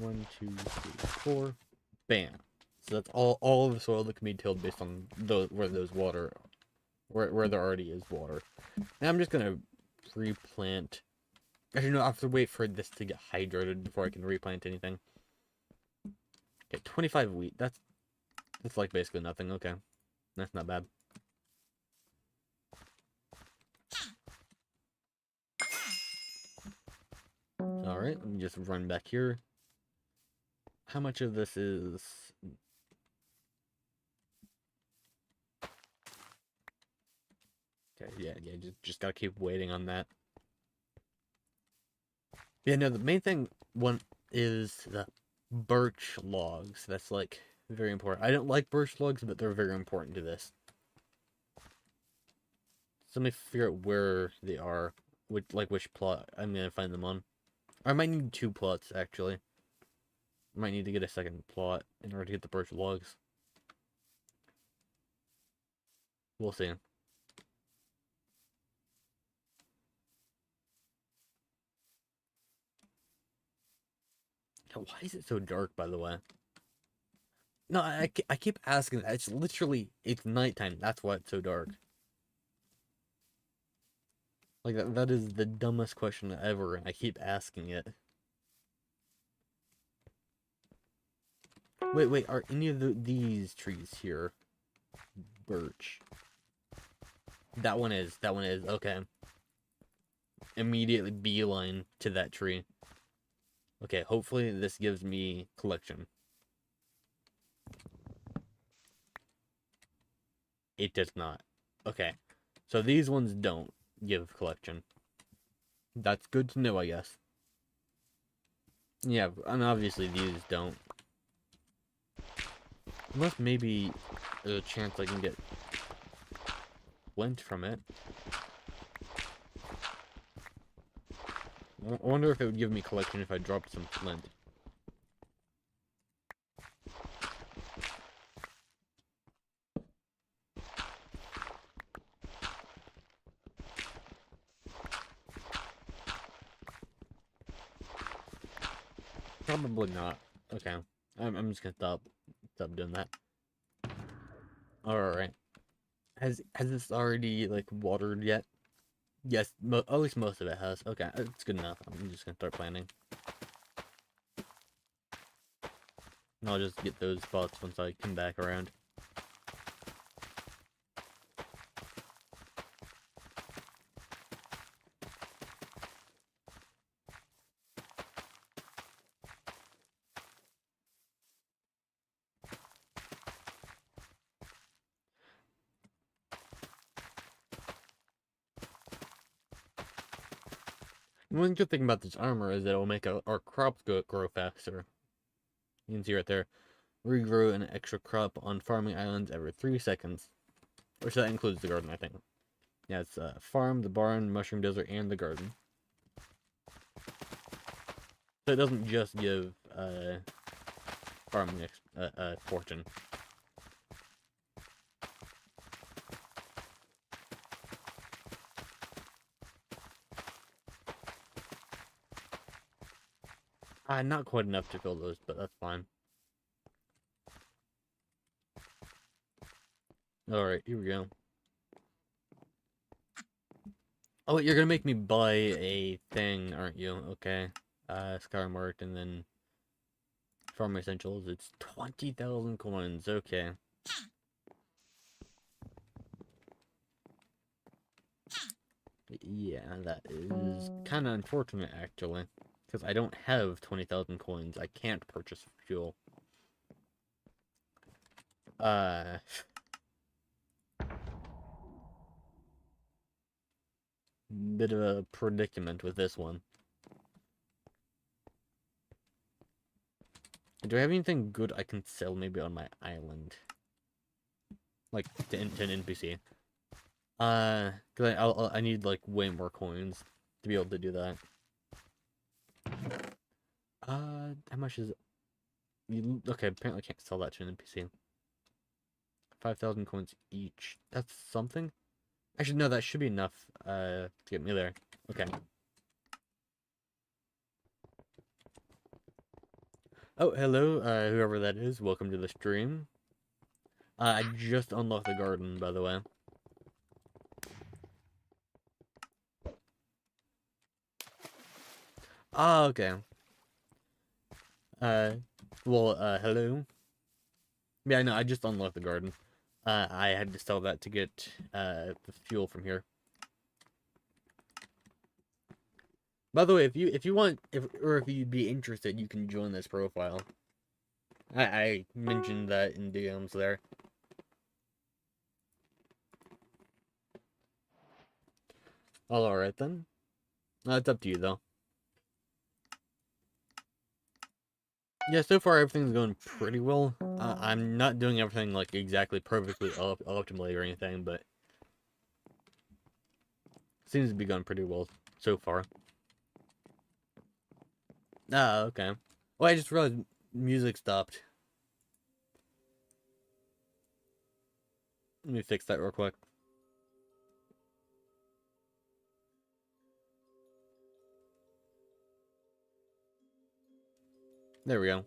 1, 2, 3, 4. Bam. So that's all of the soil that can be tilled based on where there already is water. Now I'm just gonna replant. Actually, no, I have to wait for this to get hydrated before I can replant anything. Okay, 25 wheat. That's like basically nothing. Okay, that's not bad. All right, let me just run back here. How much of this is? Okay, yeah, just gotta keep waiting on that. Yeah, no, the main thing is the birch logs. That's like very important. I don't like birch logs, but they're very important to this. So let me figure out where they are, which plot I'm gonna find them on. I might need 2 plots actually. I might need to get a second plot in order to get the birch logs. We'll see. Why is it so dark, by the way? No, I keep asking that. It's nighttime. That's why it's so dark. Like, that is the dumbest question ever, and I keep asking it. Wait, are any of these trees here birch? That one is, okay. Immediately beeline to that tree. Okay, hopefully this gives me collection. It does not. Okay, so these ones don't give collection. That's good to know, I guess. Yeah, and obviously these don't. Unless maybe there's a chance I can get flint from it. I wonder if it would give me collection if I dropped some flint. Probably not. Okay. I'm just gonna stop doing that. Alright. Has this already, like, watered yet? Yes, at least most of it has. Okay, it's good enough. I'm just gonna start planting. And I'll just get those spots once I come back around. One good thing about this armor is that it will make our crops grow faster. You can see right there. Regrow an extra crop on farming islands every 3 seconds. Which that includes the garden, I think. Yeah, it's farm, the barn, mushroom desert, and the garden. So it doesn't just give farming fortune. Not quite enough to fill those, but that's fine. Alright, here we go. Oh, you're gonna make me buy a thing, aren't you? Okay. Skymart, and then Farm Essentials. It's 20,000 coins. Okay. Yeah, that is kind of unfortunate, actually. Because I don't have 20,000 coins. I can't purchase fuel. Bit of a predicament with this one. Do I have anything good I can sell maybe on my island? Like, to an NPC. Because I need, like, way more coins to be able to do that. How much is it? Okay, apparently I can't sell that to an NPC. 5,000 coins each. That's something? Actually, no, that should be enough, to get me there. Okay. Oh, hello, whoever that is. Welcome to the stream. I just unlocked the garden, by the way. Ah, okay. Hello. Yeah, no, I just unlocked the garden. I had to sell that to get, the fuel from here. By the way, if you want, if you'd be interested, you can join this profile. I mentioned that in DMs there. Alright then. It's up to you, though. Yeah, so far everything's going pretty well. I'm not doing everything, like, exactly perfectly optimally or anything, but seems to be going pretty well so far. Ah, okay. Well, I just realized music stopped. Let me fix that real quick. There we go.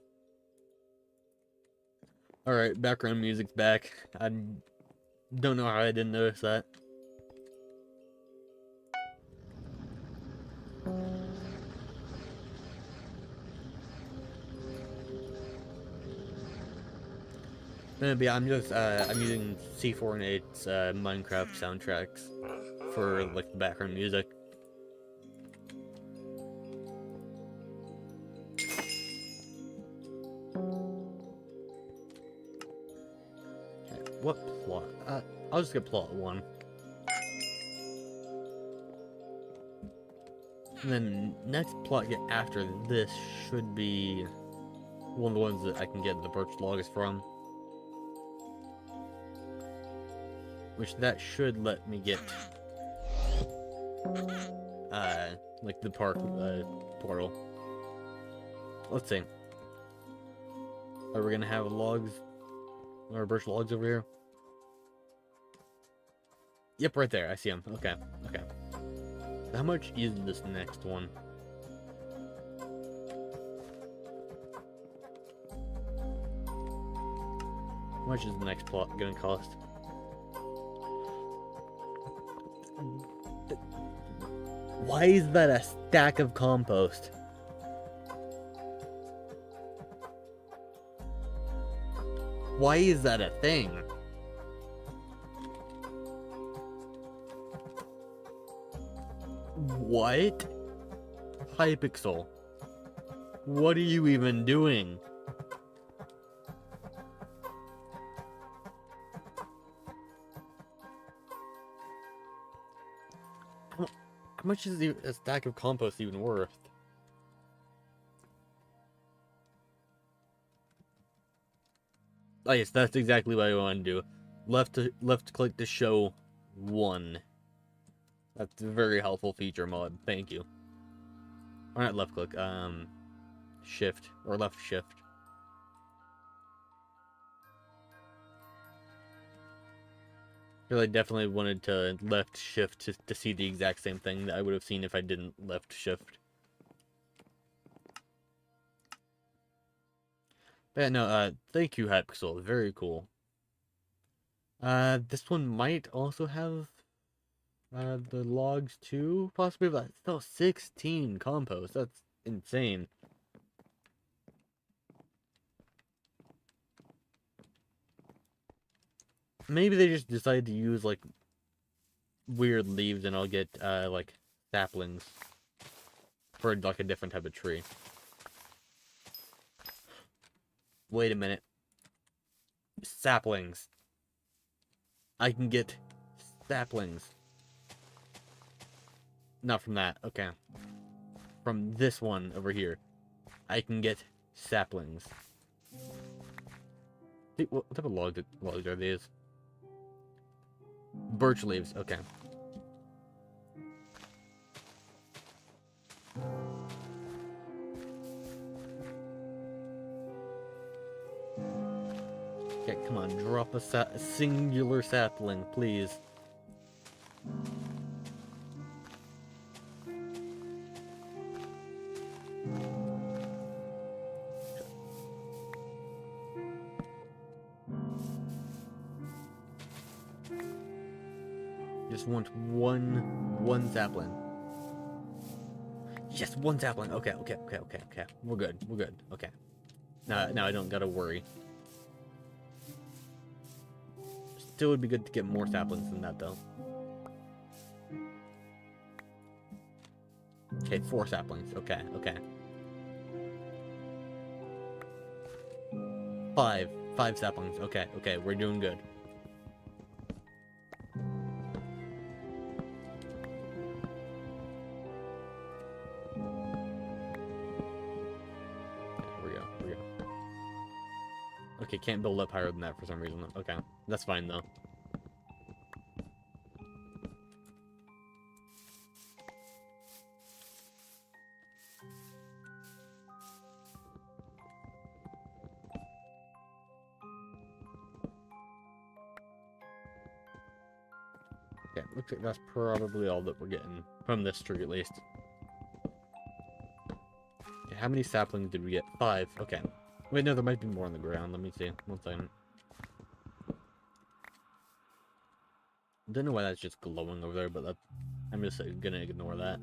Alright, background music's back. I don't know how I didn't notice that. But yeah, I'm using C4 and 8's Minecraft soundtracks for, like, the background music. Okay, what plot? I'll just get plot 1. And then next plot after this should be one of the ones that I can get the birch logs from. Which that should let me get Like the park portal. Let's see. Are we gonna have logs or birch logs over here? Yep, right there. I see them. Okay, okay. How much is this next one? How much is the next plot gonna cost? Why is that a stack of compost? Why is that a thing? What? Hypixel. What are you even doing? How much is a stack of compost even worth? Oh yes, that's exactly what I want to do. Left click to show 1. That's a very helpful feature mod. Thank you. Or not left click, shift or left shift. I definitely wanted to left shift to see the exact same thing that I would have seen if I didn't left shift. But yeah, no, thank you, Hypixel. Very cool. This one might also have the logs too, possibly, but still 16 compost. That's insane. Maybe they just decided to use like weird leaves, and I'll get like saplings for like a different type of tree. Wait a minute. Saplings. I can get saplings. Not from that. Okay. From this one over here, I can get saplings. What type of logs are these? Birch leaves. Okay. Okay, come on, drop a singular sapling, please. Just want one sapling. Yes, one sapling. Okay. We're good. Okay. Now I don't gotta worry. Still would be good to get more saplings than that, though. Okay, 4 saplings. Okay. 5 saplings. Okay, we're doing good. Here we go. Okay, can't build up higher than that for some reason. Okay, that's fine though. Okay, looks like that's probably all that we're getting from this tree, at least. Okay, how many saplings did we get? 5. Okay. Wait, no, there might be more on the ground. Let me see. 1 second. Don't know why that's just glowing over there, but I'm just gonna ignore that.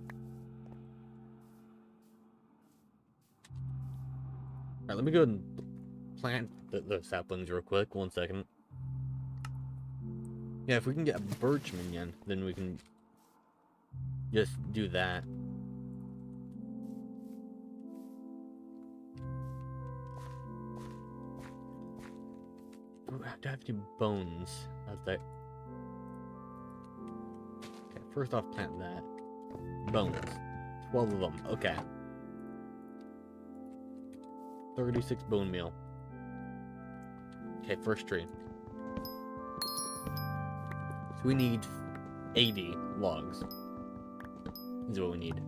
Alright, let me go and plant the saplings real quick. 1 second. Yeah, if we can get a birch minion, then we can just do that. Do I have any bones? How's that? Okay, first off, plant that. Bones. 12 of them. Okay. 36 bone meal. Okay, first tree. So we need 80 logs. Is what we need.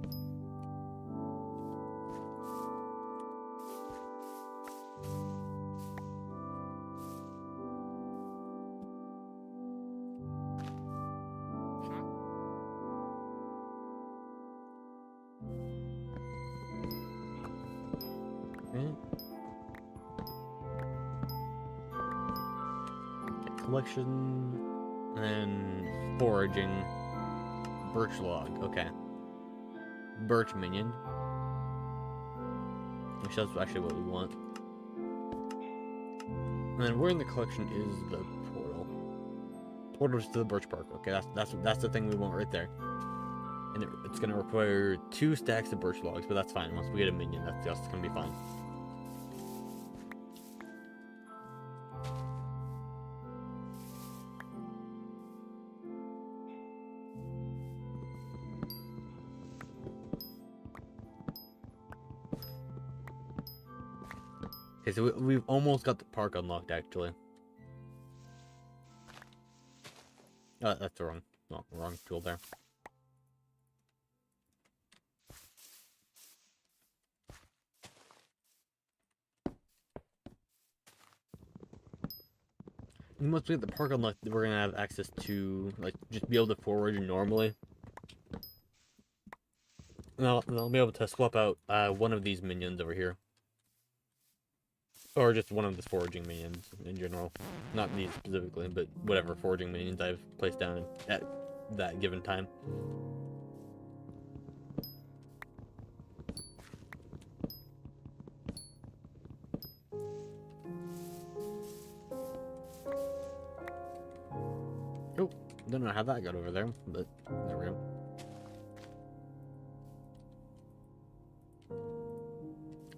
Okay. Collection, and then foraging, birch log. Okay, birch minion, which that's actually what we want. And then where in the collection is the portal? Portals to the birch park. Okay, that's the thing we want right there. And it's gonna require 2 stacks of birch logs, but that's fine. Once we get a minion, that's just gonna be fine. Okay, so we've almost got the park unlocked, actually. That's the wrong tool there. And once we get the park unlocked, we're gonna have access to, like, just be able to forage normally. And I'll be able to swap out one of these minions over here. Or just one of the foraging minions in general. Not these specifically, but whatever foraging minions I've placed down at that given time. Oh, don't know how that got over there, but there we go.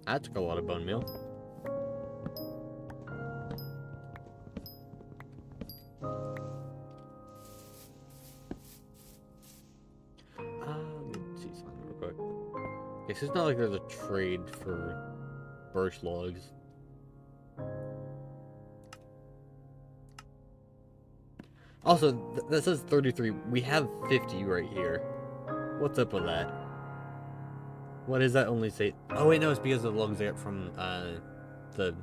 That took a lot of bone meal. Let's see something real quick. Okay, so it's not like there's a trade for birch logs. Also, that says 33. We have 50 right here. What's up with that? What does that only say? Oh wait, no, it's because of the logs I got from the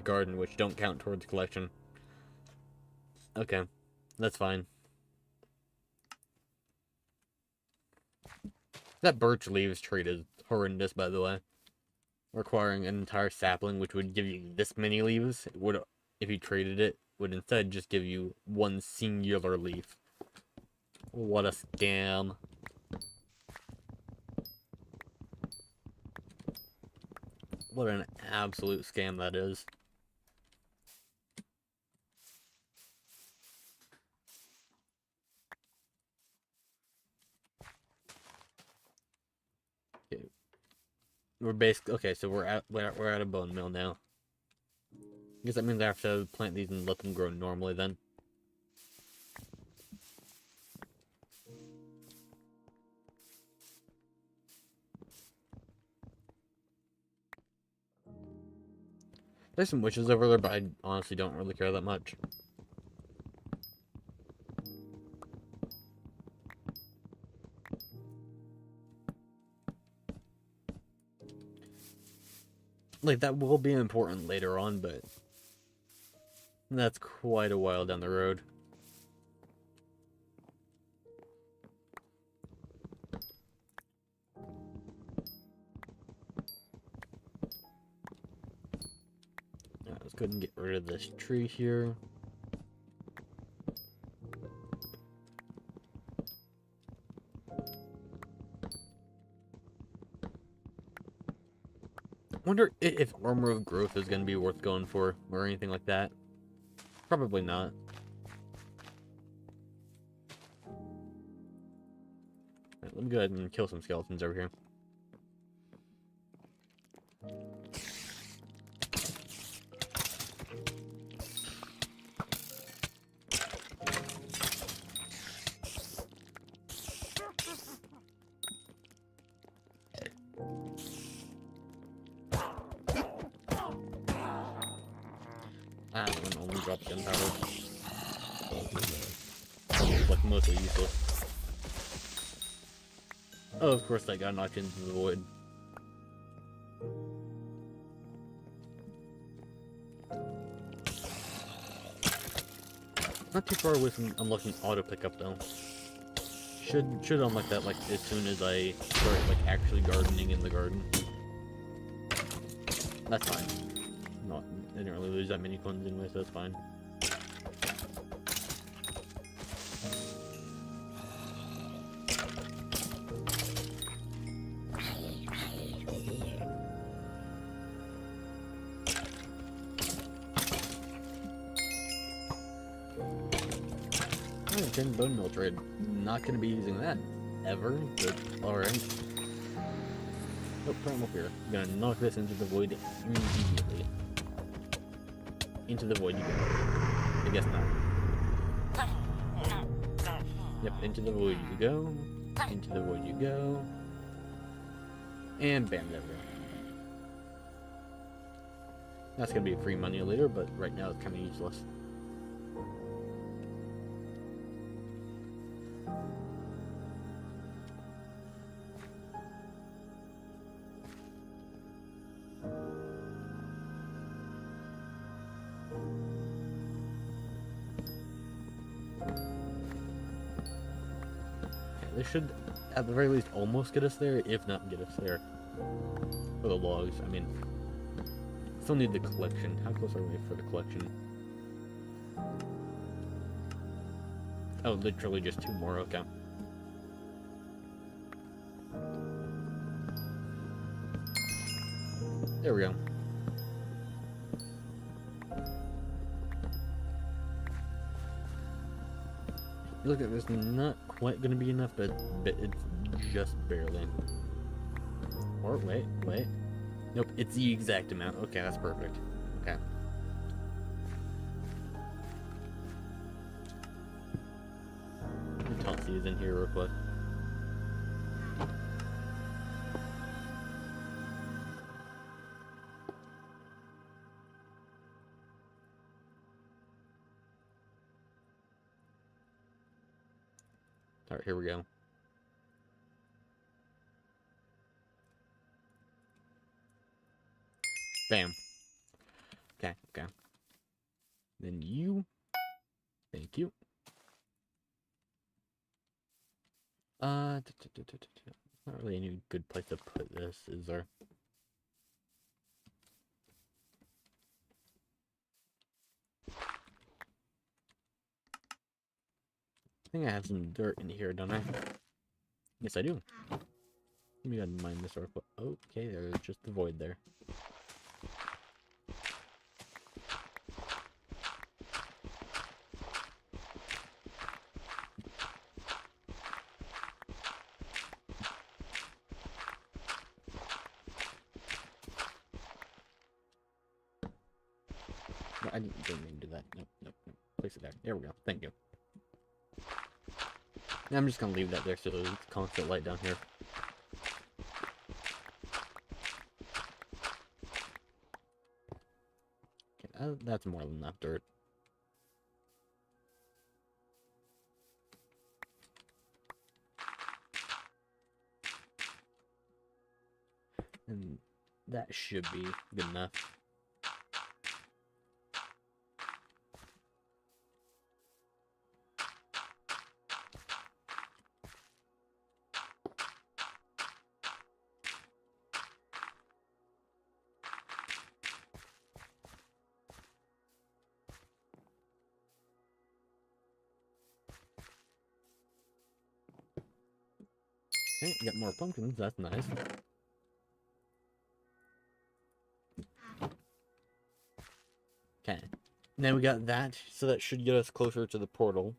garden, which don't count towards collection. Okay, that's fine. That birch leaves trade is horrendous, by the way. Requiring an entire sapling, which would give you this many leaves, would, if you traded it, would instead just give you one singular leaf. What a scam. What an absolute scam that is. Okay. We're basically okay, so we're at a bone mill now. I guess that means I have to plant these and let them grow normally then. There's some witches over there, but I honestly don't really care that much. Like, that will be important later on, but that's quite a while down the road. Let's go ahead and get rid of this tree here. Wonder if Armor of Growth is going to be worth going for, or anything like that. Probably not. Right, let me go ahead and kill some skeletons over here. Ah, that one only drops gunpowder. Like, mostly useless. Oh, of course I got knocked into the void. Not too far away from unlocking auto pickup though. Should unlock that like as soon as I start like actually gardening in the garden. That's fine. No, I didn't really lose that many coins anyway, so that's fine. Oh, 10 bone meal trade. Not gonna be using that ever, but alright. Oh, come up here. I'm gonna knock this into the void immediately. Into the void you go. I guess not. Yep, into the void you go. Into the void you go. And bam, there we go. That's gonna be free money later, but right now it's kind of useless. They should, at the very least, almost get us there, if not get us there. For the logs, I mean, still need the collection. How close are we for the collection? Oh, literally just 2 more, okay. There we go. Look at this, not quite gonna be enough, but it's just barely. Or wait. Nope, it's the exact amount. Okay, that's perfect. Okay. I'll toss these in here real quick. Alright, here we go. Bam. Okay. Then you. Thank you. Not really any good place to put this, is there? I think I have some dirt in here, don't I? Yes, I do. Let me go ahead and mine this real quick. Okay, there's just the void there. No, I didn't mean to do that. Nope. Place it there. There we go. Thank you. Now I'm just gonna leave that there so there's constant light down here. Okay, that's more than enough dirt. And that should be good enough. Okay, got more pumpkins, that's nice. Okay, now we got that, so that should get us closer to the portal.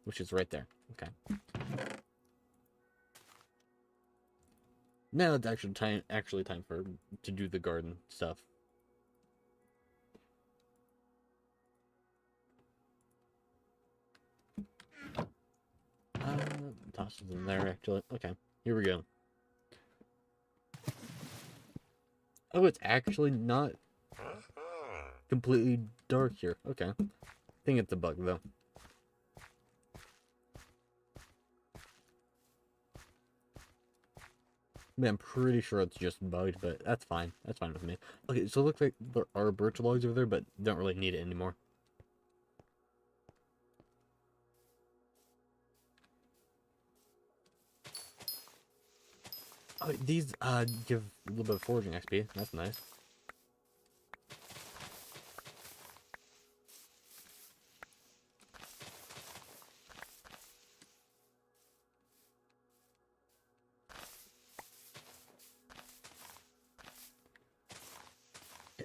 Which is right there, okay. Now it's actually time to do the garden stuff. Toss it in there, actually. Okay, here we go. Oh, it's actually not completely dark here. Okay. I think it's a bug, though. I mean, I'm pretty sure it's just bugged, but that's fine. That's fine with me. Okay, so it looks like there are birch logs over there, but don't really need it anymore. Oh, these give a little bit of foraging XP. That's nice.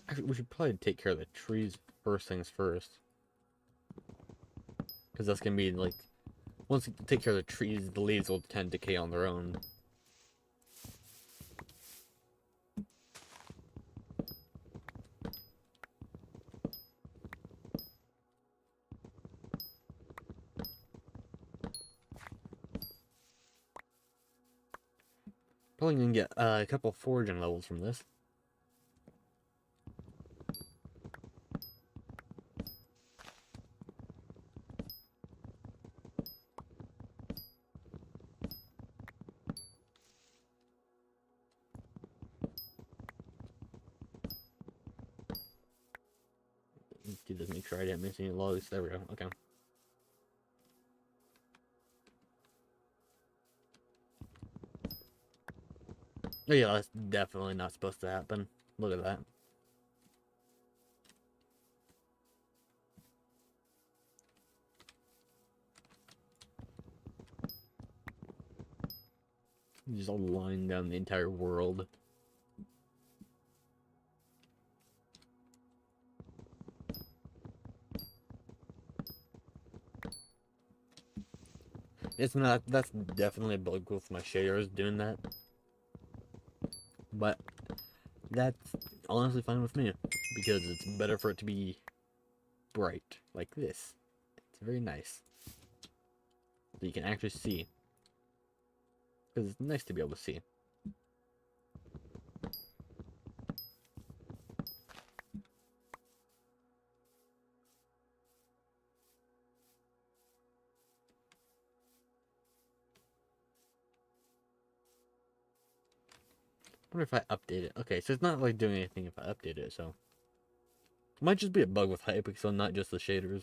Actually, we should probably take care of the trees first things first. Because that's going to be, like, once you take care of the trees, the leaves will tend to decay on their own. Probably going to get a couple foraging levels from this. Do this, make sure I didn't miss any logs. There we go. Okay. Oh yeah, that's definitely not supposed to happen. Look at that. Just all line down the entire world. It's not, that's definitely a bug with my shaders doing that. But that's honestly fine with me, because it's better for it to be bright, like this. It's very nice. So you can actually see. Because it's nice to be able to see. I wonder if I update it. Okay, so it's not like doing anything if I update it, so. It might just be a bug with Hypixel, not just the shaders.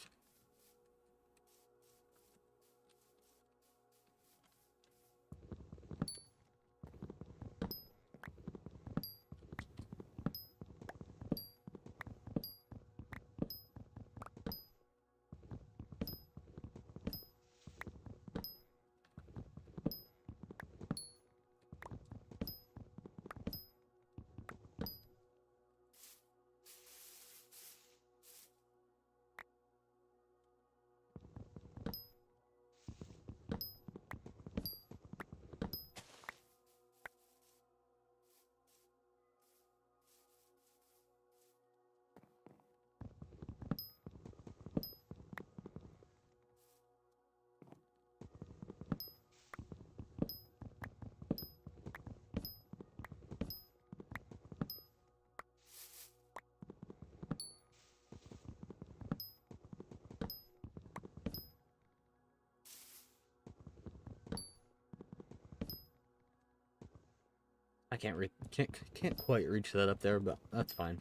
I can't quite reach that up there, but that's fine.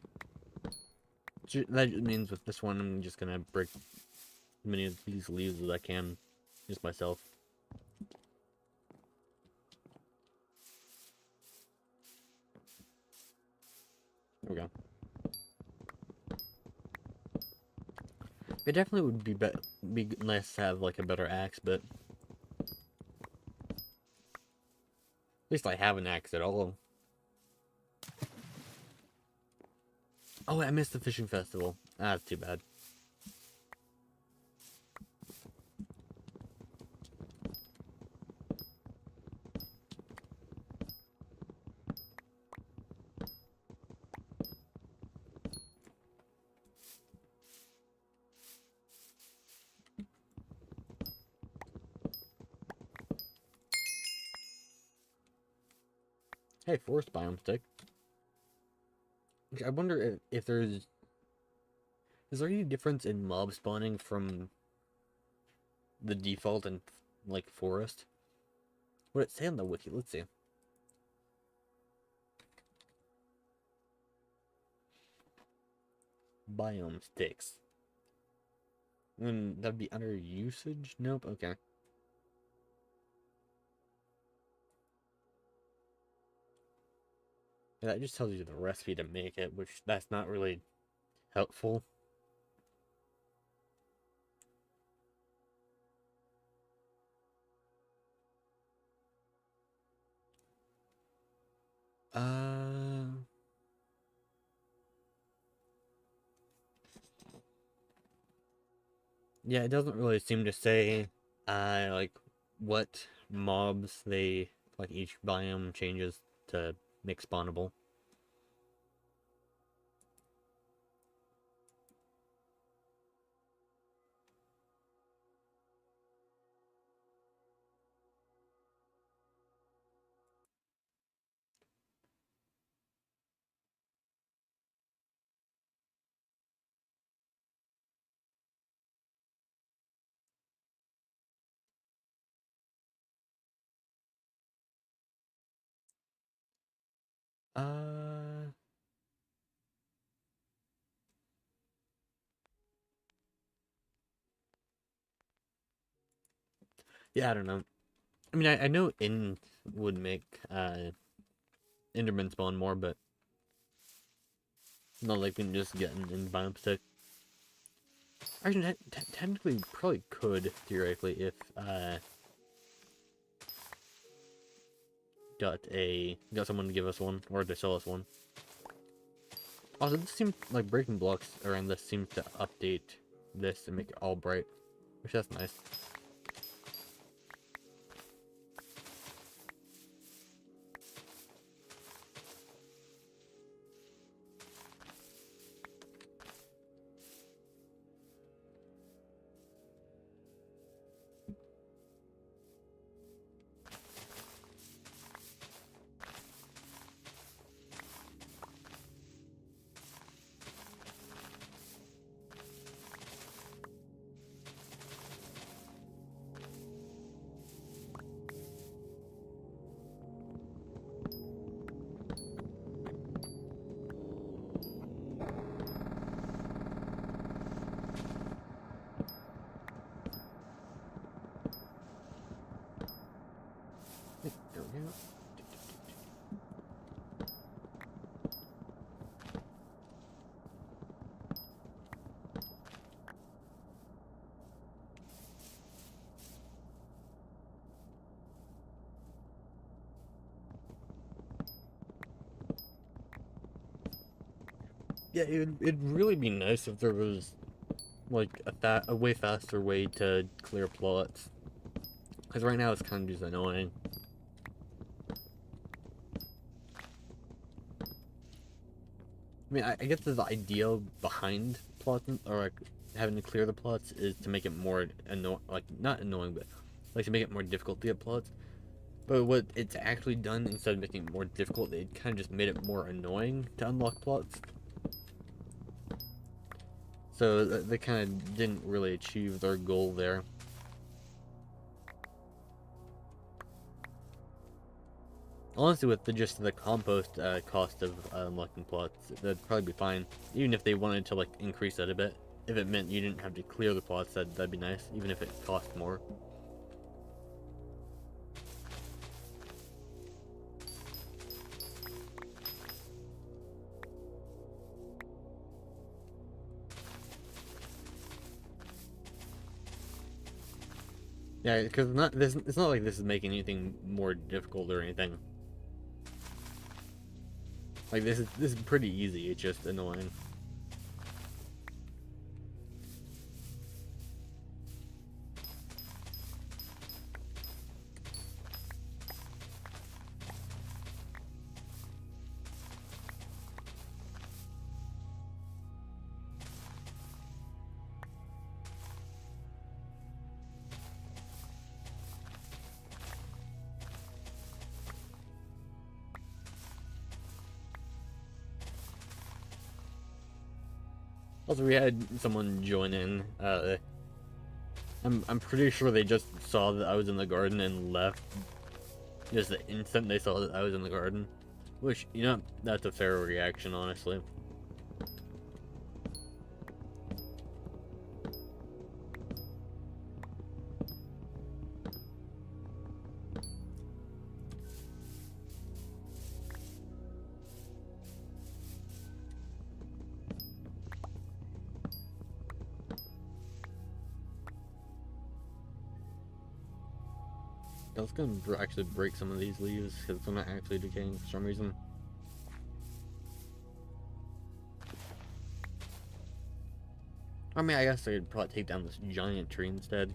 That just means with this one, I'm just gonna break as many of these leaves as I can, just myself. There we go. It definitely would be nice to have like a better axe, but at least I have an axe at all. Oh, I missed the fishing festival. That's too bad. Hey, forest biome stick. I wonder if is there any difference in mob spawning from the default and like forest? What did it say on the wiki? Let's see. Biome sticks. That'd be under usage? Nope. Okay. That just tells you the recipe to make it, which that's not really helpful. Yeah, it doesn't really seem to say, like, what mobs like, each biome changes to make spawnable. Uh, yeah, I don't know. I mean, I know in would make, Enderman spawn more, but not like we can just get in biome stick. Actually, technically, probably could, theoretically, if, got someone to give us one, or to sell us one. Also, this seems like breaking blocks around this seems to update this and make it all bright, which that's nice. There we go. Yeah, it'd really be nice if there was, like, a way faster way to clear plots. Because right now it's kind of just annoying. I mean, I guess the idea behind plots, or like having to clear the plots, is to make it more like not annoying, but like to make it more difficult to get plots. But what it's actually done, instead of making it more difficult, it kind of just made it more annoying to unlock plots. So they kind of didn't really achieve their goal there. Honestly, with just the compost cost of unlocking plots, that'd probably be fine. Even if they wanted to like increase that a bit, if it meant you didn't have to clear the plots, that'd be nice. Even if it cost more. Yeah, because it's not like this is making anything more difficult or anything. Like this is pretty easy. It's just annoying. Also, we had someone join in. I'm pretty sure they just saw that I was in the garden and left. Just the instant they saw that I was in the garden, which, you know, that's a fair reaction, honestly. I was gonna actually break some of these leaves because they're not actually decaying for some reason. I mean, I guess I could probably take down this giant tree instead.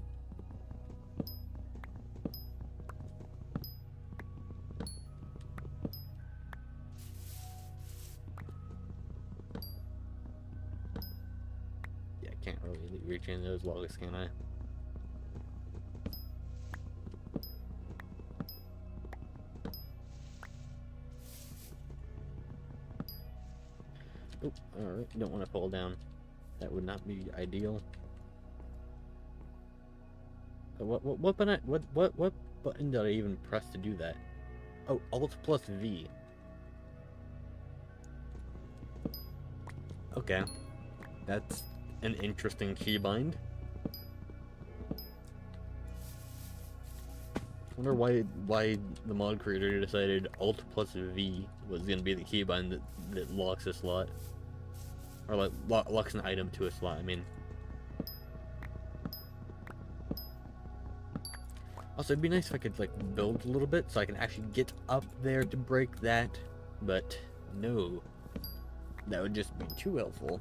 Yeah, I can't really reach any of those logs, can I? Oh, alright, don't want to fall down. That would not be ideal. What button did I even press to do that? Oh, Alt plus V. Okay, that's an interesting keybind. I wonder why the mod creator decided Alt plus V was gonna be the keybind that locks a slot, or like locks an item to a slot. I mean. Also, it'd be nice if I could, like, build a little bit so I can actually get up there to break that, but no. That would just be too helpful.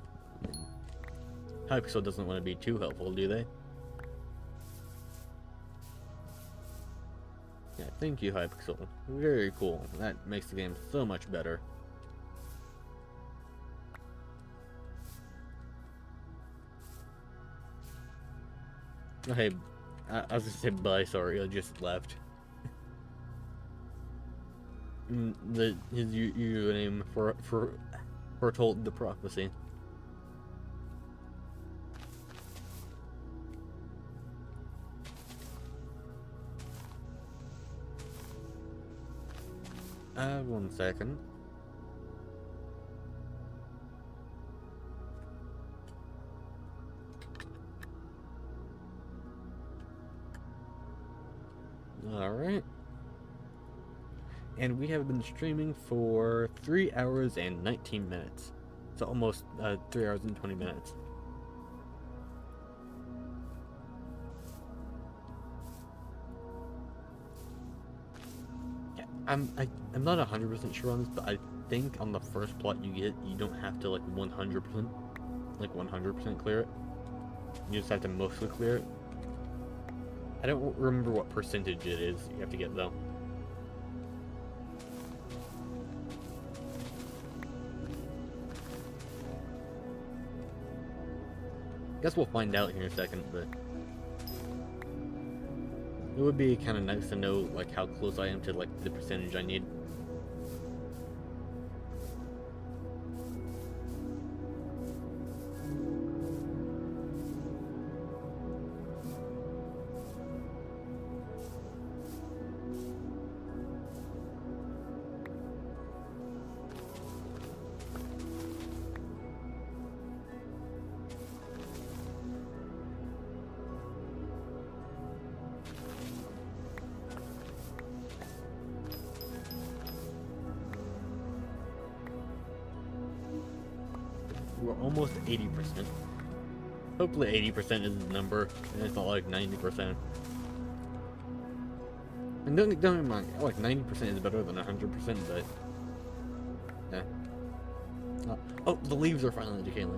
Hypixel doesn't want to be too helpful, do they? Yeah, thank you, Hypixel. Very cool. That makes the game so much better. Oh, hey, I was gonna say bye, sorry, I just left. His username foretold the prophecy. One second. Alright. And we have been streaming for 3 hours and 19 minutes. So almost 3 hours and 20 minutes. Yeah, I'm not 100% sure on this, but I think on the first plot you don't have to like 100% clear it. You just have to mostly clear it. I don't remember what percentage it is you have to get though. Guess we'll find out here in a second, but it would be kind of nice to know like how close I am to like the percentage I need. We're almost 80%. Hopefully 80% is the number, and it's not like 90%. And don't get me wrong, like 90% is better than 100%, but yeah. Oh, the leaves are finally decaying.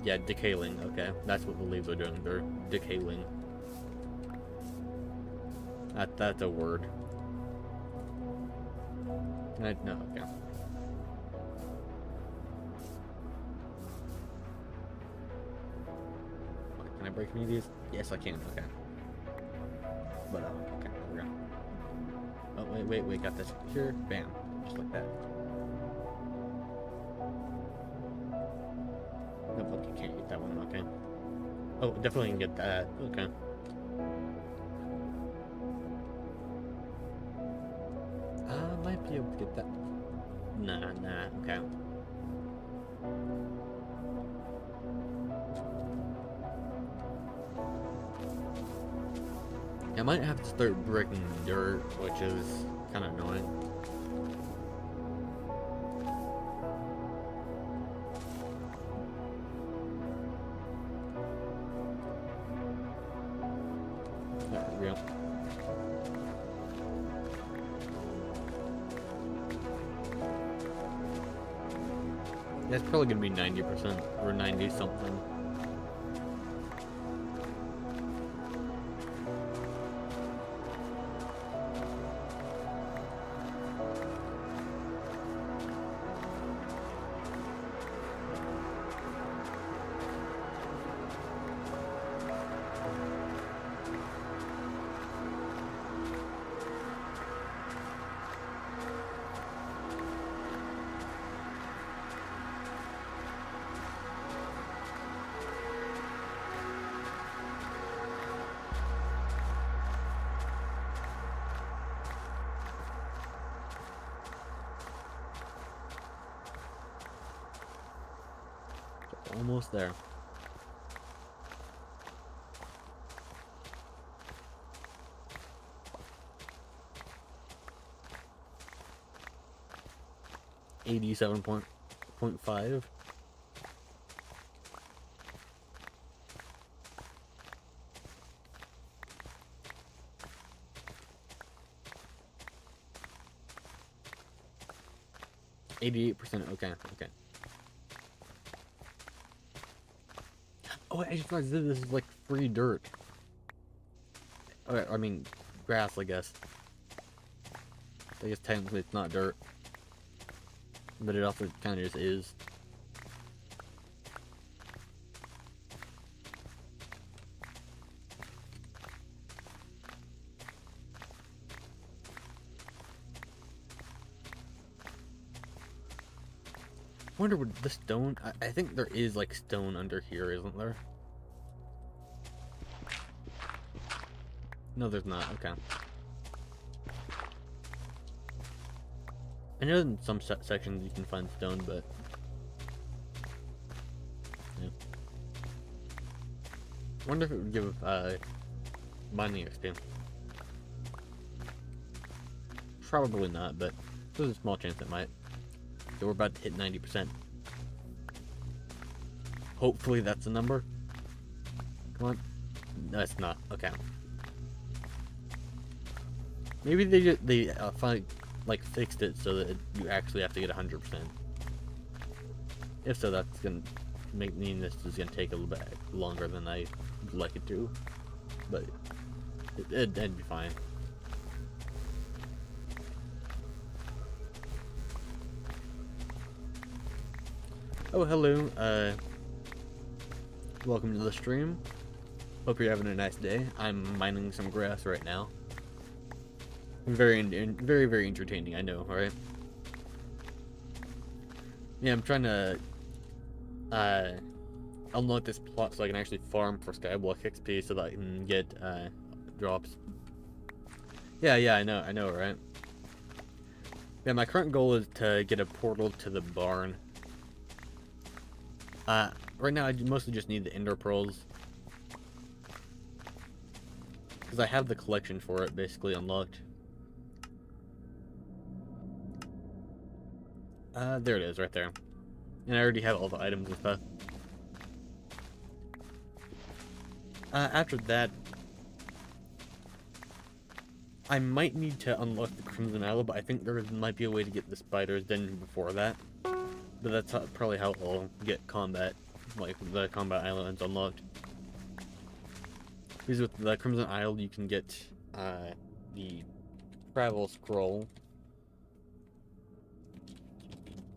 Yeah, decaying. Okay, that's what the leaves are doing. They're decaying. That's a word. No, okay. Can I break any of these? Yes, I can. Okay. But okay, we're gonna. Oh wait, got this here. Bam, just like that. No, look, you can't get that one. Okay. Oh, definitely can get that. Okay. I might be able to get that. Nah. Okay. I might have to start breaking dirt, which is kind of annoying. There we go. That's probably gonna be 90% or 90 something. Almost there. .5. %. Okay. Oh, I just realized this is like free dirt. Okay, I mean, grass, I guess. I guess technically it's not dirt. But it also kind of just is. I wonder what the stone... I think there is, like, stone under here, isn't there? No, there's not. Okay. I know in some sections you can find stone, but... yeah. I wonder if it would give, mining XP. Probably not, but there's a small chance it might. So we're about to hit 90%. Hopefully that's the number. Come on. No, it's not. Okay. Maybe they finally like fixed it so that you actually have to get 100%. If so, that's gonna mean this is gonna take a little bit longer than I would like it to, but it'd be fine. Oh, hello. Welcome to the stream. Hope you're having a nice day. I'm mining some grass right now. Very entertaining, I know, right? Yeah, I'm trying to unlock this plot so I can actually farm for Skyblock XP so that I can get drops. Yeah, I know, right? Yeah, my current goal is to get a portal to the barn. Right now I mostly just need the ender pearls. Because I have the collection for it basically unlocked. There it is, right there. And I already have all the items and stuff. After that, I might need to unlock the Crimson Isle, but I think there might be a way to get the spiders done before that. But that's probably how I'll get combat, like the combat islands unlocked. Because with the Crimson Isle, you can get the travel scroll.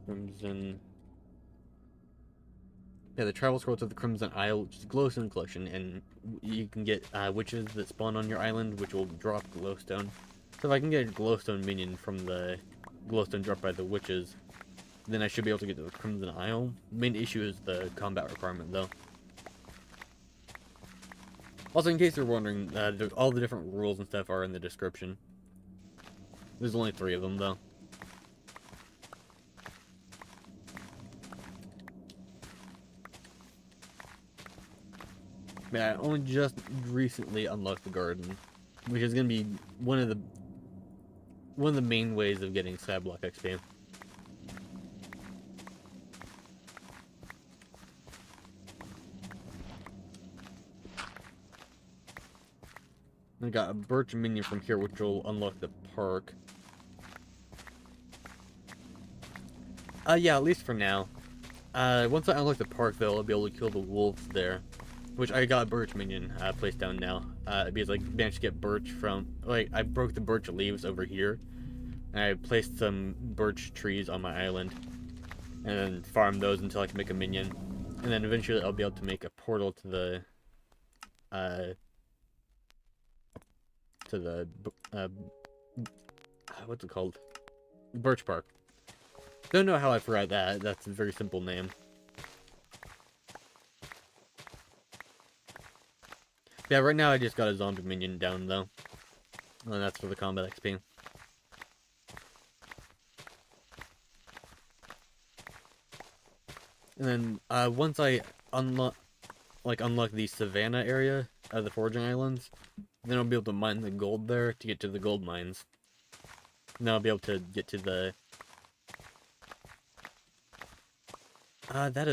Crimson. Yeah, the travel scroll to the Crimson Isle, which is a glowstone collection, and you can get witches that spawn on your island, which will drop glowstone. So if I can get a glowstone minion from the glowstone dropped by the witches, then I should be able to get to the Crimson Isle. The main issue is the combat requirement, though. Also, in case you're wondering, all the different rules and stuff are in the description. There's only 3 of them, though. Yeah, I only just recently unlocked the garden, which is going to be one of the main ways of getting Skyblock XP. I got a birch minion from here, which will unlock the park. Yeah, at least for now. Once I unlock the park, though, I'll be able to kill the wolves there. Which I got a birch minion placed down now. Because I managed to get birch from... Like, I broke the birch leaves over here. And I placed some birch trees on my island. And then farm those until I can make a minion. And then eventually I'll be able to make a portal to the... what's it called? Birch Park. Don't know how I forgot that. That's a very simple name. Yeah, right now I just got a zombie minion down, though. And that's for the combat XP. And then, once I unlock the savannah area of the foraging islands, then I'll be able to mine the gold there to get to the gold mines. And then I'll be able to get to the... that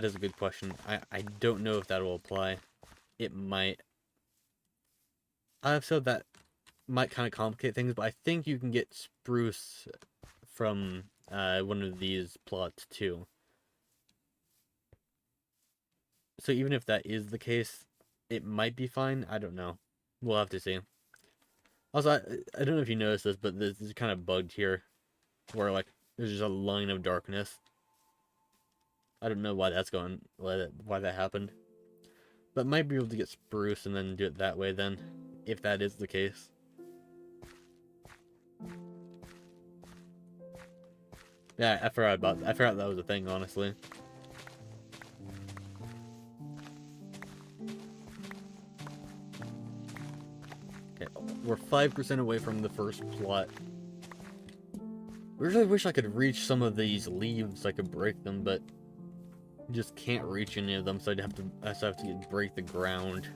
is a good question. I don't know if that will apply. It might. So that might kind of complicate things, but I think you can get spruce from one of these plots too. So even if that is the case, it might be fine. I don't know. We'll have to see. Also, I don't know if you noticed this, but this is kind of bugged here, where like there's just a line of darkness. I don't know why that's going, why that happened. But might be able to get spruce and then do it that way then, if that is the case. Yeah, I forgot that was a thing, honestly. Okay, we're 5% away from the first plot. I really wish I could reach some of these leaves so I could break them, but just can't reach any of them, so I have to break the ground.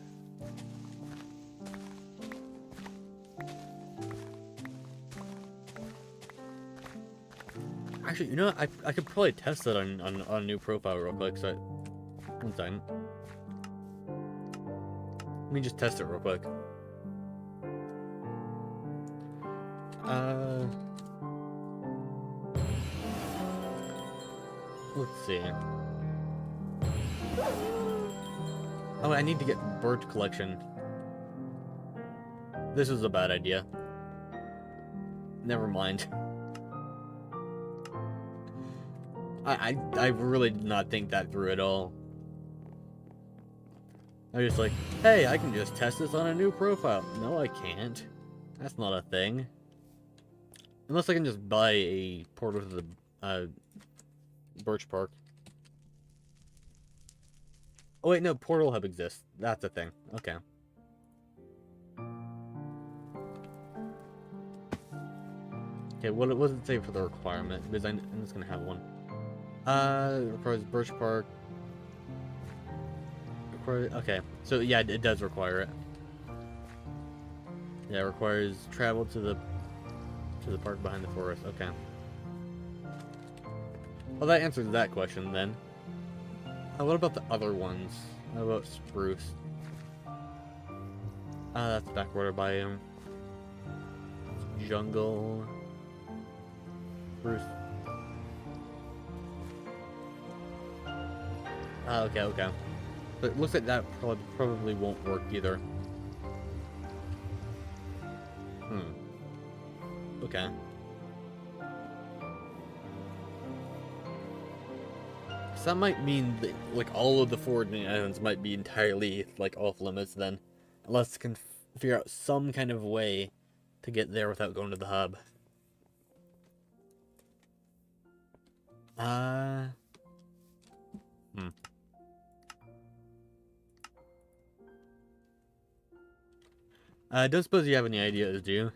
Actually, you know what? I could probably test that on a new profile real quick. So, one second. Let me just test it real quick. Let's see. Oh, I need to get birch collection. This is a bad idea. Never mind. I really did not think that through at all. I was just like, hey, I can just test this on a new profile. No, I can't. That's not a thing. Unless I can just buy a portal to the Birch Park. Oh wait, no, Portal Hub exists. That's a thing. Okay. Okay, what does it say for the requirement? Because I'm just gonna have one. It requires Birch Park. Okay, so yeah, it does require it. Yeah, it requires travel to the park behind the forest. Okay. Well, that answers that question then. What about the other ones? How about spruce? That's backwater biome. Jungle. Spruce. Okay. But it looks like that probably won't work either. Okay. So that might mean that, like, all of the foraging islands might be entirely, like, off limits then. Unless I can figure out some kind of way to get there without going to the hub. I don't suppose you have any ideas, do you?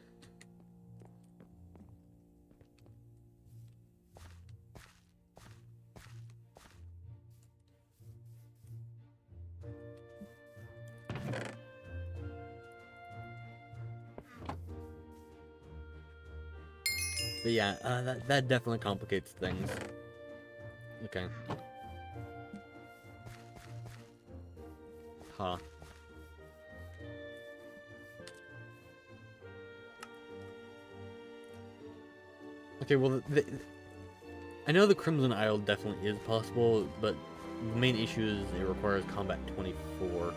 But yeah, that definitely complicates things. Okay. Huh. Okay, well, I know the Crimson Isle definitely is possible, but the main issue is it requires combat 24.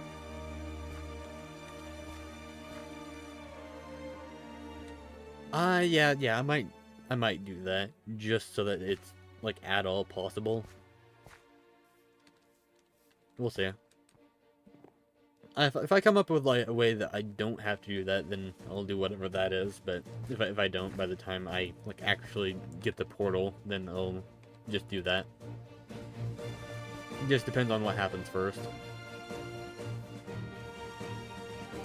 Yeah, I might do that just so that it's like at all possible. We'll see. If I come up with like a way that I don't have to do that, then I'll do whatever that is. But if I don't, by the time I like actually get the portal, then I'll just do that. It just depends on what happens first.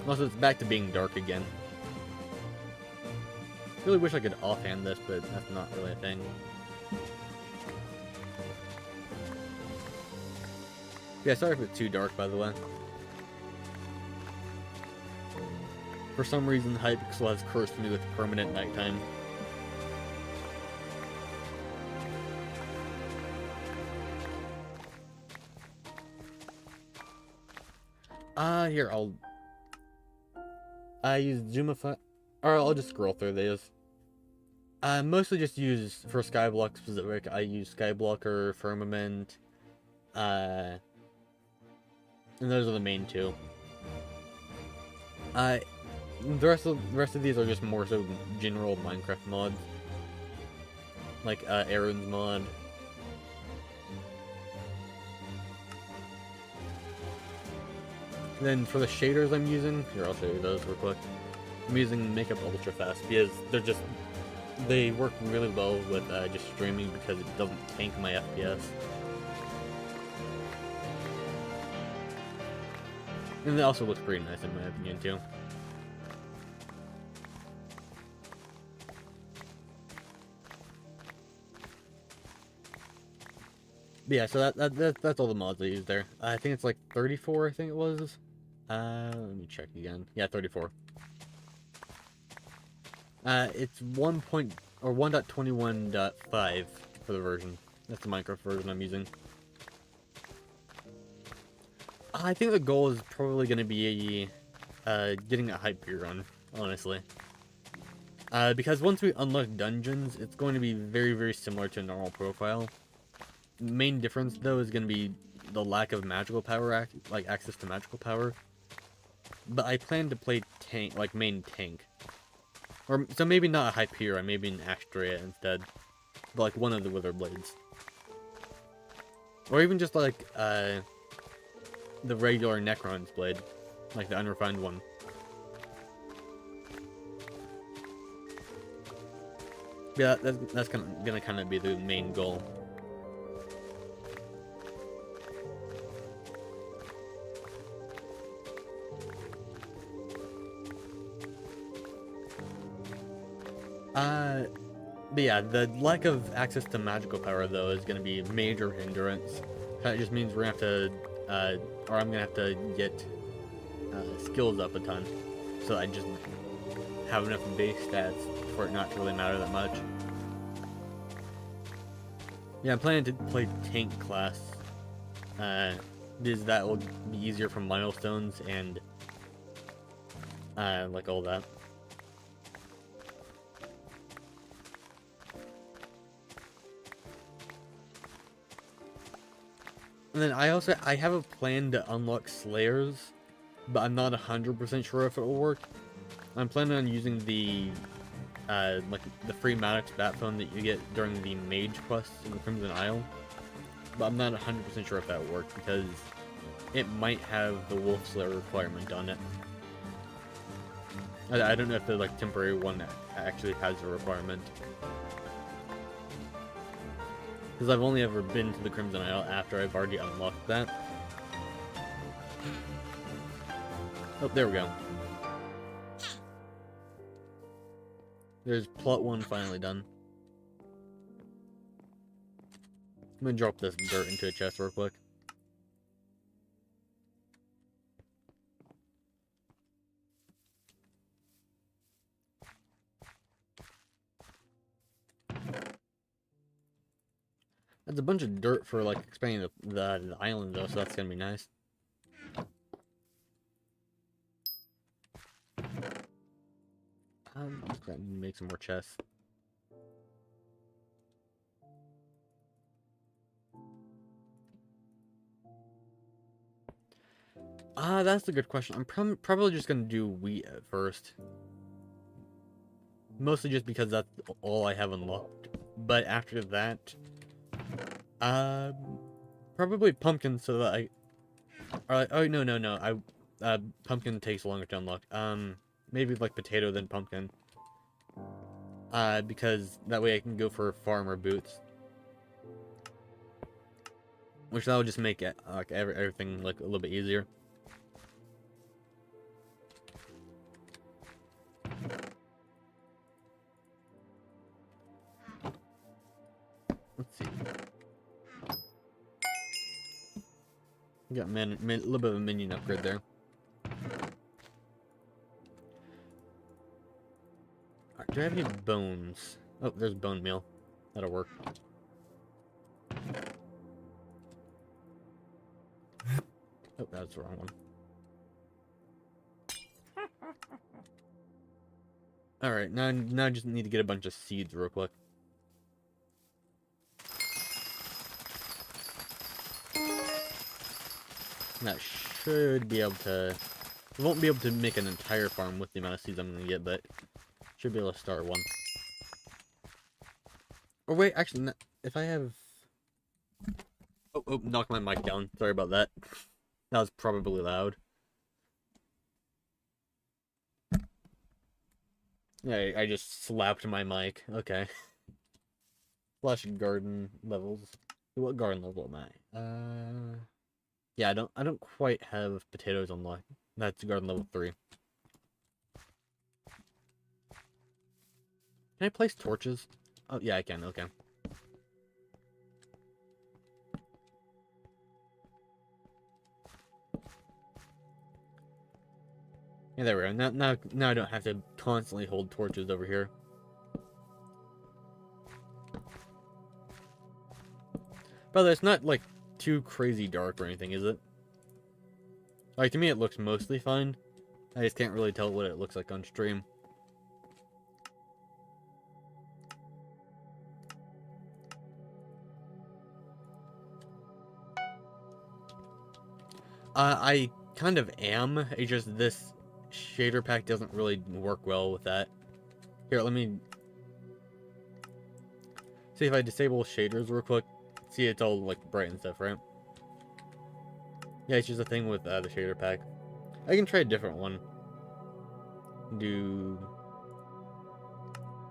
Also, it's back to being dark again. Really wish I could offhand this, but that's not really a thing. Yeah, sorry if it's too dark, by the way. For some reason, Hypixel has cursed me with permanent nighttime. Here, I use Zoomify, or I'll just scroll through these. I mostly just use, for Skyblock specific, I use Skyblocker, Firmament, and those are the main two. The rest of these are just more so general Minecraft mods, like Aaron's mod. Then for the shaders I'm using, here I'll show you those real quick. I'm using Makeup Ultra Fast because they work really well with just streaming because it doesn't tank my FPS. And it also looks pretty nice in my opinion too. But yeah, so that's all the mods I use there. I think it's like 34, I think it was. Let me check again. Yeah, 34. It's 1.21.5 for the version. That's the Minecraft version I'm using. I think the goal is probably going to be getting a Hyperion, honestly. Because once we unlock dungeons, it's going to be very, very similar to a normal profile. The main difference, though, is going to be the lack of magical power, like access to magical power. But I plan to play tank, like main tank. Or, so maybe not a Hyperion, maybe an Astrea instead. But like one of the Wither Blades. Or even just like, the regular Necron's Blade. Like the unrefined one. Yeah, that's gonna kind of be the main goal. But yeah, the lack of access to magical power, though, is going to be a major hindrance. That just means we're going to have to, or I'm going to have to get skills up a ton. So I just have enough base stats for it not to really matter that much. Yeah, I'm planning to play tank class, because that will be easier for milestones and, like all that. And then I have a plan to unlock Slayers, but I'm not 100% sure if it will work. I'm planning on using the, like, the free Maddox bat phone that you get during the Mage quest in the Crimson Isle. But I'm not 100% sure if that will work, because it might have the Wolf Slayer requirement on it. I don't know if the, like, temporary one actually has a requirement. Because I've only ever been to the Crimson Isle after I've already unlocked that. Oh, there we go. There's plot 1 finally done. I'm gonna drop this dirt into a chest real quick. That's a bunch of dirt for, like, expanding the island, though, so that's gonna be nice. Just gotta make some more chests. That's a good question. I'm probably just gonna do wheat at first. Mostly just because that's all I have unlocked. But after that, probably pumpkin so that oh, no. Pumpkin takes longer to unlock. Maybe like potato than pumpkin. Because that way I can go for farmer boots. Which that would just make it, like, everything, like, a little bit easier. Let's see. We got a little bit of a minion upgrade there. Alright, do I have any bones? Oh, there's bone meal. That'll work. Oh, that's the wrong one. Alright, now I just need to get a bunch of seeds real quick. That should be able to... I won't be able to make an entire farm with the amount of seeds I'm going to get, but should be able to start one. Or wait, actually, if I have... Oh, knocked my mic down. Sorry about that. That was probably loud. Yeah, I just slapped my mic. Okay. Flash garden levels. What garden level am I? Yeah, I don't quite have potatoes unlocked. That's garden level 3. Can I place torches? Oh, yeah, I can. Okay. Yeah, there we go. Now I don't have to constantly hold torches over here. By the way, it's not, like, too crazy dark or anything, is it? Like, to me it looks mostly fine. I just can't really tell what it looks like on stream. I kind of am. It's just this shader pack doesn't really work well with that. Here, let me see if I disable shaders real quick. See, it's all like bright and stuff, right? Yeah, it's just a thing with the shader pack. I can try a different one.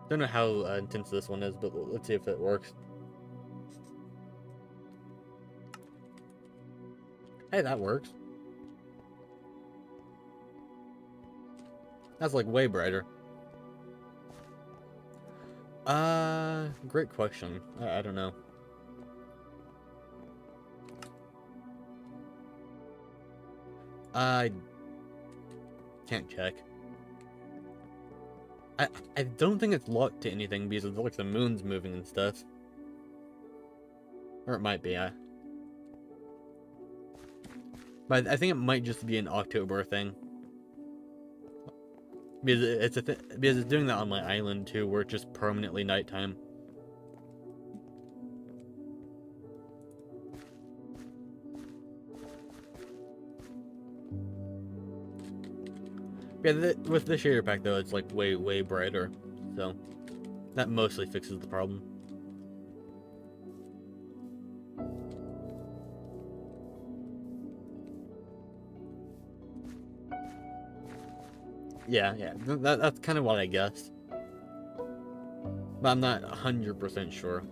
Don't know how intense this one is, but let's see if it works. Hey, that works. That's like way brighter. Great question. I don't know. I can't check. I don't think it's locked to anything because it looks like the moon's moving and stuff. Or it might be, but I think it might just be an October thing. Because because it's doing that on my island too, where it's just permanently nighttime. Yeah, with the shader pack though, it's like way brighter, so that mostly fixes the problem. Yeah, that's kind of what I guessed, but I'm not 100% sure.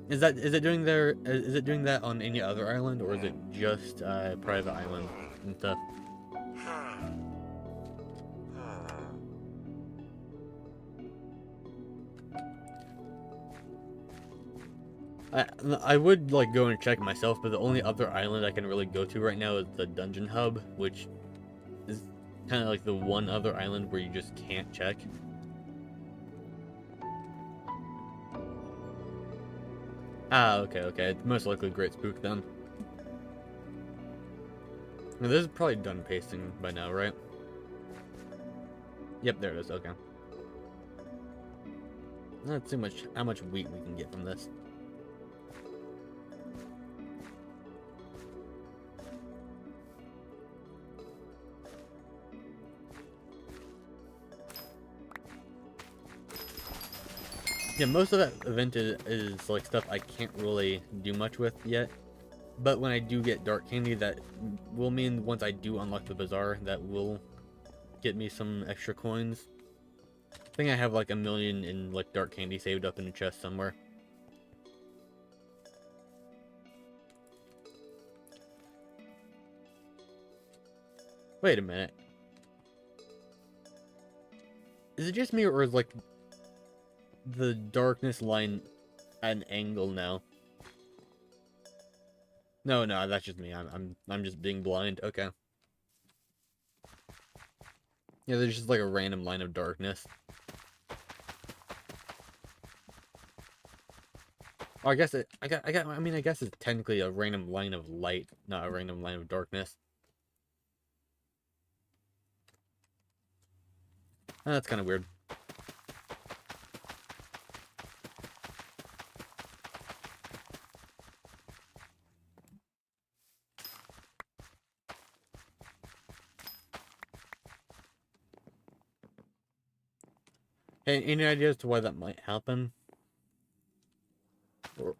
Is it doing that on any other island, or is it just private island and stuff? I would like go and check myself, but the only other island I can really go to right now is the dungeon hub, which is kind of like the one other island where you just can't check. Ah, okay. It's most likely Great Spook then. Now, this is probably done pasting by now, right? Yep, there it is. Okay. Let's see how much wheat we can get from this. Yeah, most of that event is like stuff I can't really do much with yet. But when I do get dark candy, that will mean once I do unlock the bazaar, that will get me some extra coins. I think I have like 1 million in like dark candy saved up in a chest somewhere. Wait a minute. Is it just me, or is like the darkness line at an angle now? No, that's just me. I'm just being blind. Okay. Yeah, there's just like a random line of darkness. Oh, I guess I mean, I guess it's technically a random line of light, not a random line of darkness. Oh, that's kind of weird. Hey, any idea as to why that might happen? Or...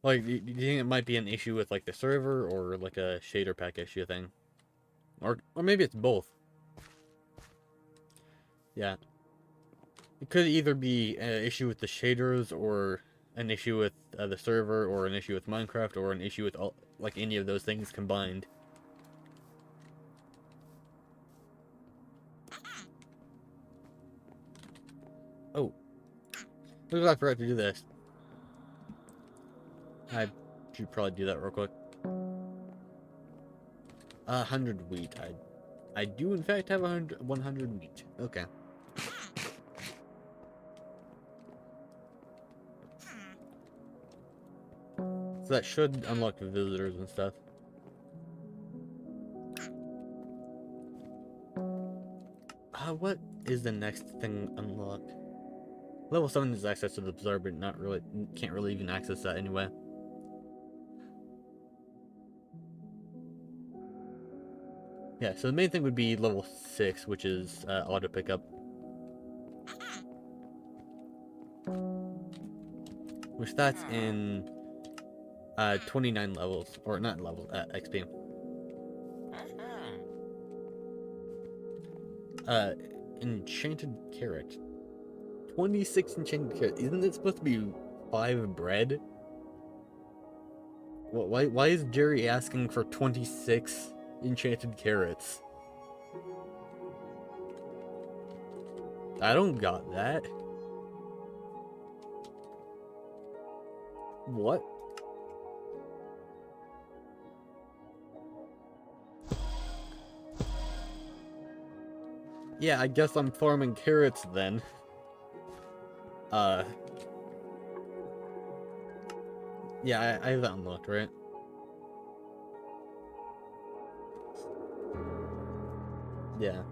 like, do you think it might be an issue with like the server, or like a shader pack issue thing? Or maybe it's both. Yeah. It could either be an issue with the shaders, or an issue with the server, or an issue with Minecraft, or an issue with all, like any of those things combined. Oh. Looks like I forgot to do this. I should probably do that real quick. 100 wheat. I do in fact have 100 wheat. Okay. So that should unlock the visitors and stuff. What is the next thing unlocked? Level 7 is access to the bazaar, but not really, can't really even access that anyway. Yeah, so the main thing would be level 6, which is auto pickup. Which that's in 29 levels, or not levels, XP. Enchanted carrot. 26 enchanted carrot. Isn't it supposed to be 5 bread? Well, why is Jerry asking for 26 enchanted carrots? I don't got that. What? Yeah, I guess I'm farming carrots then. Yeah, I have that unlocked, right? Yeah.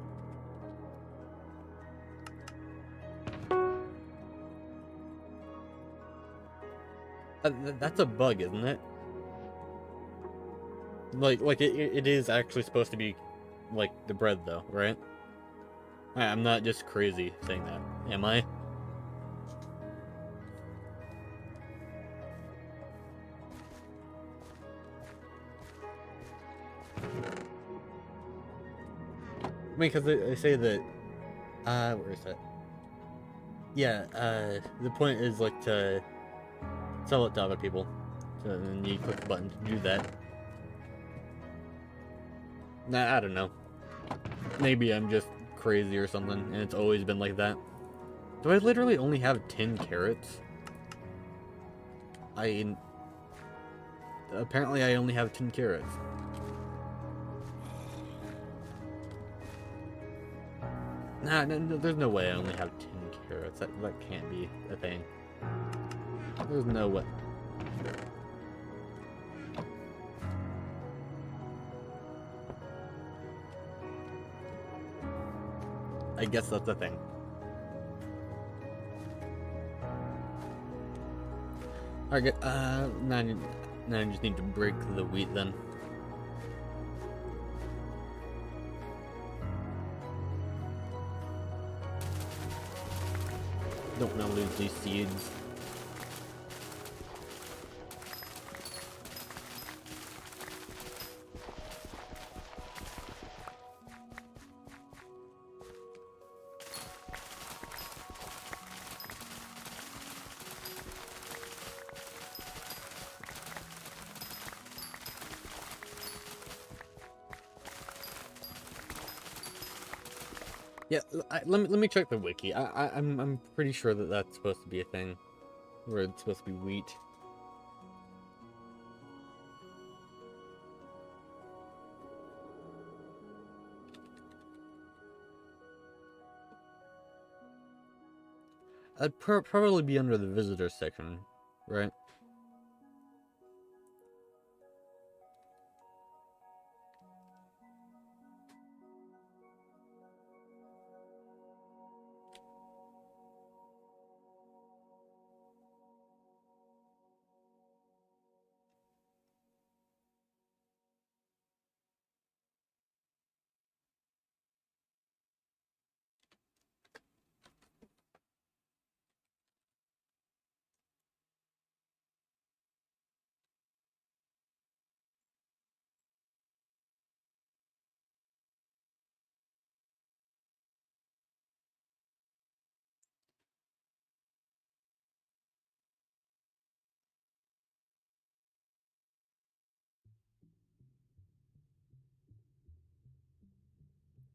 That's a bug, isn't it? Like it is actually supposed to be like the bread, though, right? I'm not just crazy saying that, am I? I mean, because they say that, where is that? Yeah, the point is, like, to sell it to other people. So then you click the button to do that. Nah, I don't know. Maybe I'm just crazy or something, and it's always been like that. Do I literally only have 10 carrots? Apparently I only have 10 carrots. Nah, no, there's no way I only have 10 carrots. That can't be a thing. There's no way. I guess that's a thing. Alright, now I just need to break the wheat then. Don't want to lose these seeds. Yeah, let me check the wiki. I'm pretty sure that that's supposed to be a thing, where it's supposed to be wheat. I'd probably be under the visitor section, right?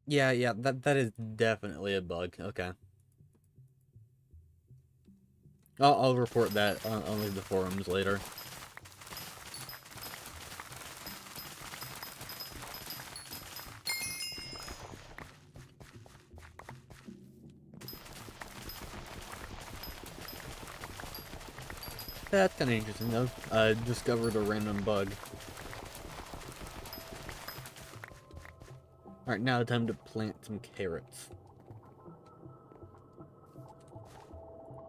Yeah, that is definitely a bug. Okay. I'll report that on the forums later. That's kind of interesting though. Discovered a random bug. Alright, now time to plant some carrots.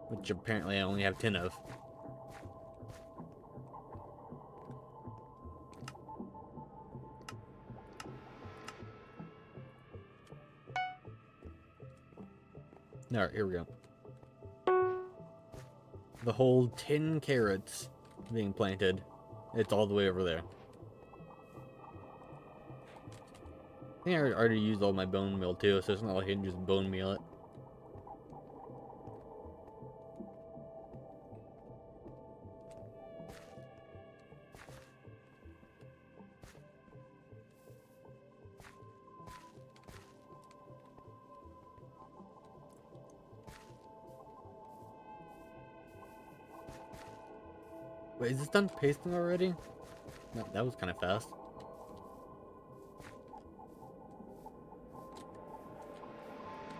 Which apparently I only have 10 of. Alright, here we go. The whole 10 carrots being planted. It's all the way over there. I think I already used all my bone meal too, so it's not like I can just bone meal it. Wait, is this done pasting already? No, that was kind of fast.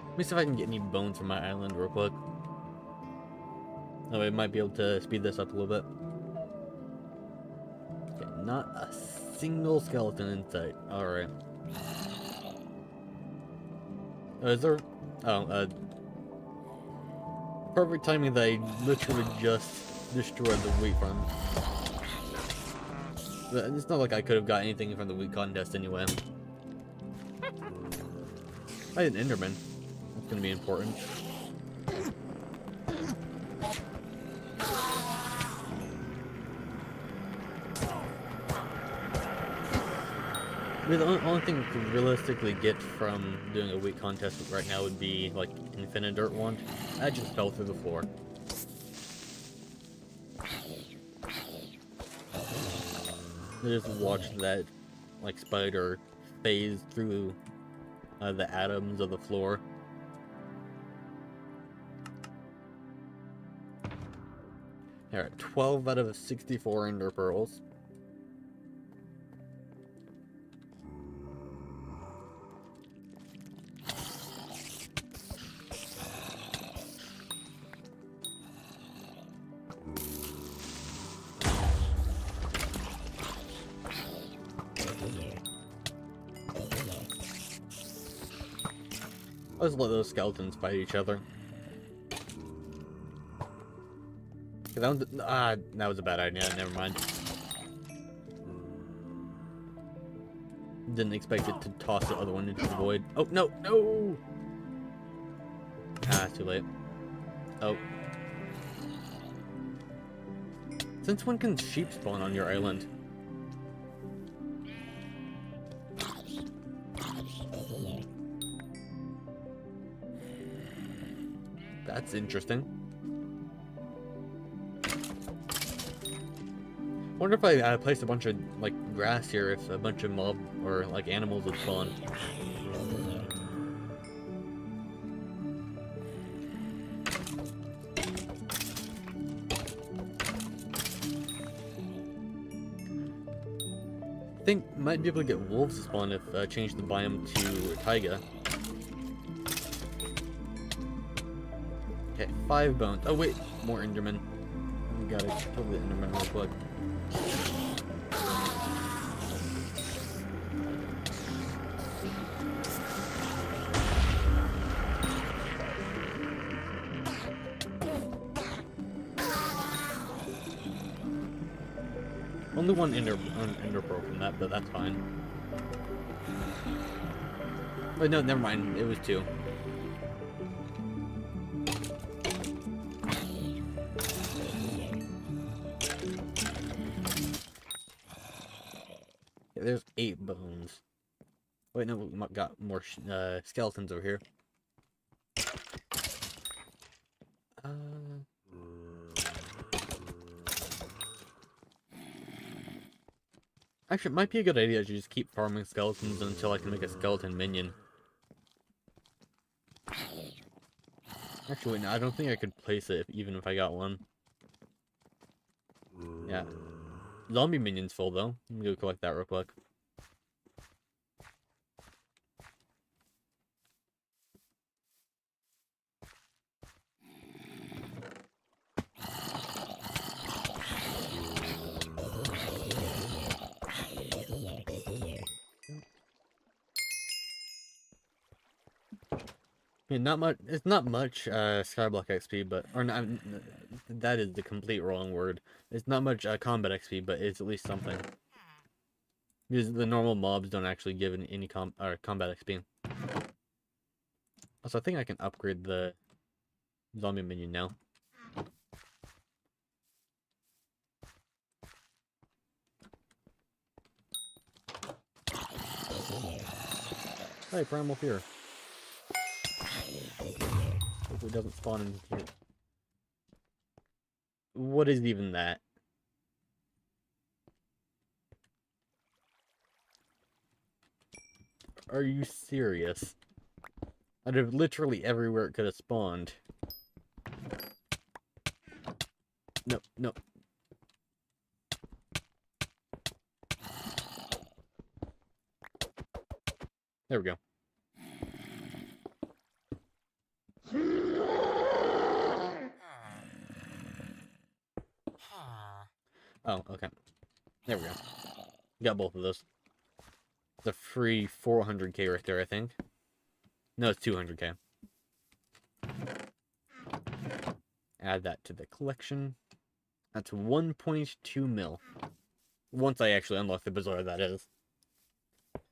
Let me see if I can get any bones from my island real quick. Oh, I might be able to speed this up a little bit. Okay, not a single skeleton in sight. Alright. Oh, is there... Oh, perfect timing that I literally just destroyed the wheat farm. But it's not like I could have got anything from the wheat contest anyway. I had an Enderman. That's gonna be important. I mean, the only thing I could realistically get from doing a wheat contest right now would be like infinite dirt wand. I just fell through the floor. I just watched that like spider phase through the atoms of the floor. Alright, 12 out of 64 ender pearls. Let's let those skeletons fight each other. That was a bad idea. Never mind. Didn't expect it to toss the other one into the void. Oh, no! No! Ah, too late. Oh. Since when can sheep spawn on your island? That's interesting. Wonder if I placed a bunch of like grass here, if a bunch of mob or like animals would spawn. I think might be able to get wolves to spawn if change the biome to taiga. Okay, 5 bones. Oh wait, more Endermen. We gotta kill the Enderman real quick. Only one ender pearl from that, but that's fine. But no, never mind. It was 2. Yeah, there's 8 bones. Wait, no, we got more skeletons over here. Actually, it might be a good idea to just keep farming skeletons until I can make a skeleton minion. Actually, no, I don't think I could place it even if I got one. Yeah. Zombie minion's full, though. Let me go collect that real quick. I mean, not much. It's not much Skyblock XP, but or not. That is the complete wrong word. It's not much combat XP, but it's at least something. Because the normal mobs don't actually give any combat XP. Also, I think I can upgrade the zombie minion now. Hey, Primal Fear. Hopefully it doesn't spawn in here. What is even that? Are you serious? Out of literally everywhere it could have spawned. No, no. There we go. Oh, okay. There we go. Got both of those. It's a free 400k right there, I think. No, it's 200k. Add that to the collection. That's 1.2 mil. Once I actually unlock the bazaar, that is.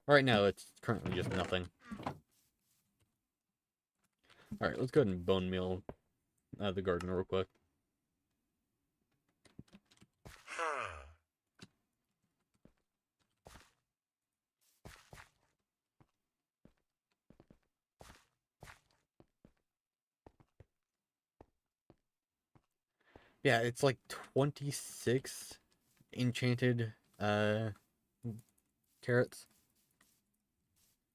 Right now, it's currently just nothing. Alright, let's go ahead and bone meal the garden real quick. Yeah, it's like 26 enchanted carrots.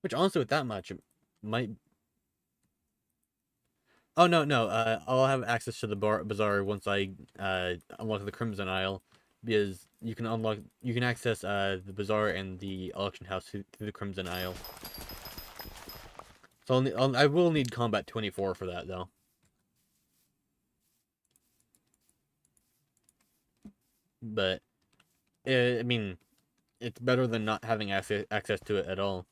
Which honestly, with that much, it might... Oh, no, no. I'll have access to the bazaar once I unlock the Crimson Isle. Because you can access the bazaar and the auction house through the Crimson Isle. So I will need combat 24 for that, though. But, I mean, it's better than not having access to it at all.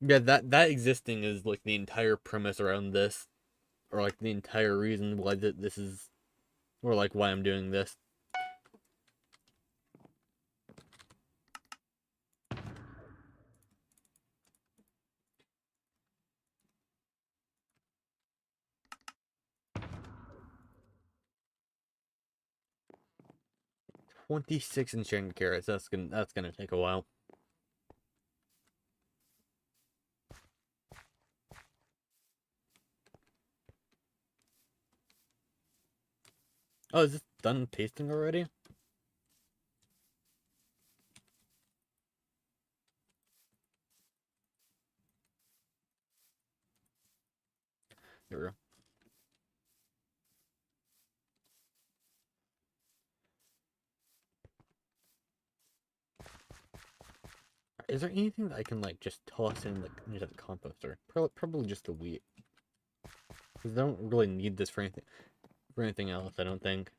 Yeah, that existing is like the entire premise around this. Or like the entire reason why this is... Or like why I'm doing this. 26 enchanted carrots. That's gonna take a while. Oh, is this done tasting already? There we go. Is there anything that I can like just toss into the composter? Probably just the wheat. Because I don't really need this for anything else, I don't think.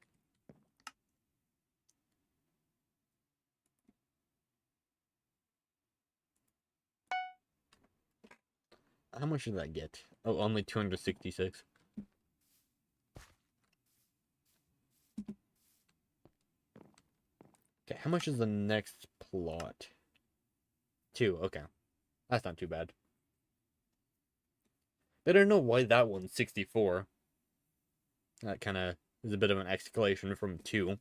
How much did that get? Oh, only 266. Okay, how much is the next plot? 2, okay. That's not too bad. But I don't know why that one's 64. That kind of is a bit of an escalation from 2.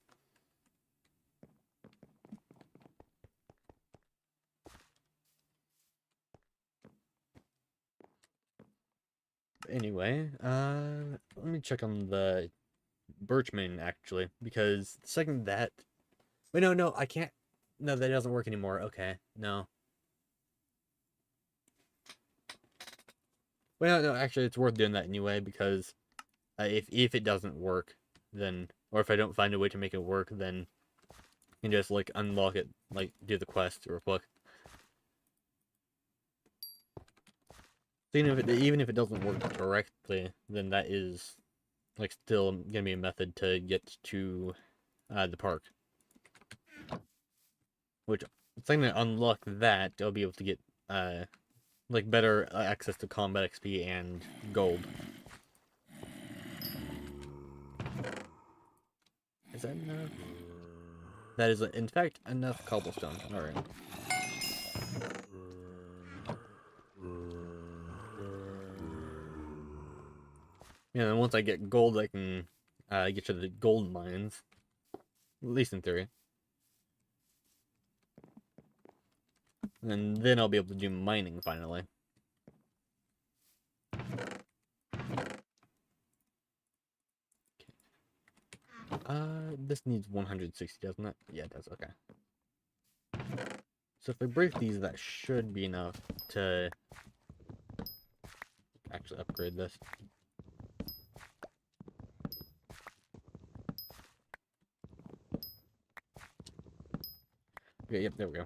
Anyway, let me check on the Birchman, actually, because the second that... Wait, no, I can't... No, that doesn't work anymore. Okay, no. Well, no, actually, it's worth doing that anyway, because if it doesn't work, then... Or if I don't find a way to make it work, then you can just, like, unlock it, like, do the quest real quick. So even if it doesn't work correctly, then that is, like, still gonna be a method to get to the park. Which, it's like to unlock that, I'll be able to get, like, better access to combat XP and gold. Is that enough? That is, in fact, enough cobblestone. Alright. Yeah, and once I get gold, I can get to the gold mines. At least in theory. And then I'll be able to do mining, finally. This needs 160, doesn't it? Yeah, it does, okay. So if I break these, that should be enough to actually upgrade this. Okay, yep, there we go.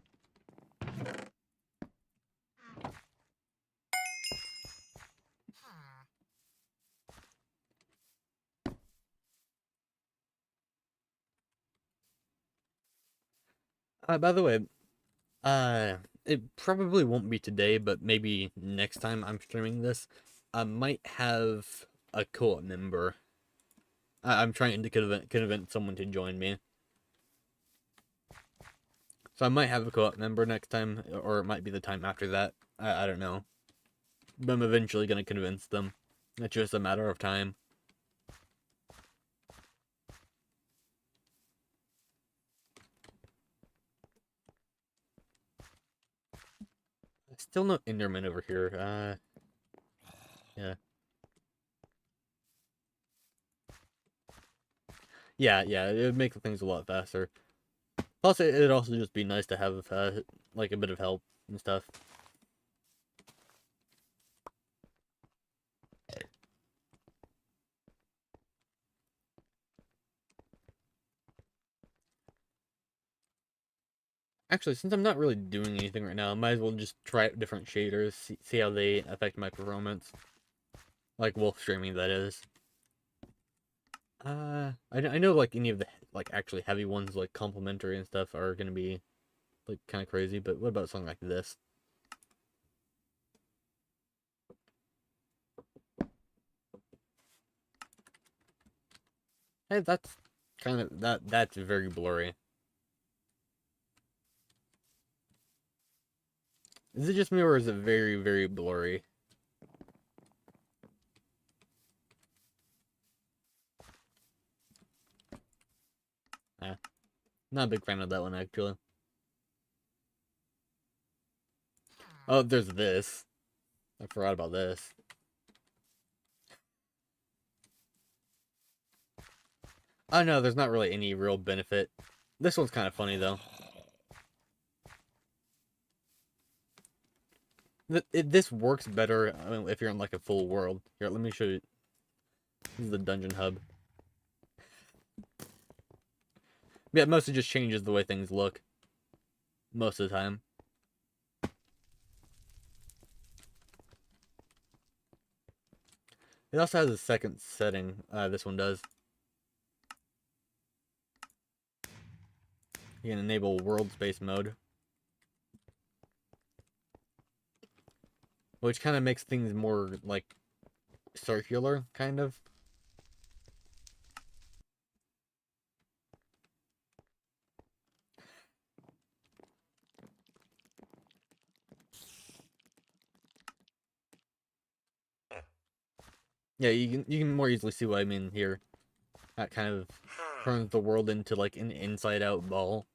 By the way, it probably won't be today, but maybe next time I'm streaming this, I might have a co-op member. I'm trying to convince someone to join me. So I might have a co-op member next time, or it might be the time after that. I don't know. But I'm eventually going to convince them. It's just a matter of time. Still no Enderman over here. Yeah. Yeah, it would make things a lot faster. Plus, it'd also just be nice to have, like, a bit of help and stuff. Actually, since I'm not really doing anything right now, I might as well just try out different shaders, see how they affect my performance. Like wolf streaming, that is. I know, like, any of the, like, actually heavy ones, like, complimentary and stuff, are gonna be, like, kind of crazy, but what about something like this? Hey, that's kind of, that's very blurry. Is it just me, or is it very, very blurry? Not a big fan of that one, actually. Oh, there's this. I forgot about this. I don't know, there's not really any real benefit. This one's kind of funny, though. This works better if you're in, like, a full world. Here, let me show you. This is the dungeon hub. Yeah, it mostly just changes the way things look. Most of the time. It also has a second setting. This one does. You can enable world space mode, which kind of makes things more, like, circular, kind of. Yeah, you can more easily see what I mean here. That kind of turns the world into, like, an inside-out ball.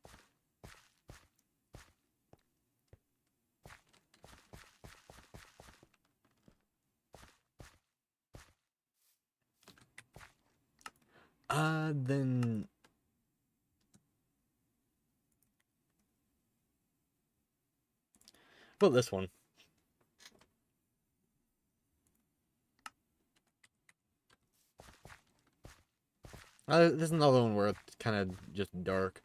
Then... Well, this one. This is another one where it's kind of just dark.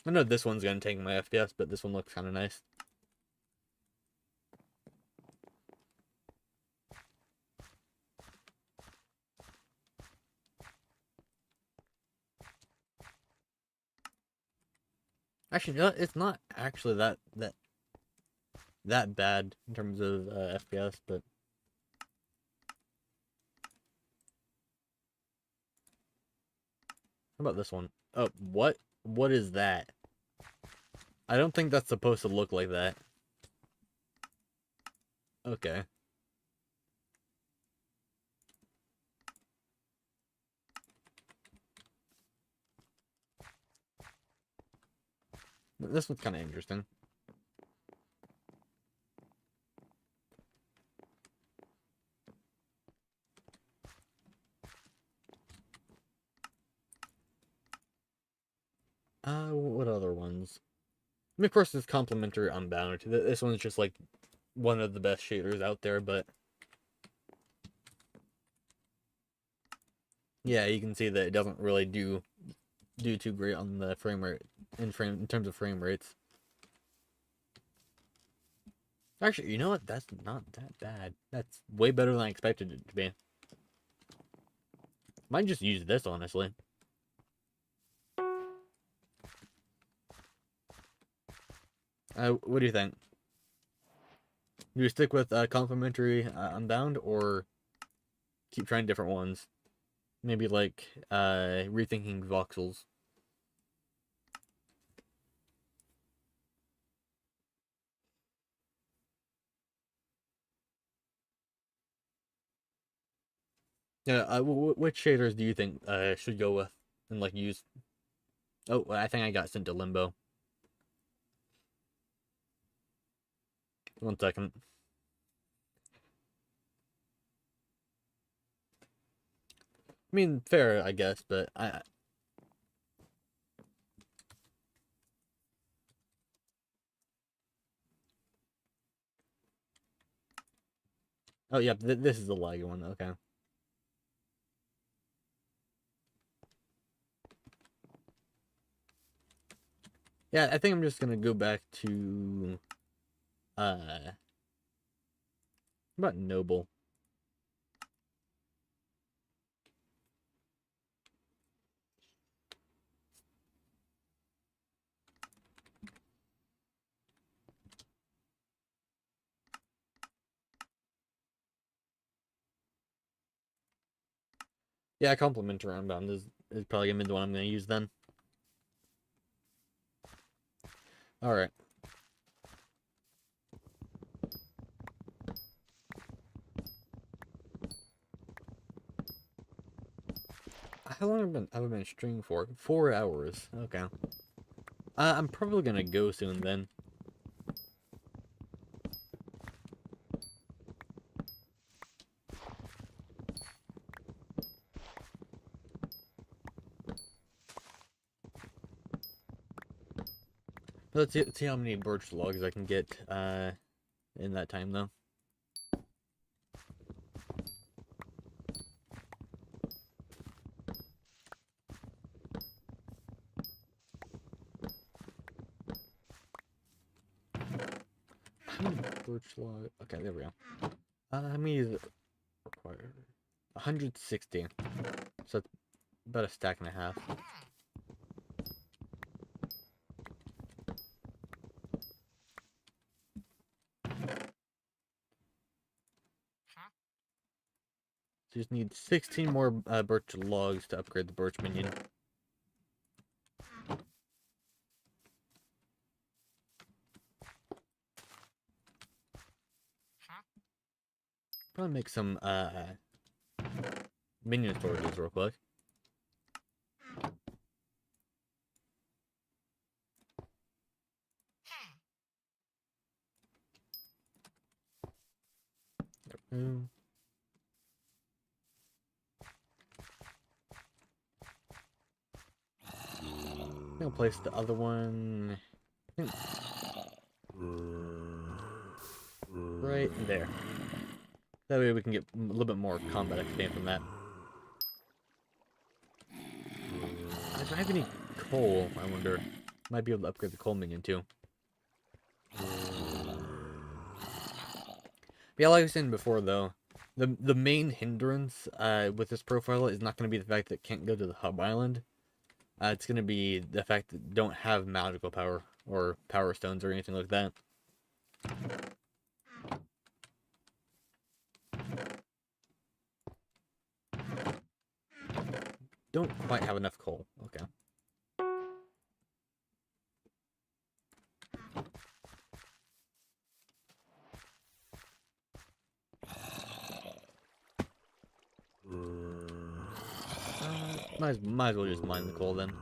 I know this one's gonna take my FPS, but this one looks kind of nice. Actually, you know, it's not actually that bad in terms of FPS, but how about this one? Oh, what? What is that? I don't think that's supposed to look like that. Okay. This one's kind of interesting. What other ones? I mean, of course, it's complimentary Unbound. This one's just, like, one of the best shaders out there, but... Yeah, you can see that it doesn't really do too great on the frame rate, in terms of frame rates. Actually, you know what? That's not that bad. That's way better than I expected it to be. Might just use this, honestly. What do you think? Do you stick with complimentary Unbound, or keep trying different ones? Maybe, like, rethinking voxels. Yeah, which shaders do you think should go with and, like, use? Oh, I think I got sent to limbo. 1 second. I mean, fair, I guess, but oh, yeah, this is the laggy one, okay. Yeah, I think I'm just gonna go back to, how about Noble? Yeah, complimentary Unbound is probably gonna be the one I'm gonna use then. Alright. How long have I been streaming for? 4 hours. Okay. I'm probably gonna go soon then. Let's see how many birch logs I can get in that time though. How many birch logs? Okay, there we go. How many is it required? 160. So that's about a stack and a half. Just need 16 more birch logs to upgrade the birch minion. Probably make some minion storages real quick. There we go. I'm gonna place the other one, I think, right there. That way we can get a little bit more combat XP from that. Do I have any coal, I wonder? Might be able to upgrade the coal minion too. Yeah, like I was saying before though, the main hindrance with this profile is not going to be the fact that it can't go to the hub island. It's going to be the fact that you don't have magical power or power stones or anything like that. Don't quite have enough coal. Okay. Might as well just mine the coal then.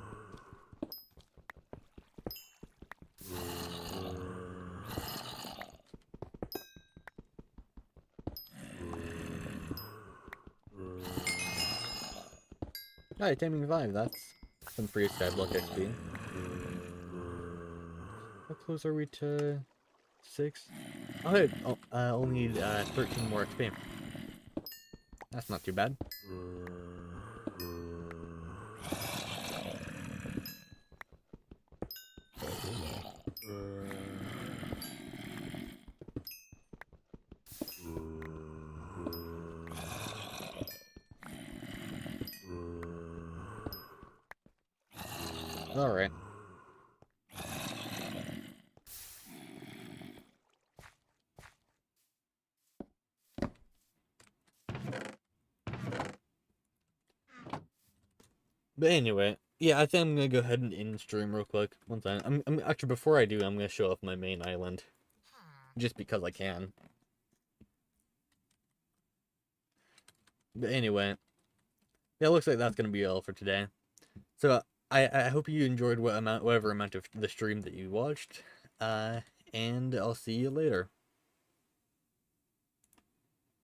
Alright, taming 5, that's some free Skyblock XP. How close are we to 6? Oh, hey, only need 13 more XP. That's not too bad. Alright. But anyway, yeah, I think I'm gonna go ahead and end stream real quick. One time, I'm actually before I do, I'm gonna show off my main island, just because I can. But anyway, yeah, it looks like that's gonna be all for today. So I hope you enjoyed whatever amount of the stream that you watched, and I'll see you later.